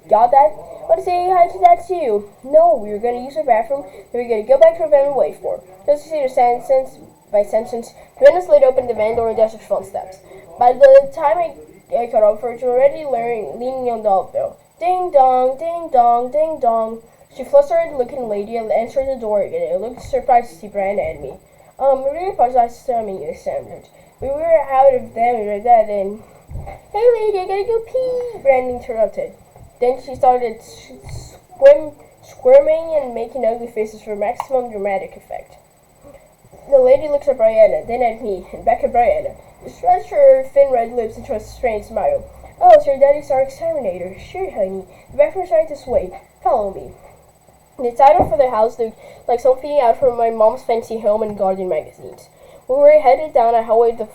Got that? I want to say hi to that too. No, we were going to use the bathroom, then we're going to go back to the van and wait for it. Just to see the sentence by sentence, Joanna slid open the van door and dashed the front steps. By the time I caught up for her, she was already leaning on the bell. Ding dong, ding dong, ding dong. She flustered looking lady and answered the door again and looked surprised to see Brianna and me. Really apologize to me, I stammered. We were out of them like that and... Hey lady, I gotta go pee, Brandon interrupted. Then she started squirming and making ugly faces for maximum dramatic effect. The lady looked at Brianna, then at me, and back at Brianna. She stretched her thin red lips into a strange smile. Oh, it's your daddy's our exterminator. Sure, honey. The bathroom's right this way. Follow me. The title for the house looked like something out from my mom's fancy home and garden magazines. We were headed down a hallway to the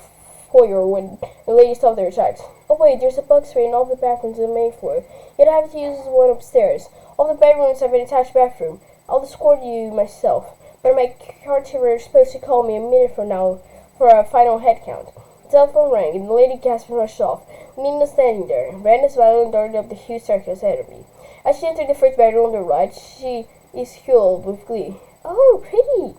foyer when the lady stopped their tracks. Oh wait, there's a bug spray in all the bathrooms on the main floor. You'd have to use one upstairs. All the bedrooms have an attached bathroom. I'll escort you myself. But my caretaker is supposed to call me a minute from now for a final head count. The telephone rang and the lady gasped and rushed off. Nina standing there. Brandon's violin darted up the huge staircase ahead of me. As she entered the first bedroom on the right, she is filled with glee. Oh, pretty!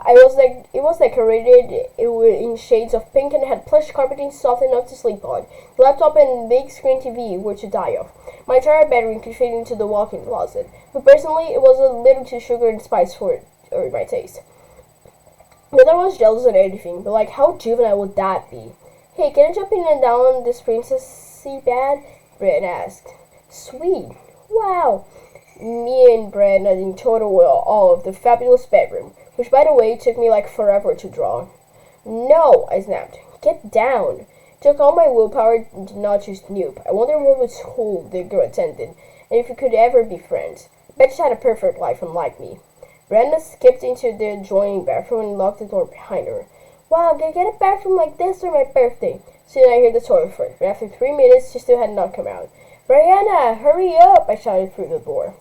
It was decorated in shades of pink and had plush carpeting soft enough to sleep on. The laptop and big screen TV were to die of. My entire bedroom could fit into the walk-in closet, but personally, it was a little too sugar and spice for my taste. But I was jealous of anything, but like, how juvenile would that be? Hey, can I jump in and down on this princessy bed? Brad asked. Sweet. Wow. Me and Brad in total awe of the fabulous bedroom, which by the way took me like forever to draw. No, I snapped. Get down. Took all my willpower to not to snoop. I wonder what school the girl attended, and if we could ever be friends. Bet she had a perfect life unlike me. Brenda skipped into the adjoining bathroom and locked the door behind her. Wow, can I get a bathroom like this for my birthday? Soon I heard the toilet flush, but after 3 minutes she still had not come out. Brianna, hurry up! I shouted through the door.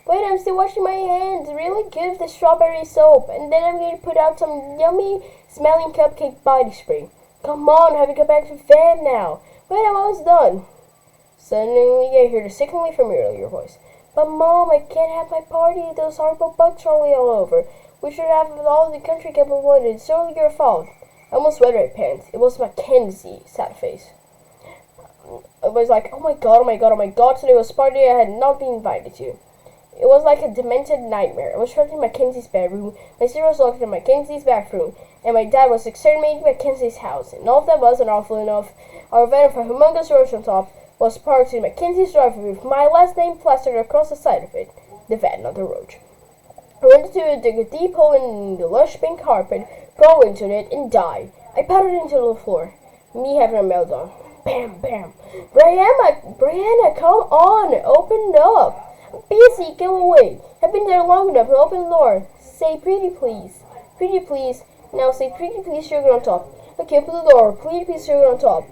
Wait, I'm still washing my hands. Really good with the strawberry soap. And then I'm going to put out some yummy smelling cupcake body spray. Come on, have to go back to bed now. Wait, I'm almost done. Suddenly I heard a sickeningly familiar voice. But Mom, I can't have my party. Those horrible bugs crawling all over. We should have all the country club wanted. It's solely your fault. I almost wet my pants. It was Mackenzie, sad face. I was like, oh my god, today was a party I had not been invited to. It was like a demented nightmare. I was trapped in Mackenzie's bedroom, my sister was locked in Mackenzie's bathroom, and my dad was exterminating Mackenzie's house. And all of that wasn't awful enough. Our van with a humongous roach on top was parked in Mackenzie's driveway with my last name plastered across the side of it. The van, not the roach. I went to dig a deep hole in the lush pink carpet, crawl into it, and die. I powdered into the floor. Me having a meltdown. Bam, bam. Brianna, come on, open up. I'm busy, go away. I've been there long enough, open the door. Say pretty please. Pretty please. Now say pretty please, sugar on top. Okay, open the door. Pretty please, sugar on top.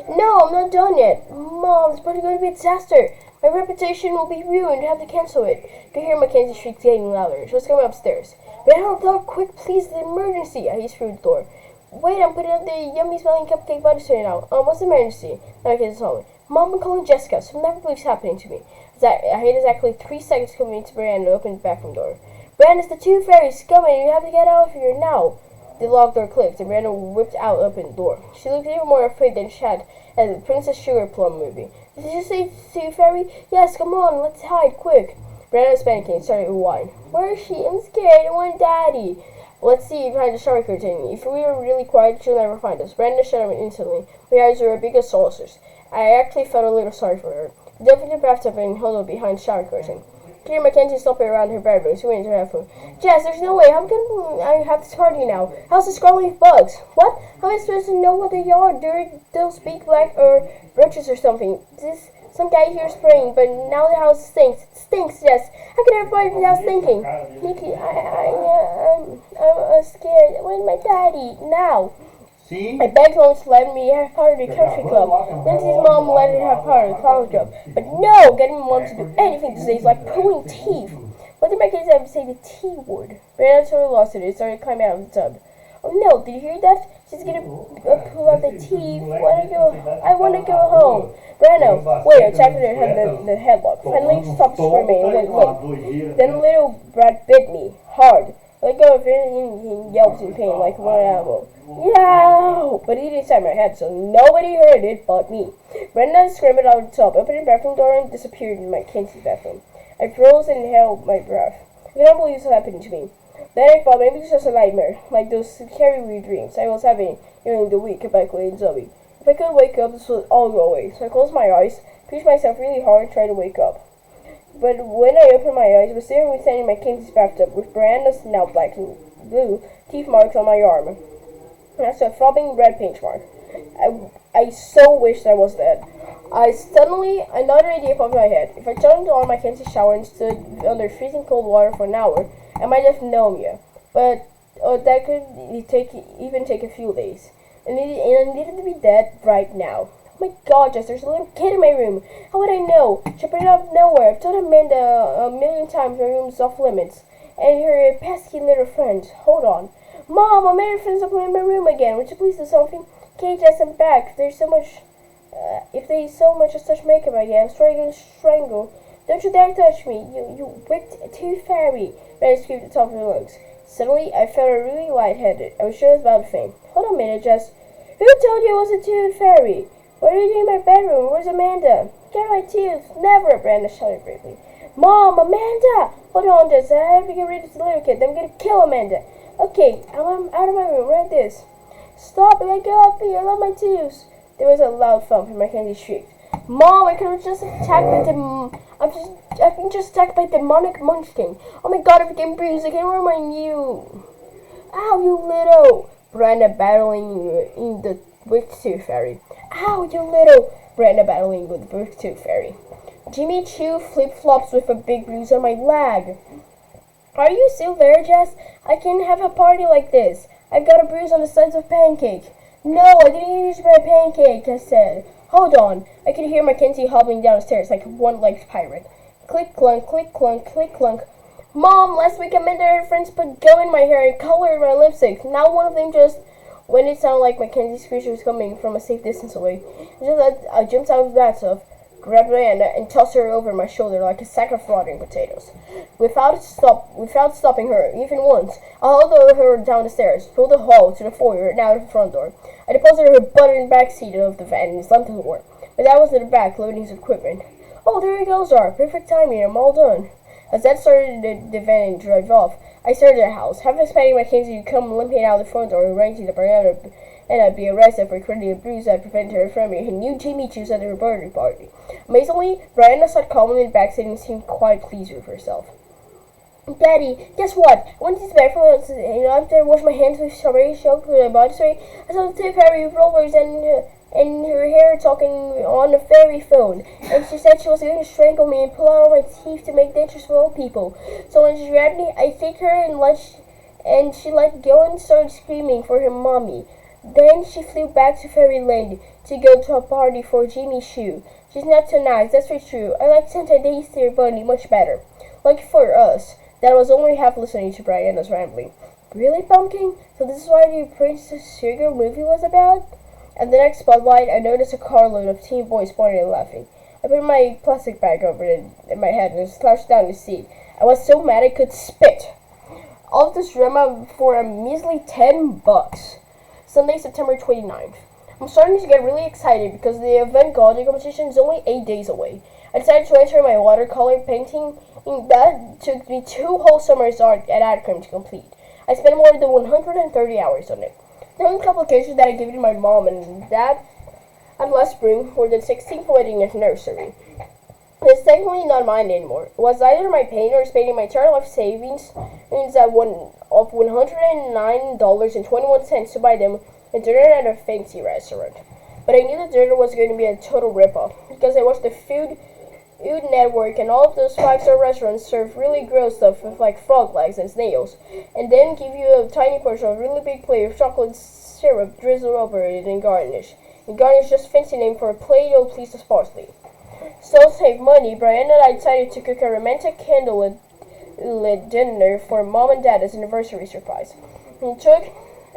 No, I'm not done yet. Mom, this party's going to be a disaster. My reputation will be ruined. I have to cancel it. I could hear Mackenzie's shrieks getting louder. She was coming upstairs. Brianna, Dork, quick, please, the emergency. I hissed through the door. Wait, I'm putting out the yummy smelling cupcake body spray now. What's the emergency? Now Mackenzie's home. Mom, I'm calling Jessica. Some never believes happening to me. I had exactly 3 seconds coming into Brianna to open the bathroom door. Brianna, the two fairies coming. You have to get out of here now. The locked door clicked, and Brianna whipped out open the door. She looked even more afraid than she had at the Princess Sugar Plum movie. Did you say two fairy? Yes, come on, let's hide, quick. Brianna was panicking and started to whine. Where is she? I'm scared. I want Daddy. Let's see behind the shower curtain. If we were really quiet, she'll never find us. Brenda shut up instantly. My eyes were big as saucers. I actually felt a little sorry for her. I jumped into the bathtub and huddled behind the shower curtain. Clear Mackenzie stopped around her bedroom. She went into her phone. Jess, there's no way. How can I have this party now? How's this crawling with bugs? What? How am I supposed to know what they are? They'll speak black or roaches or something. Some guy here spraying, but now the house stinks. It stinks, Jess. How can everybody in the house thinking? Nikki, I'm scared. Where's my daddy? Now. See? I begged Mom to let me have part of the country club. Lindsay's mom let her have part of the clown club. But no! Getting Mom to do anything today is like pulling teeth. What did my kids have to say the T word? Brianna totally lost it and started climbing out of the tub. Oh no, did you hear that? She's gonna pull out the teeth. I wanna go home. Brianna, wait, I tackled her head the headlock. Finally stopped squirming and went limp. Then little Brad bit me, hard. Let go of it and he yelped in pain like one animal. Yeah! But he didn't inside my head, so nobody heard it but me. Brenda scrambled out of the tub, opened the bathroom door, and disappeared in Mackenzie's bathroom. I froze and held my breath. I cannot believe this was happening to me. Then I thought maybe it was just a nightmare, like those scary weird dreams I was having during the week about Clay and Zoe. If I could wake up, this would all go away. So I closed my eyes, pushed myself really hard, and tried to wake up. But when I opened my eyes, I was standing in Mackenzie's bathtub with Brianna's now black and blue teeth marks on my arm. And I saw a throbbing red paint mark. I so wished I was dead. Another idea popped in my head. If I jumped on Mackenzie's shower and stood under freezing cold water for an hour, I might have pneumonia. But that could even take a few days. And I needed to be dead right now. Oh my god, Jess, there's a little kid in my room. How would I know? She put it out of nowhere. I've told Amanda a million times my room's off limits. And her pesky little friend. Hold on. Mom, my married friend's up in my room again. Would you please do something? Okay, Jess, I'm back. If there's so much as touch makeup again, I'm going to strangle. Don't you dare touch me, you wicked tooth fairy. Mary screamed at the top of her lungs. Suddenly, I felt really lightheaded. I was sure I was about to faint. Hold on a minute, Jess. Who told you it was a tooth fairy? What are you doing in my bedroom? Where's Amanda? Get my teeth. Never, Brenda shouted bravely. Mom, Amanda! Hold on, Jess. I have to get rid of the little kid. I'm going to kill Amanda. Okay, I'm out of my room. Right this. Stop it. Let go of me. I love my teeth. There was a loud thump and Mackenzie shrieked. Mom, I could have just attacked by I've been just attacked by demonic munchkin. Oh my god, I became bruised. I can't remind you. Ow, you little. Brenda battling in the Brick Tooth Fairy. Ow, you little. Brenda battling with the Brick Tooth Fairy. Jimmy Choo flip-flops with a big bruise on my leg. Are you still there, Jess? I can't have a party like this. I've got a bruise on the size of a pancake. No, I didn't use my pancake, I said. Hold on. I could hear Mackenzie hobbling down the stairs like a one-legged pirate. Click, clunk, click, clunk, click, clunk. Mom, last week Amanda and her friends put gum in my hair and colored my lipstick. Now one of them just, when it sounded like Mackenzie's screech was coming from a safe distance away, I jumped out of the bathtub, grabbed Diana, and tossed her over my shoulder like a sack of rotting potatoes. Without stopping her, even once, I hauled her down the stairs, through the hall to the foyer, and out of the front door. I deposited her butt in the back seat of the van and slammed the door. But Dad was in the back, loading his equipment. Oh, there he goes, Ar. Perfect timing. I'm all done. As Dad started the van and drove off, I started the house, half expecting Mackenzie to come limping out the front door and ranting the banana, and I'd be arrested for creating a bruise that prevented her from meeting her new Jimmy Choo's at her birthday party. Amazingly, Brianna sat calmly in the back seat and seemed quite pleased with herself. Daddy, guess what? I went to the bathroom and after I washed my hands with strawberry soap with my body spray, I saw the tooth fairy with rollers and her hair talking on the fairy phone. And she said she was going to strangle me and pull out all my teeth to make dentures for old people. So when she grabbed me, I kicked her and she let go and started screaming for her mommy. Then she flew back to Fairyland to go to a party for Jimmy Choo. She's not so nice, that's very true. I like Santa Daisy Bunny much better. Like for us. Dad was only half listening to Brianna's rambling. Really, Pumpkin? So this is what the Princess Sugar movie was about? At the next spotlight, I noticed a carload of teen boys pointing and laughing. I put my plastic bag over my head and slouched down the seat. I was so mad I could spit. All of this drama for a measly $10. Sunday, September 29th. I'm starting to get really excited because the event gardening competition is only 8 days away. I decided to enter my watercolor painting. That took me 2 whole summers at Adcrim to complete. I spent more than 130 hours on it. The only complications that I gave to my mom and dad at last spring were the 16th wedding anniversary. It's technically not mine anymore. It was either my pain or spending my entire life savings of $109.21 to buy them a dinner at a fancy restaurant. But I knew the dinner was going to be a total rip-off because I watched the Food Network, and all of those 5-star restaurants serve really gross stuff with like frog legs and snails, and then give you a tiny portion of a really big plate of chocolate syrup drizzled over it and garnish. And garnish is just a fancy name for a Play-Doh piece of parsley. So to save money, Brian and I decided to cook a romantic candlelit dinner for Mom and Dad as an anniversary surprise. We took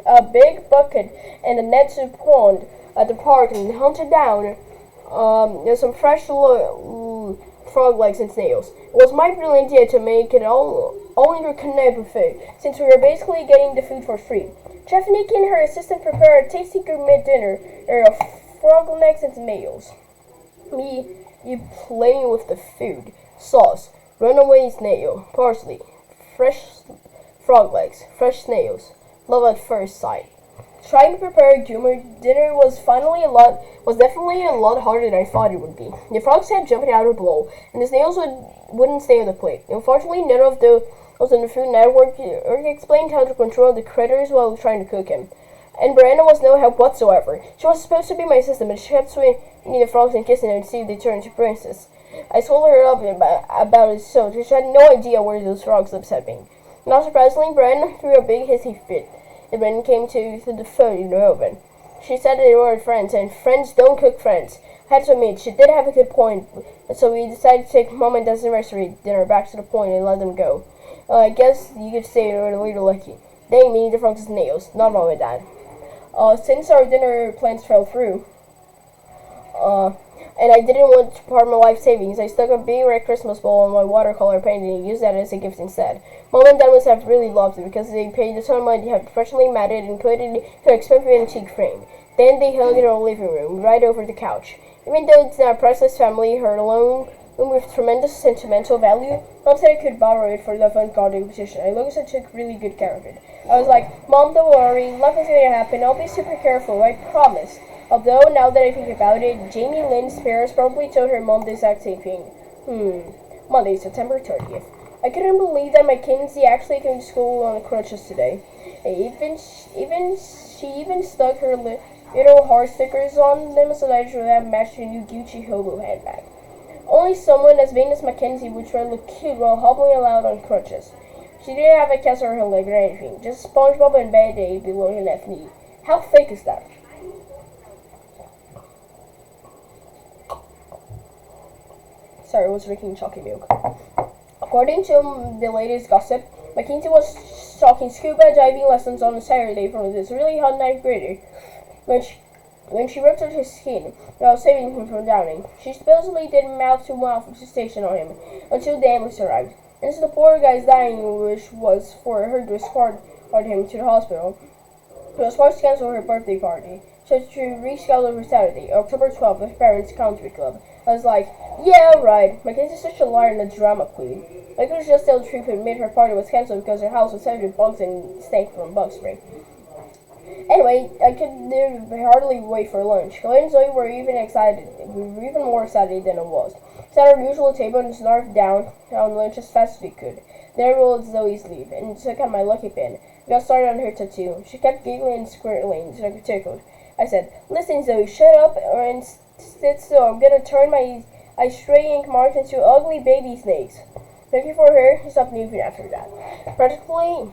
a big bucket and a net to the pond at the park and hunted down some fresh frog legs and snails. It was my brilliant idea to make it all into a canoe buffet, since we were basically getting the food for free. Chef Nikki and her assistant prepared a tasty gourmet dinner of frog legs and snails. You playing with the food, sauce, runaway snail, parsley, fresh frog legs, fresh snails, love at first sight. Trying to prepare a gourmet dinner was definitely a lot harder than I thought it would be. The frogs kept jumping out of the bowl, and the snails wouldn't stay on the plate. Unfortunately, none of those on the Food Network explained how to control the critters while trying to cook them. And Brianna was no help whatsoever. She was supposed to be my assistant, but she kept swinging the frogs and kissing them to see if they turned to princess. I told her up about it so she had no idea where those frogs' lips had been. Not surprisingly, Brianna threw a big hissy fit when it came to the food in the oven. She said they were friends, and friends don't cook friends. I had to admit, she did have a good point, and so we decided to take Mom and Dad's anniversary dinner back to the point and let them go. I guess you could say they were a little lucky. They, meaning the frogs and snails, not Mom and Dad. Since our dinner plans fell through, and I didn't want to part my life savings. I stuck a big red Christmas ball on my watercolor painting and used that as a gift instead. Mom and Dad must have really loved it because they paid a ton of money to have it professionally matted and put it in an expensive antique frame. Then they hung it in our living room, right over the couch. Even though it's not a priceless family, her alone with tremendous sentimental value, Mom said I could borrow it for the avant-garde exposition. I looked and took really good care of it. I was like, Mom, don't worry, nothing's gonna happen. I'll be super careful, I promise. Although, now that I think about it, Jamie Lynn's parents probably told her mom the exact same thing. Monday, September 30th. I couldn't believe that Mackenzie actually came to school on crutches today. She even stuck her little heart stickers on them so that it would have matched her new Gucci hobo handbag. Only someone as vain as Mackenzie would try to look cute while hobbling around on crutches. She didn't have a cast on her leg or anything, just SpongeBob and Band-Aid below her left knee. How fake is that? Sorry, I was drinking chocolate milk. According to the latest gossip, Mackenzie was taking scuba diving lessons on a Saturday from this really hot ninth grader. When she ripped out his skin while saving him from drowning, she supposedly did mouth-to-mouth resuscitation on him until the ambulance arrived. And so the poor guy's dying wish was for her to escort him to the hospital. She was forced to cancel her birthday party, so she rescheduled for Saturday, October 12th, with Parents Country Club. I was like, yeah, right. Mackenzie's such a liar and a drama queen. I could just tell the truth and admit her party was cancelled because her house was heavy with bugs and stank from bug spray. Anyway, I could hardly wait for lunch. Chloe and Zoe were even more excited than I was. Sat at our usual table and snarfed down on lunch as fast as we could. Then I rolled Zoe's sleeve and took out my lucky pin. We got started on her tattoo. She kept giggling and squirtling so I got tickled. I said, listen, Zoe, shut up and sit still. I'm gonna turn my stray ink marks into ugly baby snakes. Looking for her, she stopped moving after that. Practically,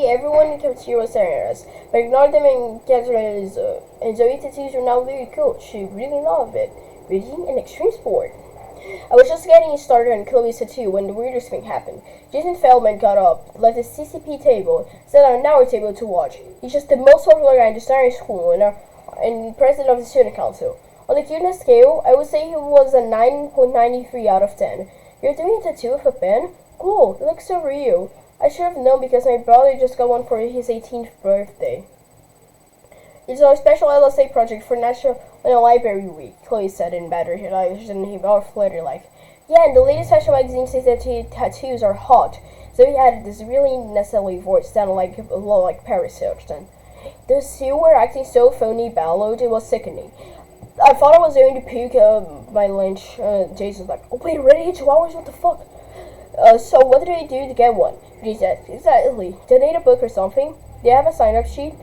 everyone in the cafeteria was staring at us, but ignored them and kept around Zoe. And Zoe's tattoos were now very cool. She really loved it. Reading an extreme sport. I was just getting started on Chloe's tattoo when the weirdest thing happened. Jason Feldman got up, left the CCP table, sat on our table to watch. He's just the most popular guy in the entire school and president of the student council. On the cuteness scale, I would say he was a 9.93 out of 10. You're doing a tattoo with a pen? Cool, it looks so real. I should have known because my brother just got one for his 18th birthday. It's a special LSA project for National Library Week, Chloe said in better English than he bought later like. Yeah, and the latest fashion magazine says that tattoos are hot. So he had this really nasally voice, sounded like a lot like Paris Hilton. Those two were acting so phony bellowed, it was sickening. I thought I was going to puke my lunch. Jason was like, oh wait, already 2 hours? What the fuck? So what did I do to get one? He said, exactly. Donate a book or something? Do you have a sign-up sheet?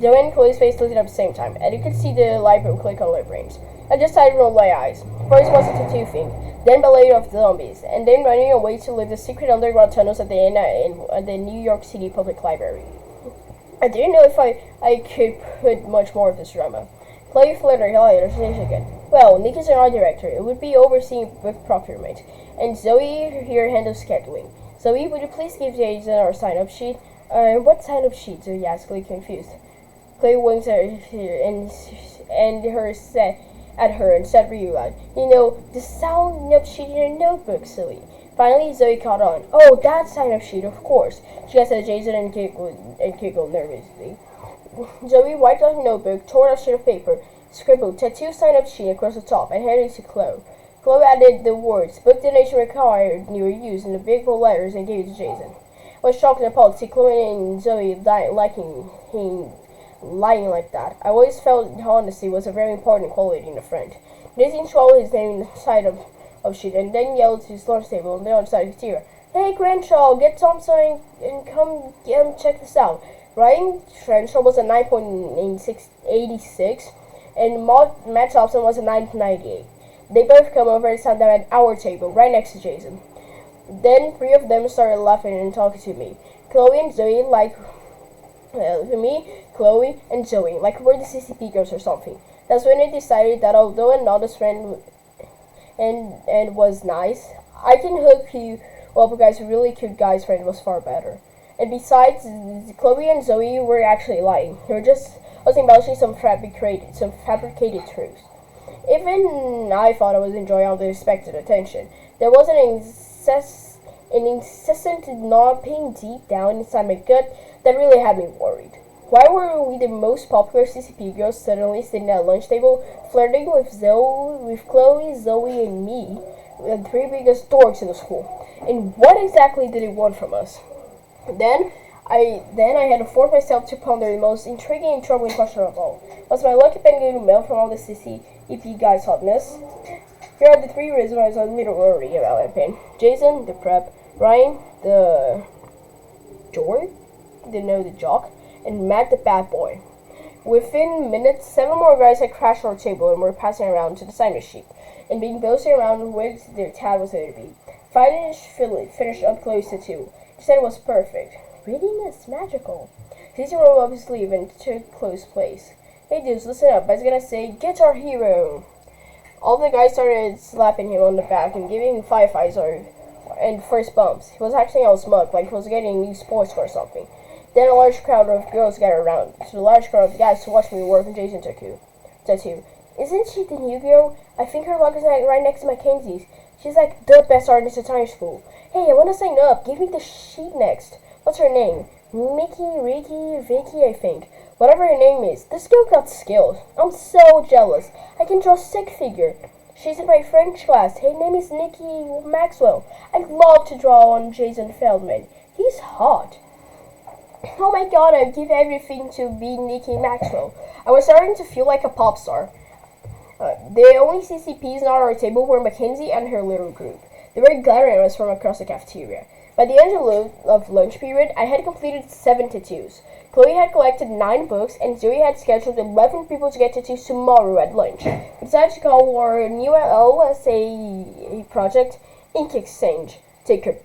Joe and Chloe's face lit up at the same time, and you could see the light bulb click on their brains. I just had to roll my eyes. First was a tattoo thing, then ballet of zombies, and then running away to live the secret underground tunnels at the New York City Public Library. I didn't know if I could put much more of this drama. Chloe fluttered her eyes again. Well, Nick is an art director. It would be overseeing book procurement, and Zoe here handles scheduling. Zoe, would you please give Jason our sign-up sheet? What sign-up sheet? Zoe asked, confused. Chloe winked at her and said really loud, you know, the sign-up sheet in your notebook, silly. Finally, Zoe caught on. Oh, that sign-up sheet, of course. She glanced at Jason and giggled nervously. Zoe wiped out her notebook, tore out a sheet of paper, scribbled tattoo sign-up sheet across the top, and handed it to Chloe. Chloe added the words, book donation required, newer use in the big bold letters and gave it to Jason. I was shocked and appalled to see Chloe and Zoe lying like that. I always felt honesty was a very important quality in a friend. Jason swallowed his name inside of sheet and then yelled to his lunch table on the other side of his ear, hey Crenshaw, get Thompson and come check this out. Ryan Crenshaw was a 9.86 and Matt Thompson was a 9.98. They both come over and sat down at our table, right next to Jason. Then 3 of them started laughing and talking to me. Chloe and Zoe Chloe and Zoe, like we're the CCP girls or something. That's when I decided that although an honest friend and was nice, I can hook you up with guys, a really cute guy's friend was far better. And besides, Chloe and Zoe were actually lying. They were just embellishing some fabricated truths. Even I thought I was enjoying all the expected attention. There was an incessant gnawing deep down inside my gut that really had me worried. Why were we the most popular CCP girls suddenly sitting at a lunch table, flirting with Chloe, Zoe, and me, the three biggest dorks in the school? And what exactly did it want from us? Then I had to force myself to ponder the most intriguing and troubling question of all. Was my lucky pen going to melt from all the CCP guys' hotness? Here are the three reasons I was a little worried about my pen. Jason, the prep, Ryan, the jock, the jock, and Matt, the bad boy. Within minutes, 7 more guys had crashed our table and were passing around to the sign sheet and being boasting around where their tab was going to be. Finished up close to 2. She said it was perfect. Reading is magical. Cece rolled up his sleeve and took close place. Hey dudes, listen up. I was gonna say, Guitar Hero. All the guys started slapping him on the back and giving him fives and first bumps. He was acting all smug, like he was getting a new sports car or something. Then a large crowd of girls gathered around. So the large crowd of guys to watch me work on Jason's tattoo. Isn't she the new girl? I think her log is right next to Mackenzie's. She's like the best artist at our school. Hey, I want to sign up. Give me the sheet next. What's her name? Mickey, Ricky, Vicky, I think. Whatever her name is, this girl got skills. I'm so jealous. I can draw stick figure. She's in my French class. Her name is Nikki Maxwell. I'd love to draw on Jason Feldman. He's hot. Oh my god, I'd give everything to be Nikki Maxwell. I was starting to feel like a pop star. The only CCPs not at our table were Mackenzie and her little group. They were glaring at us from across the cafeteria. By the end of lunch period, I had completed 7 tattoos. Chloe had collected 9 books, and Zoe had scheduled 11 people to get tattoos tomorrow at lunch. We decided to call our new LSA project Ink Exchange. Trade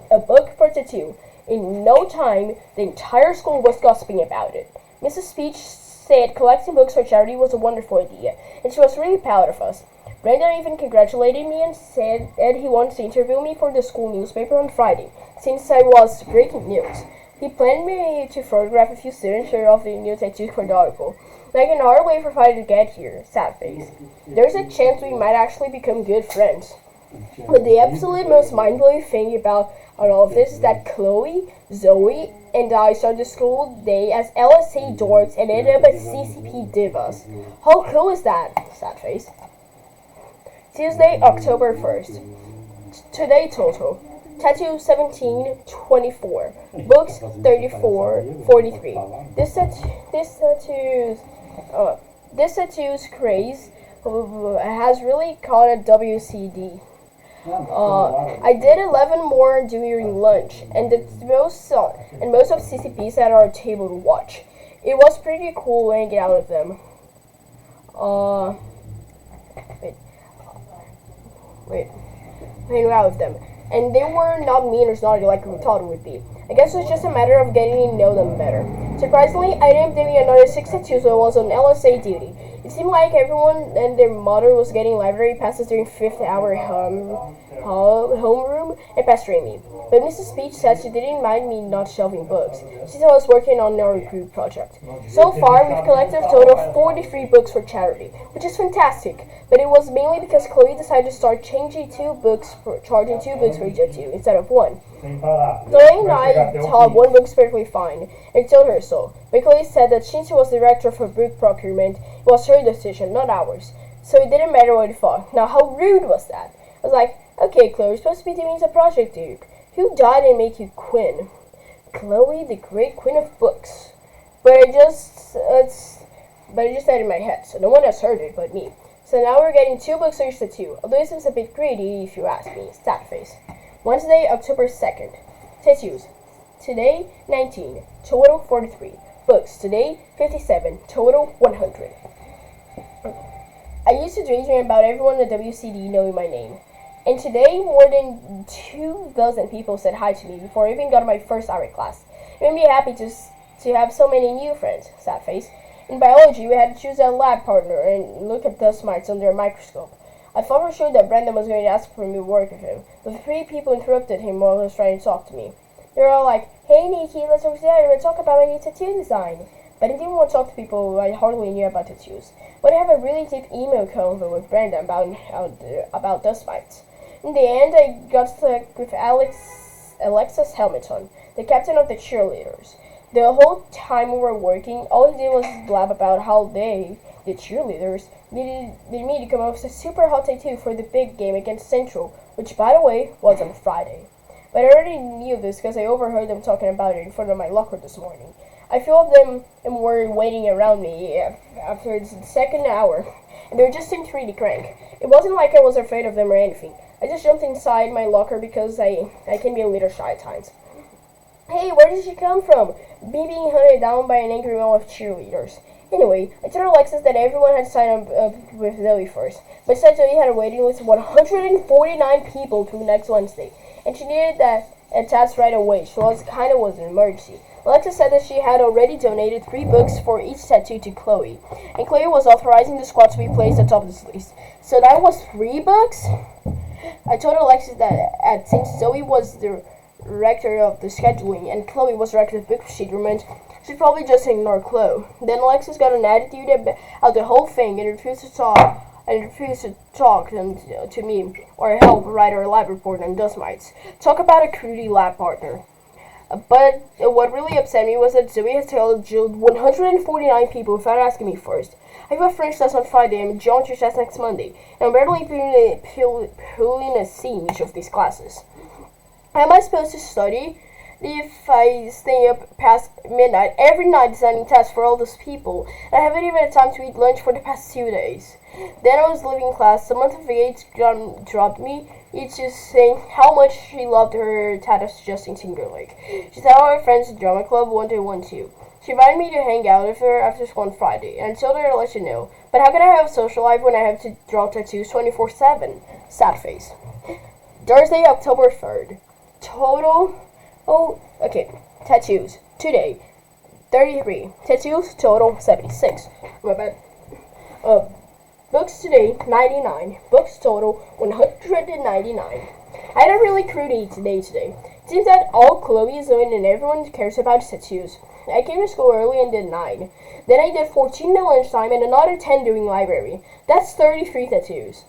a book for a tattoo. In no time, the entire school was gossiping about it. Mrs. Speech said collecting books for charity was a wonderful idea, and she was really proud of us. Brandon even congratulated me and said he wanted to interview me for the school newspaper on Friday, since I was breaking news. He planned me to photograph a few students of the new tattoo for the article. Like an hour wait for Friday to get here. Sad face. There's a chance we might actually become good friends. But the absolute most mind-blowing thing about all of this is that Chloe, Zoe, and I started the school day as LSA dorks and ended up as CCP divas. How cool is that? Sad face. Tuesday, October 1st. Today total. Tattoo 1724. Books 3443. This tattoo's craze has really caught a WCD. I did 11 more during lunch, and most of CCPs at our table to watch. It was pretty cool hanging out with them. Hanging out with them. And they were not mean or snotty like we thought it would be. I guess it was just a matter of getting to know them better. Surprisingly, I ended up doing another 6 tattoos while I was on LSA duty. It seemed like everyone and their mother was getting library passes during 5th hour homeroom and pestering me. But Mrs. Speech said she didn't mind me not shelving books. She said I was working on our group project. So far, we've collected a total of 43 books for charity, which is fantastic. But it was mainly because Chloe decided to start charging 2 books for each tattoo instead of 1. Chloe and I thought 1 book's perfectly fine, and told her so. But Chloe said that since she was director for book procurement, it was her decision, not ours. So it didn't matter what he thought. Now, how rude was that? I was like, okay, Chloe, you're supposed to be doing a project, dude. Who died and make you queen? Chloe, the great queen of books. But I just said in my head, so no one has heard it but me. So now we're getting 2 books for each tattoo, although it seems a bit greedy if you ask me. Sad face. Wednesday, October 2nd. Tattoos. Today, 19. Total, 43. Books. Today, 57. Total, 100. I used to daydream about everyone in the WCD knowing my name. And today, more than 2,000 people said hi to me before I even got to my first art class. It made me happy to have so many new friends. Sad face. In biology, we had to choose a lab partner and look at dust mites under a microscope. I thought for sure that Brandon was going to ask for me to work with him, but 3 people interrupted him while he was trying to talk to me. They were all like, "Hey Nikki, let's talk about my new tattoo design." but I didn't want to talk to people I hardly knew about tattoos. But I have a really deep email convo with Brenda about dust mites. In the end, I got stuck with Alexis Hamilton, the captain of the cheerleaders. The whole time we were working, all he did was blab about how they, the cheerleaders, needed me to come up with a super hot tattoo for the big game against Central, which, by the way, was on Friday. But I already knew this because I overheard them talking about it in front of my locker this morning. A few of them were waiting around me after the second hour, and they just seemed really crank. It wasn't like I was afraid of them or anything. I just jumped inside my locker because I can be a little shy at times. Hey, where did she come from? Me being hunted down by an angry mob of cheerleaders. Anyway, I told Alexis that everyone had signed up with Zoe first, but said Zoe had a waiting list of 149 people till next Wednesday, and she needed that tats right away, so it was an emergency. Alexis said that she had already donated 3 books for each tattoo to Chloe, and Chloe was authorizing the squad to be placed atop this list. So that was 3 books? I told Alexis that since Zoe was the director of the scheduling and Chloe was director of book procurement, she'd probably just ignore Chloe. Then Alexis got an attitude about the whole thing and refused to talk to me or help write our lab report on dust mites. Talk about a crudy lab partner. But what really upset me was that Zoe had told 149 people without asking me first. I have a French test on Friday and a geometry test next Monday, and I'm barely pulling a siege of these classes. How am I supposed to study if I stay up past midnight every night designing tests for all those people, and I haven't even had time to eat lunch for the past 2 days? Then I was leaving class. Some of the V8s dropped me, each just saying how much she loved her tattoos to Justin Timberlake. She said all her friends at drama club wanted one too. She invited me to hang out with her after school on Friday, and I told her to let you know. But how can I have a social life when I have to draw tattoos 24/7? Sad face. Thursday, October 3rd. Total... tattoos. Today, 33. Tattoos, total, 76. My bad. Books today, 99. Books total, 199. I had a really crudy day today. It seems that all Chloe is doing and everyone cares about tattoos. I came to school early and did 9. Then I did 14 at lunchtime and another 10 doing library. That's 33 tattoos.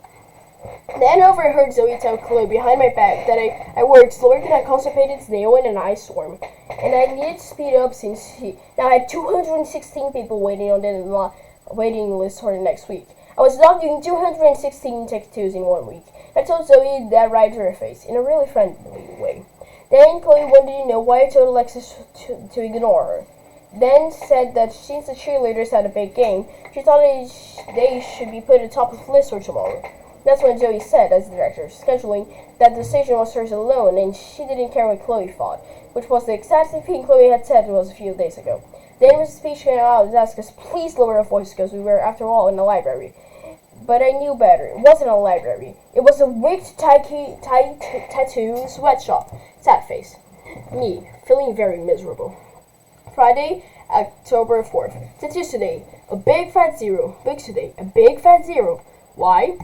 Then I overheard Zoe tell Chloe behind my back that I worked slower than a constipated snail in an ice storm, and I needed to speed up since now I had 216 people waiting on the waiting list for the next week. I was not doing 216 tattoos in 1 week. I told Zoe that right to her face, in a really friendly way. Then Chloe wanted to know why I told Alexis to ignore her. Then said that since the cheerleaders had a big game, she thought they should be put at the top of the list for tomorrow. That's when Zoe said, as the director of scheduling, that the decision was hers alone and she didn't care what Chloe thought, which was the exact same thing Chloe had said a few days ago. Then Mrs. Peach came out and asked us please lower our voices because we were, after all, in a library. But I knew better. It wasn't a library. It was a wicked tattoo sweatshop. Sad face. Me, feeling very miserable. Friday, October 4th. Tattoos today. A big fat 0. Books today. A big fat 0. Why?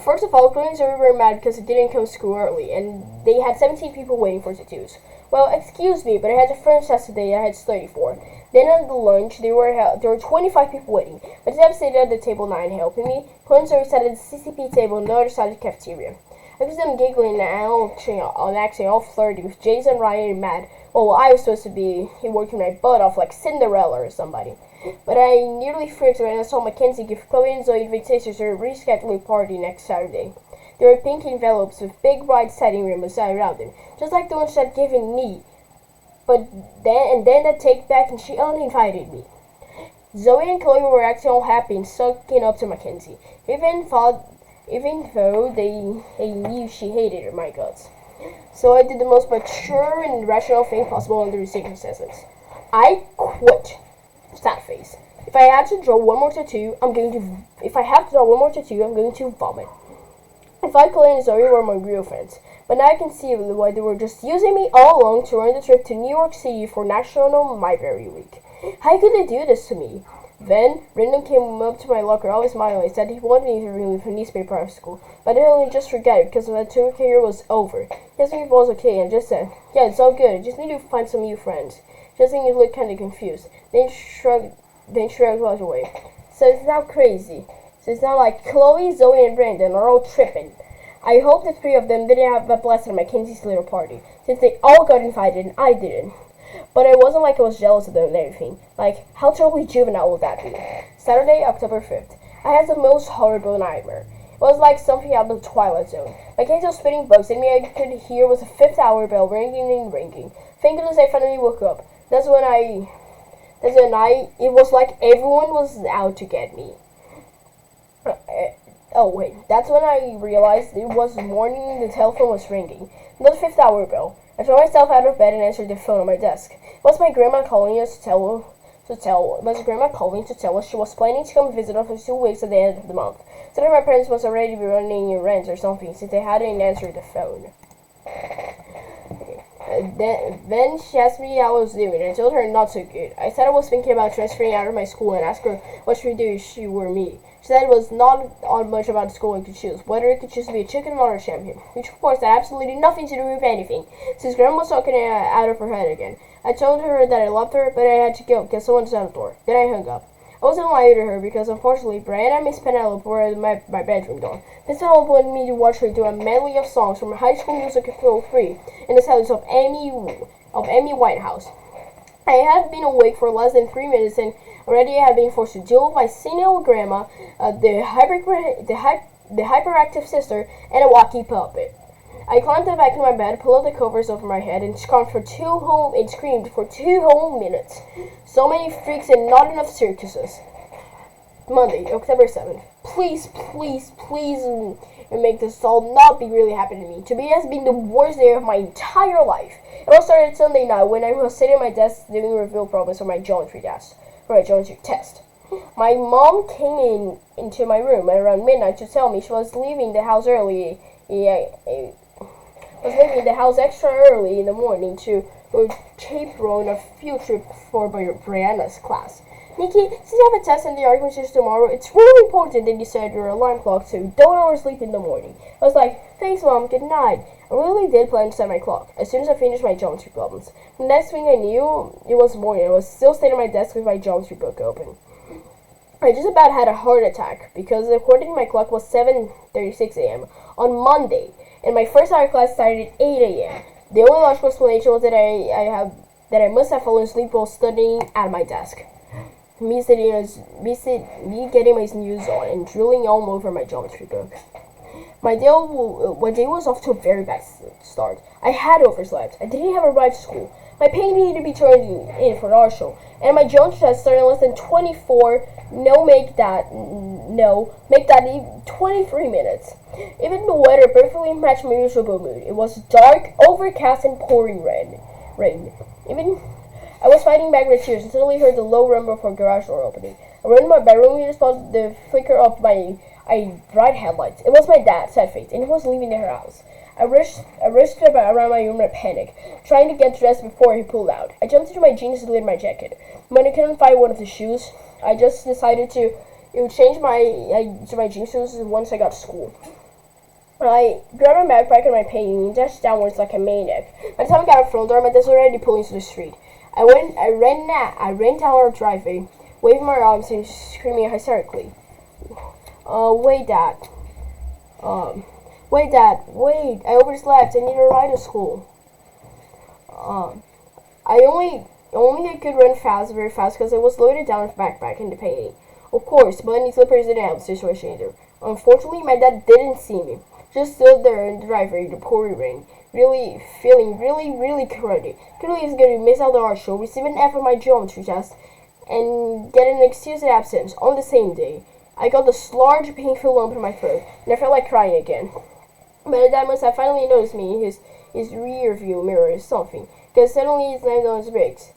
First of all, Chloe and Zoe were mad because it didn't come to school early, and they had 17 people waiting for tattoos. Well, excuse me, but I had a French test today. I had 34. Then at the lunch, there were 25 people waiting, but Zeb stayed at the table 9 helping me. Chloe and Zoe sat at the CCP table on the other side of the cafeteria. I was them giggling and acting all flirty with Jason, Ryan, and Matt. Well, I was supposed to be working my butt off like Cinderella or somebody. But I nearly freaked when I saw Mackenzie give Chloe and Zoe invitations to a rescheduled party next Saturday. There were pink envelopes with big bright satin ribbons around them, just like the ones she'd given me. But then I take back and she uninvited me. Zoe and Chloe were acting all happy and sucking up to Mackenzie, even though they knew she hated her, my guts. So I did the most mature and rational thing possible under the circumstances. I quit. Sad face. If I have to draw one more tattoo, I'm going to vomit. I thought Chloe and Zoe were my real friends, but now I can see why they were just using me all along to run the trip to New York City for National Library Week. How could they do this to me? Then, Brendan came up to my locker, always smiling, and said he wanted me to remove a newspaper out of school, but I only just forgot it because the tour career was over. He asked me if it was okay, and just said, yeah, it's all good, I just need to find some new friends. Just think he looked kind of confused. Then he shrugged Then she was away. So it's not crazy. So it's not like Chloe, Zoe, and Brandon are all tripping. I hope the three of them didn't have a blast at Mackenzie's little party, since they all got invited and I didn't. But it wasn't like I was jealous of them and everything. Like, how totally juvenile would that be? Saturday, October 5th. I had the most horrible nightmare. It was like something out of the Twilight Zone. Mackenzie was spitting bugs, and me I could hear was a 5th hour bell ringing and ringing. Thank goodness I finally woke up. That's when it was like everyone was out to get me. Oh wait, that's when I realized it was morning and the telephone was ringing. Not the 5th hour bell. I threw myself out of bed and answered the phone on my desk. It was my grandma calling us to tell us she was planning to come visit us for 2 weeks at the end of the month. So that my parents must already be running errands or something since they hadn't answered the phone. Then she asked me how I was doing. I told her not so good. I said I was thinking about transferring out of my school and asked her what she would do if she were me. She said it was not on much about the school I could choose, whether it could choose to be a chicken or a champion, which of course had absolutely nothing to do with anything, since Grandma was talking out of her head again. I told her that I loved her, but I had to go because someone was at the door. Then I hung up. I wasn't lying to her because unfortunately Brian and Miss Penelope were at my bedroom door. Miss Penelope wanted me to watch her do a medley of songs from High School Musical 3 in the silence of Amy Winehouse. I had been awake for less than 3 minutes and already I had been forced to deal with my senile grandma, the hyperactive sister, and a walkie puppet. I climbed back in my bed, pulled the covers over my head, and screamed for 2 whole minutes. So many freaks and not enough circuses. Monday, October 7th. Please make this all not be really happening to me. Today has been the worst day of my entire life. It all started Sunday night when I was sitting at my desk doing review problems for my geometry test. My mom came into my room around midnight to tell me she was leaving the house early. Was leaving the house extra early in the morning to chaperone a field trip for Brianna's class. Nikki, since you have a test and the argument is tomorrow, it's really important that you set your alarm clock so you don't oversleep in the morning. I was like, thanks Mom, good night. I really did plan to set my clock as soon as I finished my geometry problems. The next thing I knew, it was morning. I was still sitting at my desk with my geometry book open. I just about had a heart attack because according to my clock was 7:36 a.m. on Monday, and my first hour class started at 8 a.m. The only logical explanation was that I must have fallen asleep while studying at my desk. Me getting my snooze on and drilling all over my geometry book. My day was off to a very bad start. I had overslept. I didn't have a ride to school. My painting needed to be turned in for art show, and my geometry test started in less than 24. Make that 23 minutes. Even the weather perfectly matched my miserable mood. It was dark, overcast, and pouring rain. I was fighting back with tears and suddenly heard the low rumble of a garage door opening. I ran to my bedroom and spotted the flicker of my bright headlights. It was my dad, sad face, and he was leaving the house. I rushed around my room in a panic, trying to get dressed before he pulled out. I jumped into my jeans and slid my jacket. When I couldn't find one of the shoes, I just decided to change my jeans shoes once I got to school. I grabbed my backpack and my painting and dashed downwards like a maniac. By the time I got out front door, my dad was already pulling to the street. I ran down our driveway, waving my arms and screaming hysterically. Wait, Dad. Wait, I overslept. I need a ride to school. I could run very fast, because I was loaded down with backpack and the painting. Of course, but any slippers didn't help the situation either. Unfortunately, my dad didn't see me. Just stood there in the driveway in the pouring rain, feeling really cruddy. Clearly, he was going to miss out on art show, receive an F on my geometry test, and get an excused absence on the same day. I got this large painful lump in my throat, and I felt like crying again. But dad must have finally noticed me in his rear view mirror or something, because suddenly he slammed on his brakes.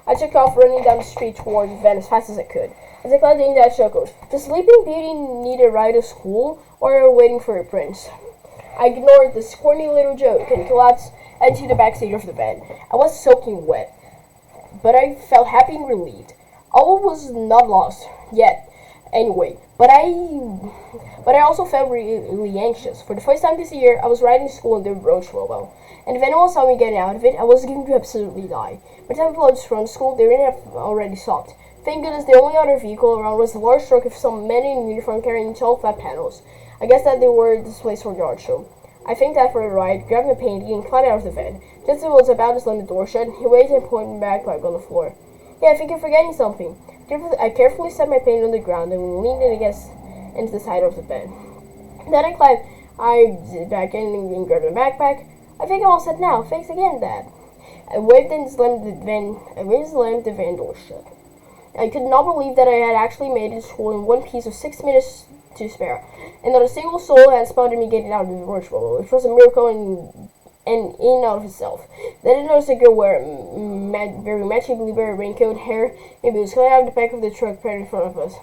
I took off running down the street toward the van as fast as I could. As I climbed in, Dad chuckled. Does Sleeping Beauty need a ride to school, or are you waiting for a prince? I ignored this corny little joke and collapsed into the backseat of the van. I was soaking wet, but I felt happy and relieved. All was not lost yet, anyway. But I also felt really anxious. For the first time this year, I was riding to school in the Roach Mobile, and if anyone saw me getting out of it, I was going to absolutely die. By the time people had run to school, they would have already stopped. Thank goodness the only other vehicle around was a large truck with some men in uniform carrying tall flat panels. I guess that they were displaced for yard show. I thanked that for a ride, grabbed my painting, and climbed out of the van. Just as I was about to slam the door shut, he waited and pointed my backpack on the floor. "Yeah, I think you're forgetting something." I carefully set my painting on the ground and leaned it into the side of the bed. Then I back in and grabbed my backpack. "I think I'm all set now. Thanks again, Dad." I waved and slammed the van door shut. I could not believe that I had actually made it to school in one piece with 6 minutes to spare, and not a single soul had spotted me getting out of the orange bubble, which was a miracle in and of itself. Then I noticed a girl wearing very matchy blueberry raincoat, hair, and boots coming out of the back of the truck right in front of us.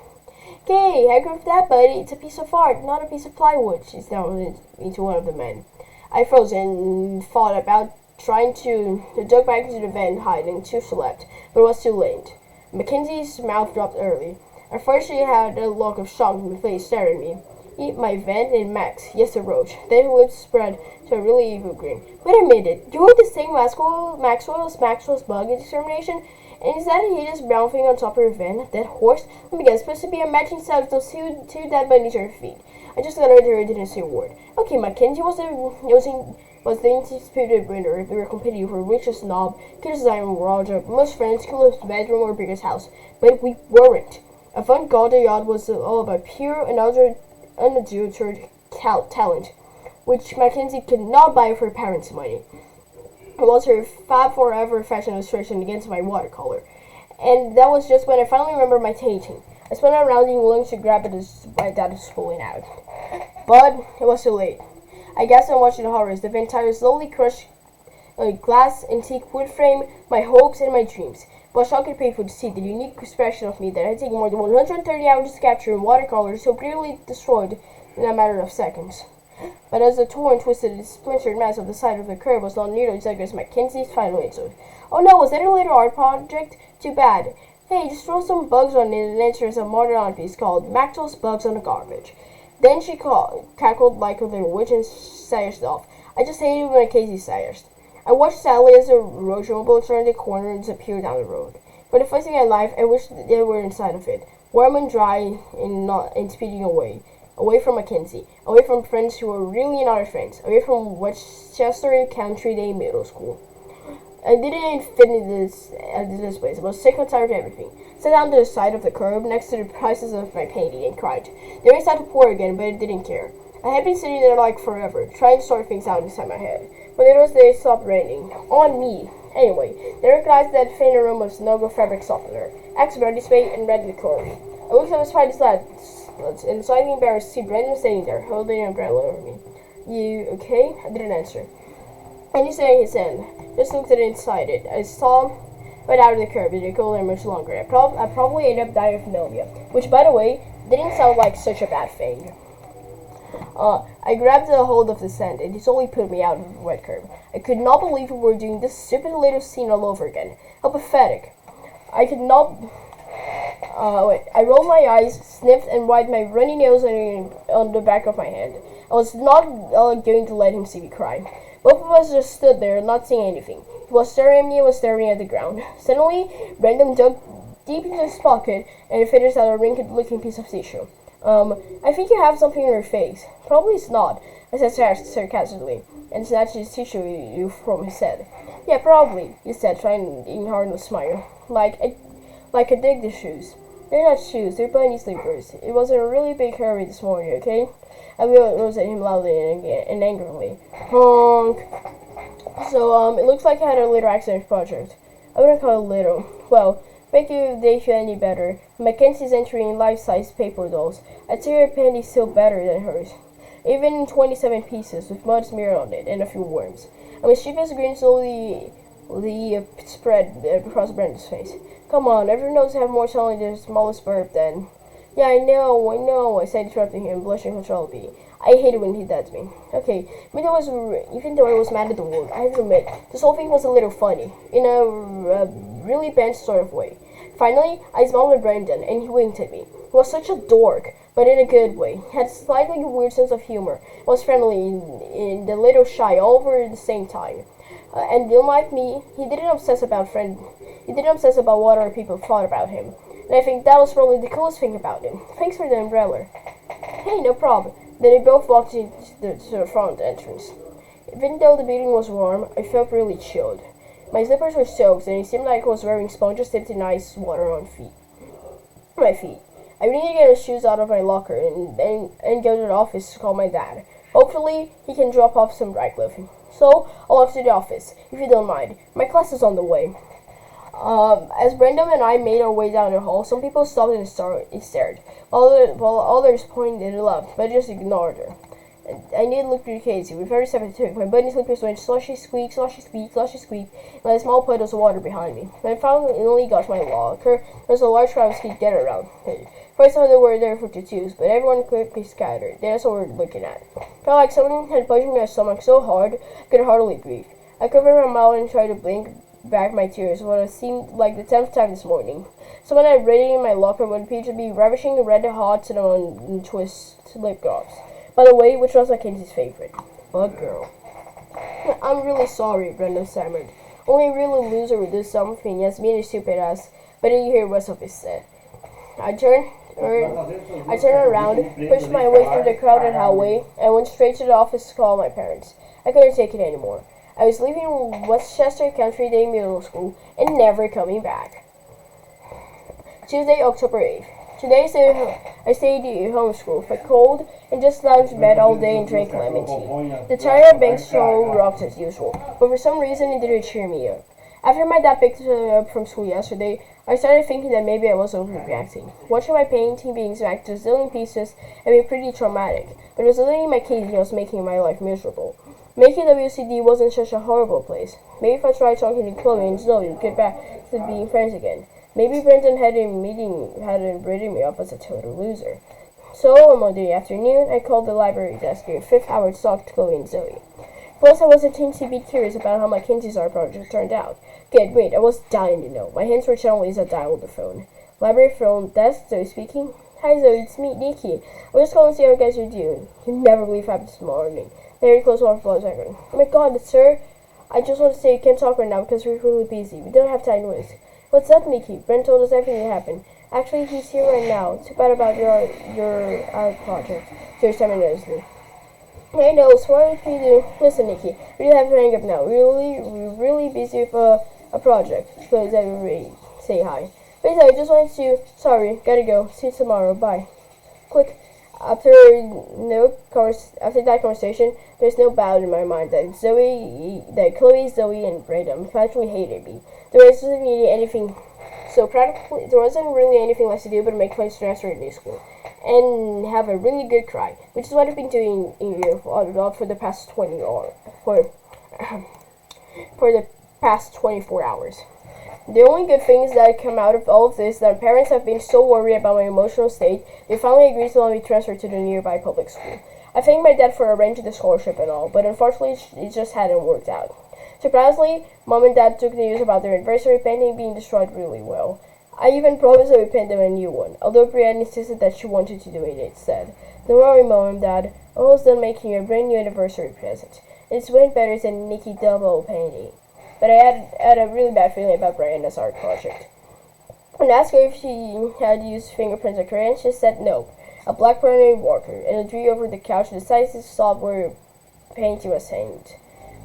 "Okay, I agree with that, buddy. It's a piece of art, not a piece of plywood," she snarled into one of the men. I froze and thought about trying to duck back into the van and hide, and too slept, but it was too late. Mackenzie's mouth dropped early. At first she had a look of shock on her face, staring at me. "Eat my van and Max, yes, the roach." Then her lips spread to a really evil grin. "Wait a minute, you're the same Maxwell's bug extermination? And is that a hideous brown thing on top of your van? A dead horse? Let me guess, supposed to be a matching set of those two dead bunnies at your feet." I just got over and didn't say a word. Okay, Mackenzie was the undisputed winner if we were competing for richest snob, cutest design wardrobe, most friends, coolest bedroom, or biggest house. But we weren't. Avant-garde yacht was all about pure and unadulterated talent, which Mackenzie could not buy for her parents' money. It was her Fab Forever fashion illustration against my watercolor. And that was just when I finally remembered my painting. I spun around being willing to grab it as my dad was pulling out. But it was too late. I gasped and watched the horrors. The van tire slowly crushed a glass antique wood frame, my hopes and my dreams. It was shocking and painful to see the unique expression of me that had taken more than 130 hours to capture in watercolor so brutally destroyed in a matter of seconds. But as the torn, twisted, and splintered mass of the side of the curve was not nearly as ugly as Mackenzie's final answer. "Oh no, was that a later art project? Too bad. Hey, just throw some bugs on it and enter as a modern art piece called Maxwell's Bugs on the Garbage." Then she cackled like a little witch and sagged off. I just hated when Casey sagged. I watched sadly as the road mobile turned the corner and disappeared down the road. For the first thing in life, I wished they were inside of it, warm and dry and speeding away. Away from Mackenzie, away from friends who were really not our friends, away from Westchester Country Day Middle School. I didn't fit in this place. I was sick and tired of everything. Sat down to the side of the curb next to the prices of my painting and cried. Then I started to pour again, but I didn't care. I had been sitting there like forever, trying to sort things out inside my head. But it was day it stopped raining. On me. Anyway, they recognized that faint aroma of Snogo fabric softener, Axe brandy spray, and red liqueur. I looked at the spider's lads, and slightly embarrassed to see Brendan standing there, holding an umbrella over me. "You okay?" I didn't answer. And he said his hand. Just looked at it inside it. I saw right out of the curb. It didn't go there much longer. I probably ended up dying of pneumonia, which, by the way, didn't sound like such a bad thing. I grabbed a hold of the sand, and it totally put me out of the wet curb. I could not believe we were doing this stupid little scene all over again. How pathetic. I could not... I rolled my eyes, sniffed, and wiped my runny nails on the back of my hand. I was not going to let him see me cry. Both of us just stood there, not saying anything. He was staring at me, and was staring at the ground. Suddenly, Brendan dug deep into his pocket, and finished out a wrinkled-looking piece of tissue. "I think you have something in your face." "Probably it's not," I said sarcastically, and snatched his tissue from his head. "Yeah, probably," he said, trying hard to smile. Like I dig the shoes." "They're not shoes, they're bunny slippers. It was in a really big hurry this morning, okay?" I rose at him loudly and angrily. Honk. "So, it looks like I had a little accident project." "I wouldn't call it little. Well, make you they feel any better. Mackenzie's entering life-size paper dolls. I'd say her panty's still better than hers. Even in 27 pieces, with mud smeared on it, and a few worms." A mischievous grin slowly spread across Brenda's face. "Come on, everyone knows I have more talent than the smallest burp then." "Yeah, I know, I said, interrupting him, blushing controllably. I hate it when he does me. Okay, even though I was mad at the world, I have to admit, this whole thing was a little funny, in a really bent sort of way. Finally, I smiled at Brendan, and he winked at me. He was such a dork, but in a good way. He had a slightly weird sense of humor, was friendly and a little shy all over at the same time. And unlike me, he didn't obsess about what other people thought about him. And I think that was probably the coolest thing about him. Thanks for the umbrella. Hey, no problem. Then we both walked to the front entrance. Even though the building was warm, I felt really chilled. My slippers were soaked, and it seemed like I was wearing sponges dipped in ice water on my feet. I need to get his shoes out of my locker and go to the office to call my dad. Hopefully, he can drop off some dry clothing. So, I'll off to the office, if you don't mind. My class is on the way. As Brendan and I made our way down the hall, some people stopped and stared, while others pointed and left, but I just ignored her. I needed to look pretty crazy. With every step I took, my bunny slippers went slushy squeak, slushy squeak, slushy squeak, and a small puddles of water behind me. When I finally got to my locker, there was a large crowd of kids gathered around. First I thought they were there for tattoos, but everyone quickly scattered. That's what we were looking at. Felt like someone had punched me in my stomach so hard I could hardly breathe. I covered my mouth and tried to blink back my tears for what seemed like the 10th time this morning. Someone had written in my locker would appear to be ravishing red-hot cinnamon twist lip gloss. By the way, which was Mackenzie's favorite? Bug girl. I'm really sorry, Brenda stammered. Only a real loser would do something as mean as stupid as, but then you hear what Sophie said. I turned around, pushed my way through the crowded hallway, and went straight to the office to call my parents. I couldn't take it anymore. I was leaving Westchester Country Day Middle School and never coming back. Tuesday, October 8th. Today I stayed home school for cold and just lounged in bed all day and drank lemon tea. The Tyra Banks show rocked as usual, but for some reason it didn't cheer me up. After my dad picked me up from school yesterday, I started thinking that maybe I was overreacting. Watching my painting being smacked to a zillion pieces had been pretty traumatic, but it was only my case that was making my life miserable. Making WCD wasn't such a horrible place. Maybe if I tried talking to Chloe and Zoe, we'd get back to being friends again. Maybe Brendan had written me off as a total loser. So, on Monday afternoon, I called the library desk in 5th hour to talk to Chloe and Zoe. Plus, I was a teensy bit curious about how Mackenzie's art project turned out. Good, wait, I was dying to know. My hands were trembling as I dialed the phone. Library phone desk, Zoe speaking. Hi Zoe, it's me, Nikki. I was just calling to see how you guys are doing. You never believe what happened this morning. Very close one for a second. Oh my god, sir. I just want to say you can't talk right now because we're really busy. We don't have time to waste. What's up, Nikki? Brent told us everything that happened. Actually, he's here right now. Too bad about your art project. Zoe stammered nervously. I know, so what did we do? Listen, Nikki, we don't have to hang up now. We're really busy with a project. Close everybody. Say hi. Basically, I just wanted to. Sorry, gotta go. See you tomorrow. Bye. Click. After that conversation, there's no doubt in my mind that Chloe, Zoe, and Brandon practically hated me. There wasn't really anything left to do but make plans to transfer to new school and have a really good cry, which is what I've been doing for the past 24 hours. The only good things that come out of all of this is that parents have been so worried about my emotional state, they finally agreed to let me transfer to the nearby public school. I thank my dad for arranging the scholarship and all, but unfortunately it just hadn't worked out. Surprisingly, Mom and Dad took the news about their anniversary painting being destroyed really well. I even promised I would paint them a new one, although Brienne insisted that she wanted to do it instead. Don't worry, Mom and Dad, I'm almost done making you a brand new anniversary present. It's way better than Nikki double painting. But I had a really bad feeling about Brianna's art project. When I asked her if she had used fingerprints or crayons, she said no. A black primary marker, and drew over the couch and decided to stop where painting was hanged.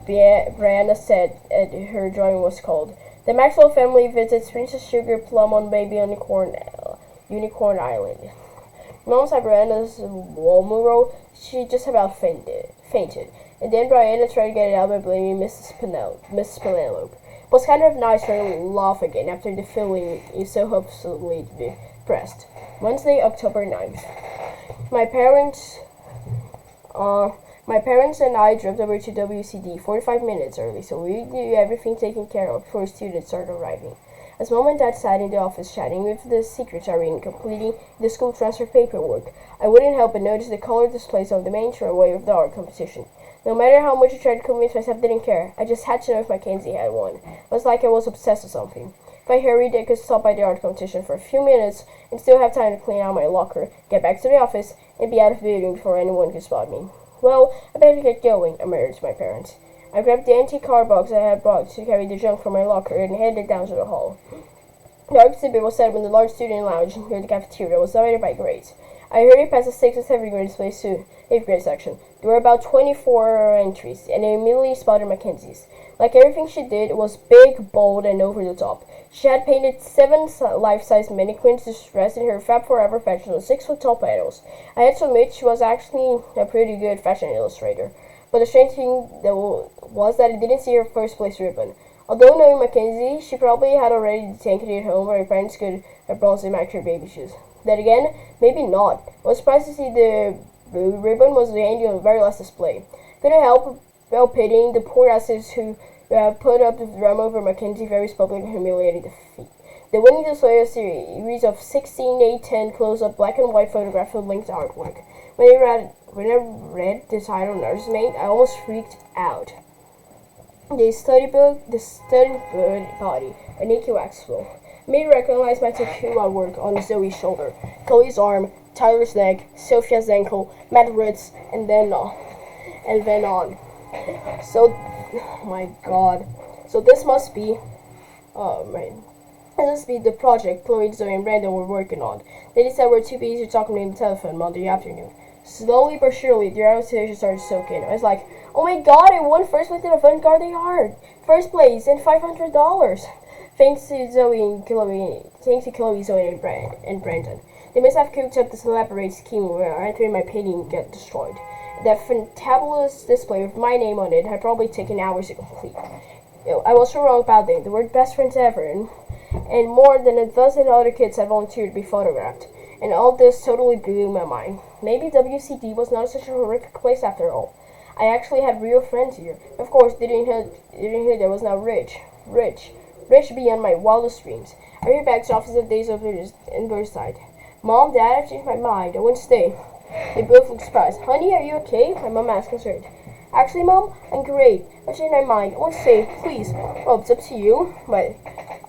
Brianna said her drawing was called The Maxwell Family Visits Princess Sugar Plum on Baby Unicorn Island. Mom saw Brianna's wall mural. She just about fainted. And then Brianna tried to get it out by blaming Mrs. Penelope. It was kind of nice for her to laugh again after the feeling is so hopelessly depressed. Wednesday, October 9th. My parents and I drove over to WCD 45 minutes early, so we knew everything taken care of before students started arriving. As Mom and Dad sat in the office chatting with the secretary and completing the school transfer paperwork, I wouldn't help but notice the color displays on the main showway of the art competition. No matter how much I tried to convince myself I didn't care, I just had to know if Mackenzie had won. It was like I was obsessed with something. If I hurried, I could stop by the art competition for a few minutes and still have time to clean out my locker, get back to the office, and be out of the building before anyone could spot me. Well, I better get going, I murmured to my parents. I grabbed the empty card box I had brought to carry the junk from my locker and headed down to the hall. The exhibit was set up in the large student lounge near the cafeteria. It was divided by grades. I hurried past the 6th and 7th grade displays to 8th grade section. There were about 24 entries, and I immediately spotted Mackenzie's. Like everything she did, it was big, bold, and over the top. She had painted 7 life-size mannequins dressed in her Fab Forever fashion on 6-foot-tall panels. I had to admit she was actually a pretty good fashion illustrator. But the strange thing was that I didn't see her first place ribbon. Although knowing Mackenzie, she probably had already taken it home where her parents could have brought some extra baby shoes. Then again, maybe not. I was surprised to see the ribbon was handy on the very last display. Couldn't help pitying the poor asses who put up the drum over Mackenzie very public and humiliating defeat. The winning display was a series of 16, 8, 10 close-up black and white photograph with linked artwork. When I read the title Nursemaid, I almost freaked out. The study book body, a Nikki Waxwell, made me recognize my tattoo artwork on Zoe's shoulder, Chloe's arm, Tyler's neck, Sophia's ankle, Matt Ritz, and then on. So, oh my God. So this must be, this must be the project Chloe, Zoe, and Brandon were working on. They decided we're too busy talking on the telephone Monday afternoon. Slowly but surely, the realization started to soak in. I was like, oh my God, I won first place in Avant-Garde Art. First place and $500. Thanks to Chloe, Zoe, and Brandon. They must have cooked up this elaborate scheme where I thought my painting get destroyed. That fantabulous display with my name on it had probably taken hours to complete. I was so wrong about them. They were best friends ever, and more than a dozen other kids had volunteered to be photographed. And all this totally blew my mind. Maybe WCD was not such a horrific place after all. I actually had real friends here. Of course, didn't hear that was now rich beyond my wildest dreams. I hurried back to the office of days over in Burnside. Mom, Dad, I've changed my mind. I won't stay. They both looked surprised. Honey, are you okay? My mom asked concerned. Actually, Mom, I'm great. I've changed my mind. I won't stay. Please. Well, it's up to you. But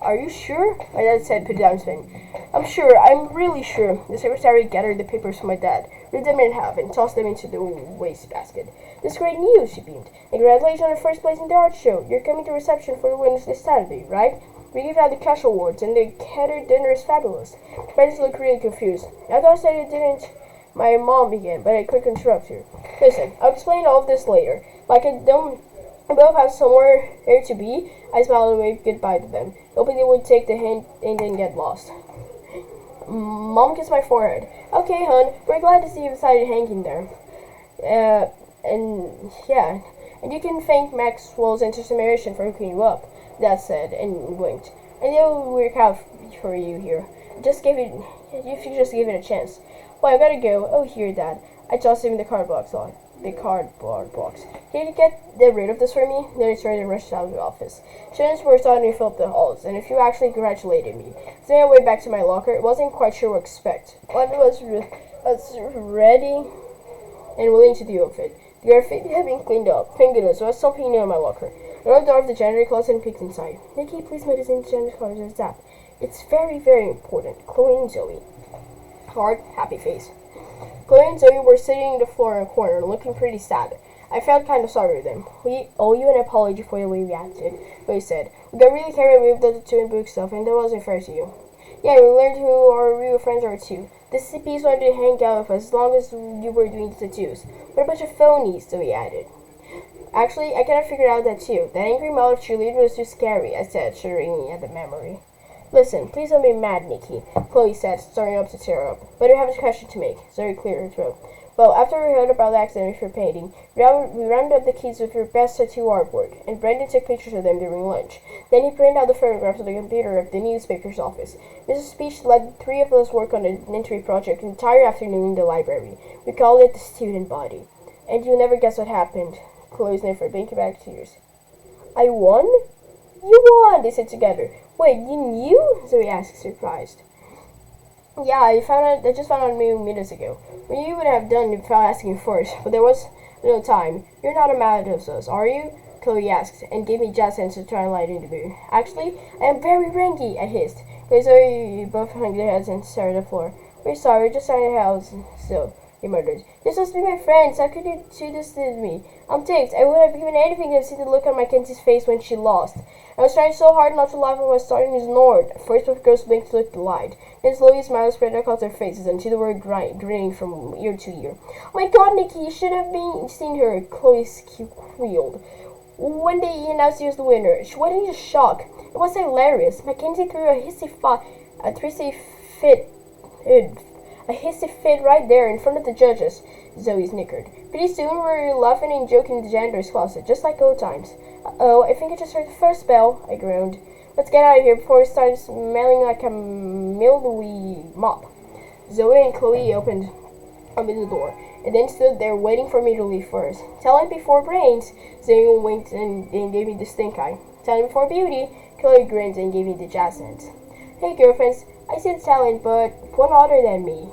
are you sure? My dad said, put down his pen. I'm sure. I'm really sure. The secretary gathered the papers from my dad, ripped them in half, and tossed them into the wastebasket. This is great news, she beamed. And congratulations on your first place in the art show. You're coming to reception for the winners this Saturday, right? We give out the cash awards, and the catered dinner is fabulous. Parents looked really confused. I thought I said it didn't. My mom began, but I couldn't interrupt her. Listen, I'll explain all of this later. Like I both have somewhere here to be. I smiled and waved goodbye to them, hoping they would take the hint and didn't get lost. Mom kissed my forehead. Okay, hon, we're glad to see you decided to hang in there. And you can thank Maxwell's intercession for hooking you up, Dad said, and winked. I know we're out for you here. You should just give it a chance. Well, I gotta go. Oh, here, Dad. I tossed him the cardboard box. Can you get rid of this for me? Then he started and rushed out of the office. Students were starting to fill up the halls, and a few actually congratulated me. So I went back to my locker. I wasn't quite sure what to expect. But I was ready and willing to deal with it. The graffiti had been cleaned up. Thank goodness, so I was something new in my locker. I opened the door of the janitor closet and peeked inside. Nikki, please meet us in the janitor closet ASAP. It's very, very important. Chloe and Zoe. Hard, happy face. Chloe and Zoe were sitting on the floor in a corner, looking pretty sad. I felt kind of sorry for them. We owe you an apology for the way we acted, Chloe said. We got really carried away with the tattoo and book stuff, and that wasn't fair to you. Yeah, we learned who our real friends are too. The CPs wanted to hang out with us as long as you were doing the tattoos. We're a bunch of phonies, Zoe added. Actually, I kind of figured out that too. That angry mouth of cheerleader was too scary, I said, shuddering at the memory. Listen, please don't be mad, Nikki, Chloe said, starting up to tear up. But I have a question to make. Zoe cleared her throat. Well, after we heard about the accident with your painting, we rounded up the kids with your best tattoo artwork, and Brendan took pictures of them during lunch. Then he printed out the photographs on the computer of the newspaper's office. Mrs. Speech let 3 of us work on an entry project the entire afternoon in the library. We called it the student body. And you'll never guess what happened. Chloe sniffed, blinking back tears. I won? You won, they said together. Wait, you knew? Zoe asked, surprised. Yeah, I just found out a few minutes ago. Well, you would have done without asking first, but there was no time. You're not mad at us, are you? Chloe asked, and gave me jazz hands to try and light in the mood. Actually, I am very ranky, I hissed. Chloe and Zoe both hung their heads and stared at the floor. We're sorry, just trying to house. So, he muttered. "You're supposed to be my friends. How could you do this to me? I'm ticked. I would have given anything to see the look on Mackenzie's face when she lost. I was trying so hard not to laugh when I was starting to snort. First both girls blinked to look delighted. Then slowly a smile spread across their faces until they were grinning from ear to ear. "Oh my God, Nikki, you should have seen her," Chloe squealed. When they announced he was the winner, she wasn't in shock. It was hilarious. Mackenzie threw a hissy fit right there in front of the judges. Zoe snickered. Pretty soon we were laughing and joking in the janitor's closet, just like old times. "Uh-oh, I think I just heard the first bell," I groaned. "Let's get out of here before it starts smelling like a mildewy mop." Zoe and Chloe opened the door, and then stood there waiting for me to leave first. "Talent before brains," Zoe winked and gave me the stink eye. "Talent before beauty," Chloe grinned and gave me the jazz hands. "Hey, girlfriends, I see the talent, but one other than me."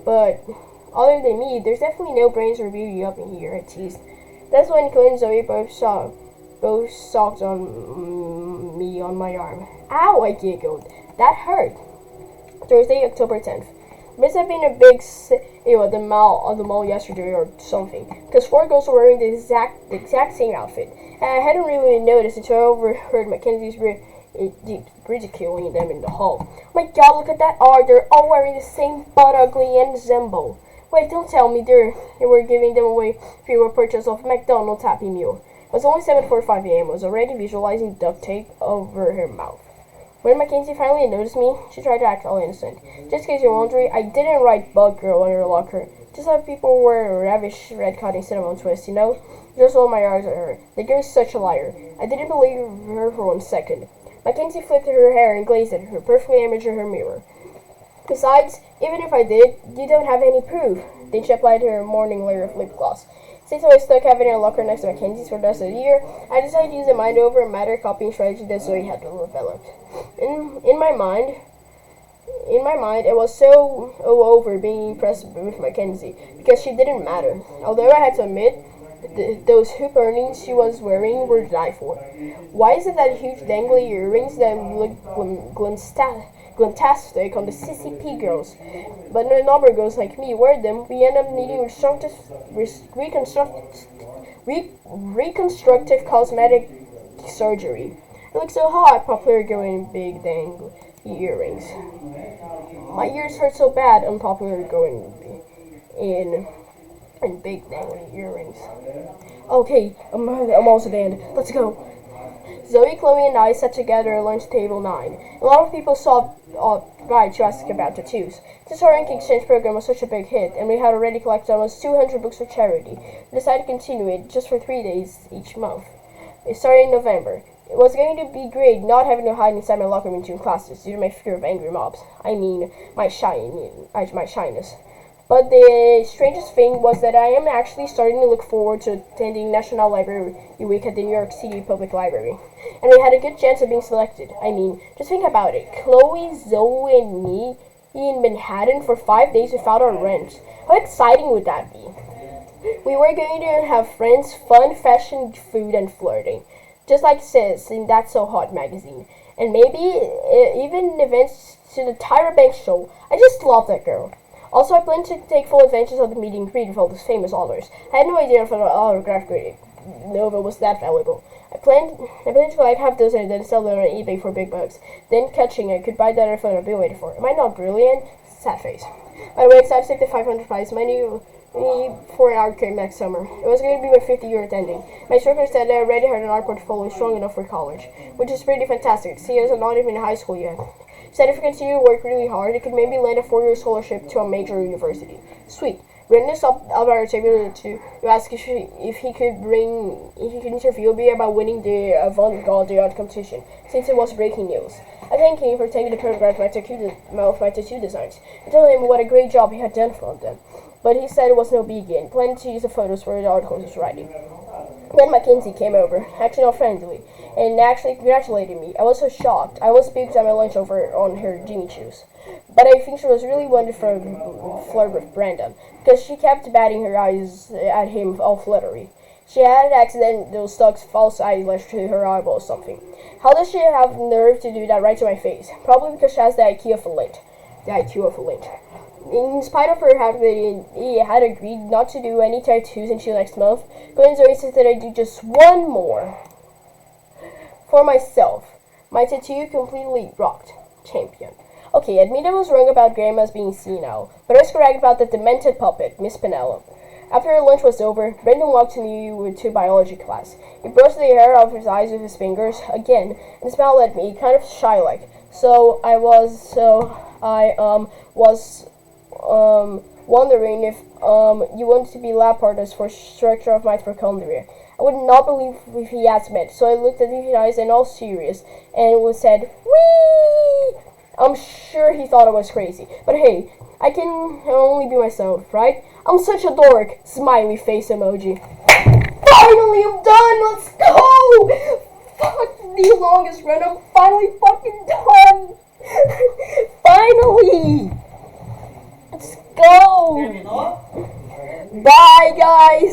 "But other than me, there's definitely no brains or beauty up in here," I teased. That's when Chloe and Zoe both socked on me on my arm. "Ow," I giggled. "That hurt." Thursday, October 10th. Must have been a big sale at the mall yesterday or something, because 4 girls were wearing the exact same outfit, and I hadn't really noticed until I overheard Mackenzie's ridiculing them in the hall. "Oh my God, look at that art! They're all wearing the same butt ugly and Zimbo. Wait, don't tell me they were giving them away if you were purchase of McDonald's Happy Meal." It was only 7:45 a.m. I was already visualizing duct tape over her mouth. When Mackenzie finally noticed me, she tried to act all innocent. "Just in case you're wondering, I didn't write Bug Girl on her locker. Just how people wear ravish red cotton cinnamon twists, you know? Just rolled my eyes at her. The girl is such a liar. I didn't believe her for 1 second. Mackenzie flipped her hair and glazed at her, perfectly image in her mirror. "Besides, even if I did, you don't have any proof." Then she applied her morning layer of lip gloss. Since I was stuck having a locker next to Mackenzie's for the rest of the year, I decided to use a mind over matter copying strategy that Zoe had developed. In my mind, I was so over being impressed with Mackenzie because she didn't matter. Although I had to admit, those hoop earrings she was wearing were to die for. Why is it that huge dangly earrings that look glamtastic on the CCP girls, but no number girls like me wear them? We end up needing reconstructive cosmetic surgery. It looks so hot, popular girl in big dangly earrings. My ears hurt so bad, unpopular girl in big dangly earrings. "Okay, I'm almost at the end. Let's go." Zoe, Chloe, and I sat together at lunch table 9. A lot of people saw by to ask about tattoos. Since our ranking exchange program was such a big hit, and we had already collected almost 200 books for charity, we decided to continue it just for 3 days each month. It started in November. It was going to be great not having to hide inside my locker room between classes due to my fear of angry mobs. I mean, my shyness. But the strangest thing was that I am actually starting to look forward to attending National Library Week at the New York City Public Library. And we had a good chance of being selected. I mean, just think about it. Chloe, Zoe, and me in Manhattan for 5 days without our rent. How exciting would that be? We were going to have friends, fun, fashion, food, and flirting. Just like it says in That's So Hot magazine. And maybe even events to the Tyra Banks show. I just love that girl. Also, I plan to take full advantage of the meet and greet with all those famous authors. I had no idea if an autograph Nova was that valuable. I planned to collect half those and then sell them on eBay for big bucks. Then catching I could buy the other phone I've been waiting for. Am I not brilliant? Sad face. By the way, I decided to take the 500 prize money for an art camp next summer. It was going to be my 50th attending. My instructor said I already had an art portfolio strong enough for college, which is pretty fantastic. See, I'm not even in high school yet. Said if I continue to work really hard, I could maybe land a 4-year scholarship to a major university. Sweet. Ran this up our table to ask if he could interview me about winning the avant-garde art competition, since it was breaking news. I thanked him for taking the photograph of my tattoo designs, and told him what a great job he had done from them. But he said it was no biggie and planned to use the photos for the articles he was writing. Then Mackenzie came over, actually not friendly, and actually congratulated me. I was so shocked. I almost puked at my lunch over on her Jimmy Choos. But I think she was really wanted for a flirt with Brandon, because she kept batting her eyes at him all fluttery. She had accidentally stuck false eyelash to her eyeball or something. How does she have nerve to do that right to my face? Probably because she has the IQ of a lint. In spite of her having he had agreed not to do any tattoos and she likes smells, Glenn Zoe says that I do just one more. For myself. My tattoo completely rocked. Champion. Okay, admit I was wrong about grandma's being senile, but I was correct about the demented puppet, Miss Penelope. After lunch was over, Brendan walked to me to biology class. He brushed the hair off his eyes with his fingers again and smiled at me, kind of shy-like. So I was wondering if you wanted to be lab partners for structure of mitochondria. I would not believe if he asked me, so I looked at his eyes and all serious and said, "Wee!" I'm sure he thought I was crazy, but hey, I can only be myself, right? I'm such a dork. Smiley face emoji. Finally, I'm done. Let's go. Fuck the longest run. I'm finally fucking done. Finally. Let's go. Bye, guys.